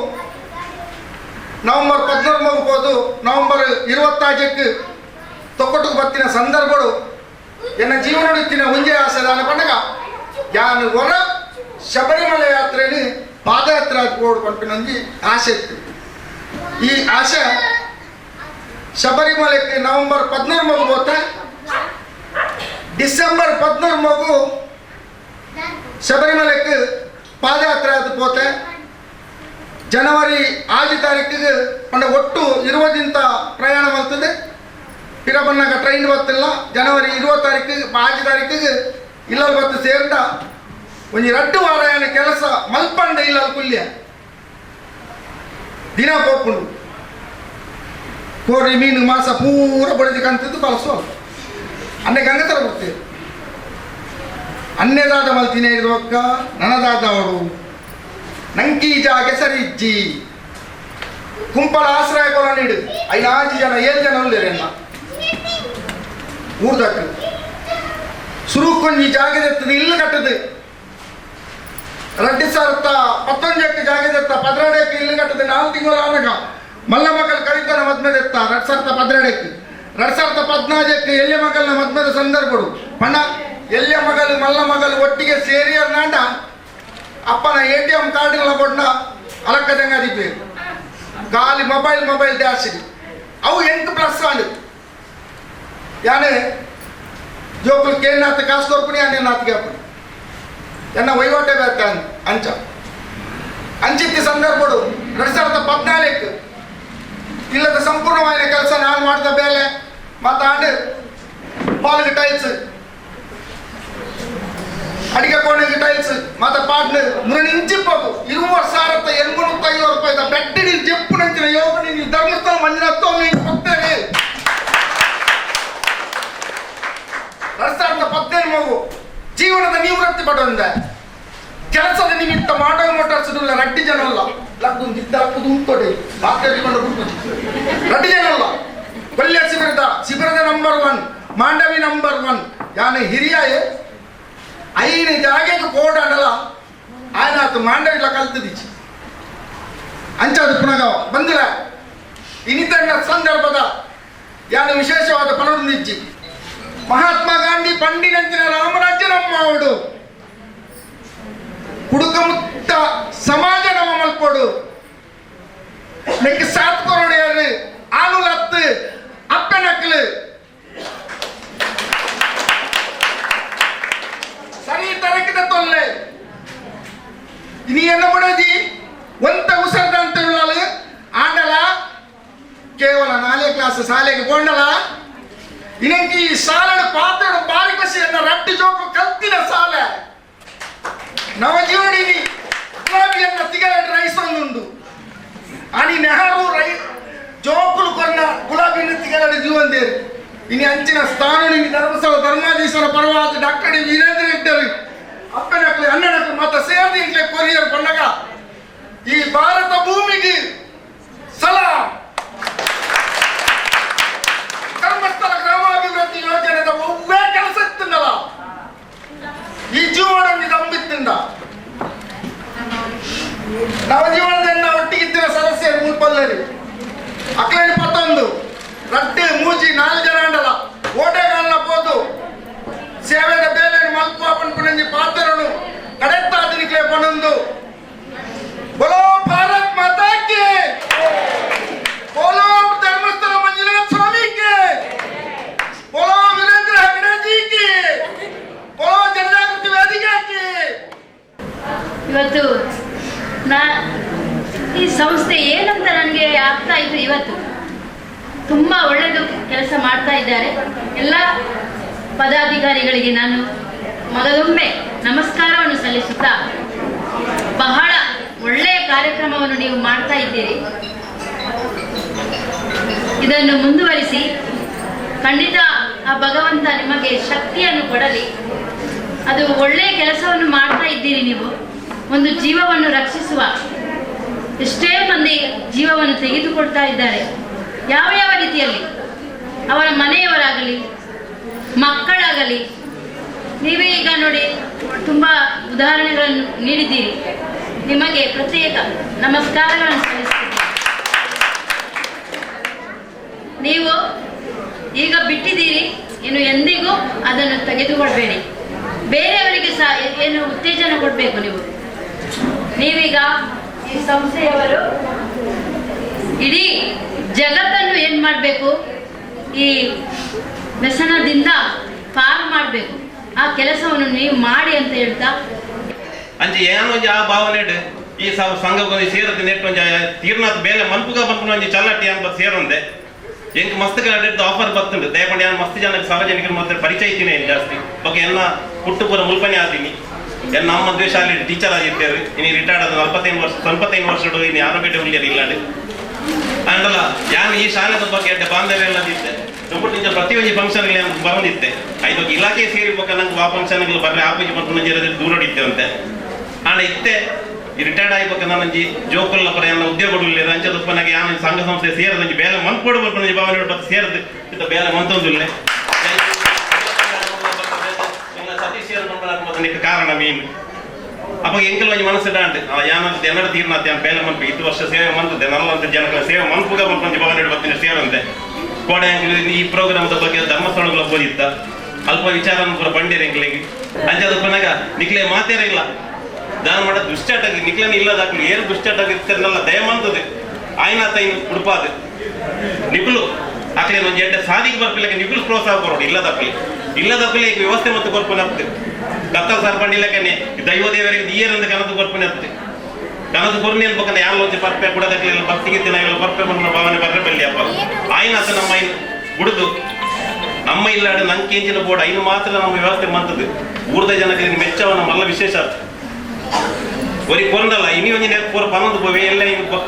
ನವೆಂಬರ್ 14 ಮುಗಿಬೋದು ನವೆಂಬರ್ 25ಕ್ಕೆ ತೊಕ್ಕೊಟ್ಟಿಗೆ ಬತ್ತಿನ ಸಂದರ್ಭಗಳು ಎನ್ನ ಜೀವನೋಡಿತ್ತಿನ ಒಂಜೆ ಆಸೆ ನಾನು ಪಂಡಗ ಯಾನು ಹೊರ ಶಬರಿಮಲೆ ಯಾತ್ರೆಯಲ್ಲಿ ಪಾದಯಾತ್ರೆ ಹಾಕೋಡು ಪಂಪಿನೊಂದು ಆಸೆ ಇತ್ತು. ಈ ಆಸೆ ಶಬರಿಮಲೆಗೆ ನವೆಂಬರ್ 14 ಮಗು ಹೋತೆ ಡಿಸೆಂಬರ್ 14 ಮಗು ಶಬರಿಮಲೆಗೆ ಪಾದಯಾತ್ರೆ ಅದು ಹೋತೆ ಜನವರಿ 5 ತಾರೀಕಿಗೆ ಪಂಡ ಒಟ್ಟು 20 ಪ್ರಯಾಣ ಮಾಡ್ತದೆ ಪಿರಬನ್ನಾಗ ಟ್ರೈನ್ ಬರ್ತಿಲ್ಲ ಜನವರಿ 20 ತಾರೀಕಿಗೆ 5 ತಾರೀಕಿಗೆ ಇಲ್ಲಲ್ಲಿ ಬತ್ತು ಸೇರ್ದ ಒಂದು 2 ವಾರ ಏನು ಕೆಲಸ ಮಲ್ಪಂಡ ಇಲ್ಲ ಕುಲ್ಯ ದಿನ ಪೋಪುಂಡು ಕೋರಿ ಮೀನು ಮಾಸ ಪೂರ ಬಡಿದಕ್ಕಂಥದ್ದು ಬಳಸುವ ಅನ್ನೆ ಗಂಗತರ ಬರ್ತೀವಿ ಅನ್ನೆದಾದ ಮಲ್ತಿನೇ ಇರುವಕ್ಕ ನನದಾದ ಅವಳು ನಂಕಿ ಜಾಗೆ ಸರಿ ಇಜ್ಜಿ ಕುಂಪಳ ಆಶ್ರಯ ಕೊಲ ನೀಡು 5 ಜನ 7 ಜನ ಉಳ್ಳೇರೆನ್ನ ಊರ್ದಕ್ಕ ಸುರು ಕೊಂಜಿ ಜಾಗದೆತ್ತದು ಇಲ್ಲ ಕಟ್ಟದು 2019 ಜಾಗದೆತ್ತ 16 ಇಲ್ಲ ಕಟ್ಟದು 4 ತಿಂಗಳು ಆನಗ ಮಲ್ಲ ಮಗಲ್ ಕವಿತನ ಮದ್ಮೆದೆತ್ತ 2012 2014 ಎಲ್ಯ ಮಗಲ್ನ ಮದ್ಮೆದ ಸಂದರ್ಭಗಳು ಪಣ ಎಲ್ಯ ಮಗಲು ಮಲ್ಲ ಮಗಲು ಒಟ್ಟಿಗೆ ಸೇರಿಯರ್ ನಾಂಡ ಅಪ್ಪನ ATM ಕಾರ್ಡ್ಗಳ ಕೊಡ್ನ ಅಲಕ್ಕದಂಗ ಅದಿಪ್ಪೇರು ಗಾಲಿ ಮೊಬೈಲ್ ಡ್ಯಾಶಿಡಿ ಅವು 8+ ಆಂಡು ಯಾನೆ ಜೋಕುಲು ಕೇಳಿನಾಥ ಕಾಸು ಕೊರ್ಪುಣಿ ಯಾನೆ ನಾತ್ಗೆ ಅಪ್ಪಣಿ ಎನ್ನ ವಹಿವಾಟೆ ಬೇಕ ಅಂಚಿತ್ತಿ ಸಂದರ್ಭಗಳು 2014 ಇಲ್ಲದ ಸಂಪೂರ್ಣವಾದ ಕೆಲಸ ನಾನು ಮಾಡಿದ ಬೇಲೆ ಮಾತಾಂಡು ಪಾಲಿಗೆ ಟೈಲ್ಸ್ ಅಡಿಗೆ ಕೋಣೆಗೆ ಟೈಲ್ಸ್ ಮತ್ತೆ ಪಾಟ್ನ ಮುರಣಿಂಚಿಪ್ಪದು 20,850 ರೂಪಾಯಿದ ಬೆಟ್ಟಿಡಿ ಜಪ್ಪು ನಂಚಿನ ಯೋಗ ನೀನು ಧರ್ಮಸ್ಥಳ ಮಂಜುನಾಥ ನೀನು ಕೊಡ್ತೇನೆ 2017 ಮಗು ಜೀವನದ ನಿವೃತ್ತಿ ಪಡೆದ ಕೆಲಸದ ನಿಮಿತ್ತ ಮಾಡೋ ಮೋಟಾರ್ಸ್ ರಡ್ಡಿ ಜನ ಅಲ್ಲ ಲಕ್ಕದು ಉಂಟೋಡೆ ರಡ್ಡಿ ಜನ ಅಲ್ಲ ಒಳ್ಳೆಯ ಶಿಬಿರದ ನಂಬರ್ 1 ಮಾಂಡವಿ ನಂಬರ್ 1 ಯಾನೆ ಹಿರಿಯ 5 ಜಾಗಕ್ಕೆ ಕೋಡಲ್ಲ ఆయన ಮಾಂಡವಿಲ ಕಲ್ತದಿಚ್ಚಿ ಅಂಚಾದ ಪುನಃ ಬಂದಿಲ್ಲ ಇನ್ನಿತರ ಸಂದರ್ಭದ ಯಾನ ವಿಶೇಷವಾದ ಪನೊಂದಿಜ್ಜಿ ಮಹಾತ್ಮ ಗಾಂಧಿ ಪಂಡಿನಂಚಿನ ರಾಮರಾಜ್ಯ ನಮ್ಮ ಅವಡು ಕುಡುಕ ಮುಕ್ತ ಸಮಾಜ ನಮ್ಮ ಮಲ್ಪೋಡು ನೆಕ್ಕೆ ಸಾತ್ ಕೊರಡೆಯರು ಆಲುಲತ್ತು ಅಪ್ಪನಕ್ಕಲು ಸರಿ ತರಕಿದ ತೊಲ್ಲೆ ಇನಿ ಎನ್ನ ಬಡದಿ ಒಂತ ಉಸರ್ದ ಅಂತ ಹೇಳಲು ಆಂಡಲ ಕೇವಲ 4 ಕ್ಲಾಸ್ ಶಾಲೆಗೆ ಕೊಂಡಲ ಇನ್ನಂಕಿ ಶಾಲೆಯ ಪಾತ್ರ ಬಾರಿ ಬಸಿ ಎನ್ನ ರಟ್ಟಿ ಜೋಕು ಕಲ್ತಿನ ಶಾಲೆ ನವಜೀವನಿನಿ ಗುಲಾಬಿಯನ್ನ ಸಿಗರೇಟ್ ರೈಸ್ ಒಂದುಂಡು అని నెహరు రై జోకులు కొన్న గులాబీ సిగరెట్ జీవందేరు ఇని అంచిన స్థానం ధర్మస్థಳ ಧರ್ಮಾಧೀಶರ ಪರವಾದ ಡಾಕ್ಟರ್ ವೀರೇಂದ್ರ ಹೆಗ್ಡೆ ಅಪ್ಪನಕ್ಕಳು ಅಣ್ಣನಕ್ಕಳು ಮತ್ತೆ ಸೇರ್ದು ಇಂಟ್ಲೆ ಕೊರಿಯರ್ ಬಂದಾಗ ಈ ಭಾರತ ಭೂಮಿಗೆ ಸಲಾಂ ಧರ್ಮಸ್ಥಳ ಗ್ರಾಮಾಭಿವೃದ್ಧಿ ಯೋಜನೆದ ಒವ್ವೇ ಕೆಲಸ ಇತ್ತಿಂದಲ್ಲ ಈ ಜೀವನ ನಂಬಿತ್ತಿಂದ ನವಜೀವನದಿಂದ ಒಟ್ಟಿಗಿತ್ತಿನ ಸದಸ್ಯರು ಮುಲ್ಪಲ್ಲರಿ ಅಕ್ಲೇನಿ 11 ರಡ್ಡು ಮೂಜಿ 4 ಜನ ಅಂಡಲ ಓಟೆಗಾಲನ ಪೋದು ಸೇವೆದ ಬೇಲೆ ಮಲ್ಪಾಪನ್ ಪುಣಂಜಿ ಪಾತ್ರನು ಕಡೆತ್ತಾದಿನಿಗೆ ಪಣಂದು बोलो भारत माता की, बोलो धर्मस्थल मंजुनाथ स्वामी के, बोलो वीरेंद्र हेगड़े जी की, बोलो जनजागृति वेदिका की। ಇವತ್ತು ಈ ಸಂಸ್ಥೆ ಏನಂತ ನನಗೆ ಆಗ್ತಾ ಇತ್ತು. ಇವತ್ತು ತುಂಬ ಒಳ್ಳೆಯದು ಕೆಲಸ ಮಾಡ್ತಾ ಇದ್ದಾರೆ. ಎಲ್ಲ ಪದಾಧಿಕಾರಿಗಳಿಗೆ ನಾನು ಮೊದಲೊಮ್ಮೆ ನಮಸ್ಕಾರವನ್ನು ಸಲ್ಲಿಸುತ್ತಾ, ಬಹಳ ಒಳ್ಳೆಯ ಕಾರ್ಯಕ್ರಮವನ್ನು ನೀವು ಮಾಡ್ತಾ ಇದ್ದೀರಿ. ಇದನ್ನು ಮುಂದುವರಿಸಿ, ಖಂಡಿತ ಆ ಭಗವಂತ ನಿಮಗೆ ಶಕ್ತಿಯನ್ನು ಕೊಡಲಿ. ಅದು ಒಳ್ಳೆಯ ಕೆಲಸವನ್ನು ಮಾಡ್ತಾ ಇದ್ದೀರಿ. ನೀವು ಒಂದು ಜೀವವನ್ನು ರಕ್ಷಿಸುವ, ಎಷ್ಟೇ ಮಂದಿ ಜೀವವನ್ನು ತೆಗೆದುಕೊಳ್ತಾ ಇದ್ದಾರೆ. ಯಾವ ಯಾವ ರೀತಿಯಲ್ಲಿ, ಅವರ ಮನೆಯವರಾಗಲಿ ಮಕ್ಕಳಾಗಲಿ. ನೀವೇ ಈಗ ನೋಡಿ ತುಂಬ ಉದಾಹರಣೆಗಳನ್ನು ನೀಡಿದ್ದೀರಿ. ನಿಮಗೆ ಪ್ರತ್ಯೇಕ ನಮಸ್ಕಾರಗಳನ್ನು ಸಲ್ಲಿಸುತ್ತೇನೆ. ನೀವು ಈಗ ಬಿಟ್ಟಿದ್ದೀರಿ, ಇನ್ನು ಎಂದಿಗೂ ಅದನ್ನು ತೆಗೆದುಕೊಳ್ಬೇಡಿ. ಬೇರೆಯವರಿಗೆ ಸಹ ಏನು ಉತ್ತೇಜನ ಕೊಡಬೇಕು. ನೀವೀಗ ಈ ಸಂಸ್ಥೆಯವರು ಇಡೀ ಜಗತ್ತನ್ನು ಏನು ಮಾಡಬೇಕು, ಈ ವ್ಯಸನದಿಂದ ಪಾರು ಮಾಡಬೇಕು. ಆ ಕೆಲಸವನ್ನು ನೀವು ಮಾಡಿ ಅಂತ ಹೇಳ್ತಾ, ಅಂಚೆ ಏನೊಂಜಿ ಆ ಭಾವನೆ ಈ ಸಂಘಕ್ಕೆ ಸೇರದೆ ನೆಟ್ಟೊಂಜ ತೀರ್ನಾಥ್ ಬೇಲೆ ಮನ್ಪುಗ ಮನ್ಪುನ ಒಂಜಿ ಚಲ್ಲಟ್ಟಿ ಅಂತ ಸೇರಂದೆ ಎಂಕ್ ಮಸ್ತ್ ಕಡೆ ಆಫರ್ ಬರ್ತುಂಡು ದಯಪಂಡ ಯಾನು ಮಸ್ತ್ ಜನಕ್ಕೆ ಸಾರ್ವಜನಿಕರು ಮಾತ್ರ ಪರಿಚಯ ಇದ್ದೀನಿ ಜಾಸ್ತಿ ಓಕೆ ಎನ್ನ ಹುಟ್ಟುಪುರ ಮುಲ್ಪನೆ ಆತೀನಿ ಎನ್ನ ನಮ್ಮ ಶಾಲೆ ಟೀಚರ್ ಆಗಿದ್ದೇವೆ ಇನ್ನು ರಿಟೈರ್ಡ್ ಆದ 45 ವರ್ಷ ಇನ್ನು ಯಾರು ಬೇಟೆ ಉಳಿಯರು ಇಲ್ಲ ಅಂಡಲ್ಲ ಯಾನು ಈ ಶಾಲೆದ ಬಗ್ಗೆ ಅಡ್ಡ ಬಾಂಧವ್ಯ ಎಲ್ಲ ಇದ್ದೆ ನಿಂಚ ಪ್ರತಿಯೊಂದು ಫಂಕ್ಷನ್ಗೆ ಬಂದಿತ್ತೆ ಐದು ಇಲಾಖೆ ಸೇರಿಬೇಕು ನಂಗೆ ಆ ಫಂಕ್ಷನ್ಗಳು ಬರ್ರೆ ಆಪೇಜ್ ಬಂದು ದೂರ ಹೊಡಿತ್ತೇವಂತೆ ಆಣ ಇತ್ತೆ ರಿಟೈರ್ಡ್ ಆಗ್ಬೇಕು ನನಂಜಿ ಜೋಕುಲ್ಲ ಪರ ಎಲ್ಲ ಉದ್ಯೋಗಗಳು ಅಂಚದ ಉತ್ಪನ್ನಗೆ ಯಾನು ಸಂಘ ಸಂಸ್ಥೆ ಸೇರದಂಜಿ ಬೇಲೆ ಮನ್ಪೋಡು ಬರ್ಪಂಜಿ ಭಾವನೆ ಬತ್ತು ಸೇರದು ಇತ್ತ ಬೇಲೆ ಮಂತೊಂದುಲ್ಲೆ ಸತೀಶ್ ನಂಬರ್ ಕಾರಣ ಮೀನು ಅಪ್ಪ ಎಂಕಲ್ ಒಂಜಿ ಮನಸ್ಸು ಡಾಂಟ್ ಯಾನಂತ ಜನರ ತೀರ್ನಾಥ ಬೇಲೆ ಮನ್ಪು 2 ವರ್ಷ ಸೇವೆ ಮಂತದೆ 40 ಜನಗಳ ಸೇವೆ ಮನ್ಪುಗ ಮನ್ಪಂಜಿ ಭಾವನೆ ಬತ್ತಿನ ಸೇರಂತೆ ಕೋಡೆ ಈ ಪ್ರೋಗ್ರಾಮ್ದ ಬಗ್ಗೆ ಧರ್ಮಸ್ಥಳಗಳ ಹೋದಿತ್ತ ಅಲ್ಪ ವಿಚಾರ ಪೂರ ಬಂಡೇರಿ ಎಂಕ್ಲಿಗೆ ಅಂಚದ ಉತ್ಪನ್ನಗ ನಿಕ್ಲೆ ಮಾತೇರ ಇಲ್ಲ ದಾನ ಮಾಡ ದುಶ್ಚಾಟಾಗಿ ನಿಕ್ಲನ ಇಲ್ಲದಾಗ್ಲಿ ಏನು ದುಶ್ಚಾಟಾಗಿ ಇರ್ತಾರಲ್ಲ ದಯಮಂತದೆ ಆಯ್ನಾತ ಇನ್ನು ಉಡುಪಾದ ನಿಗುಲು ಆಕಲೆ ಒಂದು ಎಡ್ಡೆ ಸಾದಿಗೆ ಬರ್ಪಿಲ್ಲಕ್ಕೆ ನಿಗುಲು ಪ್ರೋತ್ಸಾಹ ಕೊರೋಡು ಇಲ್ಲದಕ್ಕಲೆ ಈಗ ವ್ಯವಸ್ಥೆ ಮತ್ತು ಕೊರ್ಪನೆ ಆಗ್ತದೆ ಕತ್ತಲ್ ಸರ್ಪಂಡಿಲ್ಲಕ್ಕೆ ದೈವ ದೇವರಿಗೆ ನೀರಂದ ಕನದು ಕೊರ್ಪನೆ ಆಗ್ತದೆ ಕನದು ಕೊರ್ನಿ ಅನ್ಬೇಕಂದ್ರೆ ಯಾರು ಒಂದು ಪರ್ಪೆ ಕೊಡೋದಕ್ಕೆ ಭಕ್ತಿಗೆ ದಿನ ಪರ್ಪೆ ಬಂದ ಭಾವನೆ ಬರ್ರೆ ಬಲ್ಲಿ ಅಪ್ಪ ಆಯ್ನಾತ ನಮ್ಮ ಹುಡುದು ನಮ್ಮ ಇಲ್ಲಾಡು ನಂಗೆ ಕೆಂಚಿನ ಬೋರ್ಡ್ ಐನು ಮಾತ್ರ ನಮ್ಮ ವ್ಯವಸ್ಥೆ ಮಂತದ್ದು ಊರ್ದ ಜನಕ್ಕೆ ಮೆಚ್ಚವನ್ನ ಮಲ್ಲ ವಿಶೇಷ ಒರಿ ಕೊರಂದಲ್ಲ ಇನಿ ಒಂಜಿ ನೆಟ್ ಪೂರ ಪನ್ನೊಂದು ಪೋವೆ ಎಲ್ಲ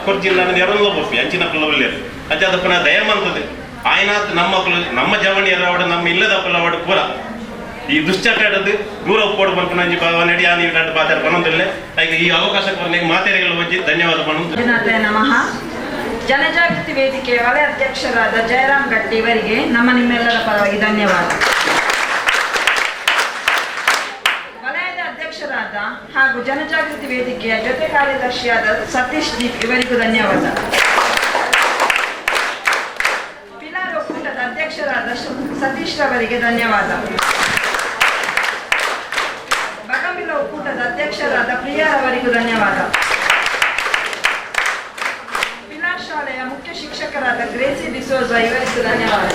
ಕೊರ್ಜಿಲ್ಲ ಎರಡಲ್ಲ ಪೋಪಿ ಅಂಚಿನ ಒಳ್ಳೆ ಅಂಚದಪ್ಪನ ದಯ ಮಂತದೆ ಆಯ್ನಾತ್ ನಮ್ಮ ಮಕ್ಕಳು ನಮ್ಮ ಜವಣಿಯರ ಅವಡು ನಮ್ಮ ಇಲ್ಲದ ಅವಡು ಪೂರ ಈ ದುಶ್ಚಟದ್ದು ದೂರ ಒಪ್ಪೋಡು ಬಂದು ಭಾವನೆ ಯಾನು ಇಟ್ಟು ಮಾತಾಡ ಪನ್ನೊಂದಿಲ್ಲ ಈಗ ಈ ಅವಕಾಶಕ್ಕೆ ಮಾತೆರೆಗಳು ಹೋಗಿ ಧನ್ಯವಾದ ಪಣ್ಣು ನಮಃ. ಜನಜಾಗೃತಿ ವೇದಿಕೆ ವಲಯ ಅಧ್ಯಕ್ಷರಾದ ಜಯರಾಮ್ ಗಟ್ಟಿ ಇವರಿಗೆ ನಿಮ್ಮೆಲ್ಲರ ಪರವಾಗಿ ಧನ್ಯವಾದ. ವಲಯದ ಅಧ್ಯಕ್ಷರಾದ ಹಾಗೂ ಜನಜಾಗೃತಿ ವೇದಿಕೆಯ ಜೊತೆ ಕಾರ್ಯದರ್ಶಿಯಾದ ಸತೀಶ್ ದೀಪ್ ಇವರಿಗೂ ಧನ್ಯವಾದ. ಪಿಲಾರ್ ಒಕ್ಕೂಟದ ಅಧ್ಯಕ್ಷರಾದ ಸತೀಶ್ ರವರಿಗೆ ಧನ್ಯವಾದ. ಬಗಮಿಲ ಒಕ್ಕೂಟದ ಅಧ್ಯಕ್ಷರಾದ ಪ್ರಿಯಾರವರಿಗೂ ಧನ್ಯವಾದ. ಶಾಲೆಯ ಮುಖ್ಯ ಶಿಕ್ಷಕರಾದ ಗ್ರೇಸಿ ಡಿಸೋಜಾ ಇವರಿಗೂ ಧನ್ಯವಾದ.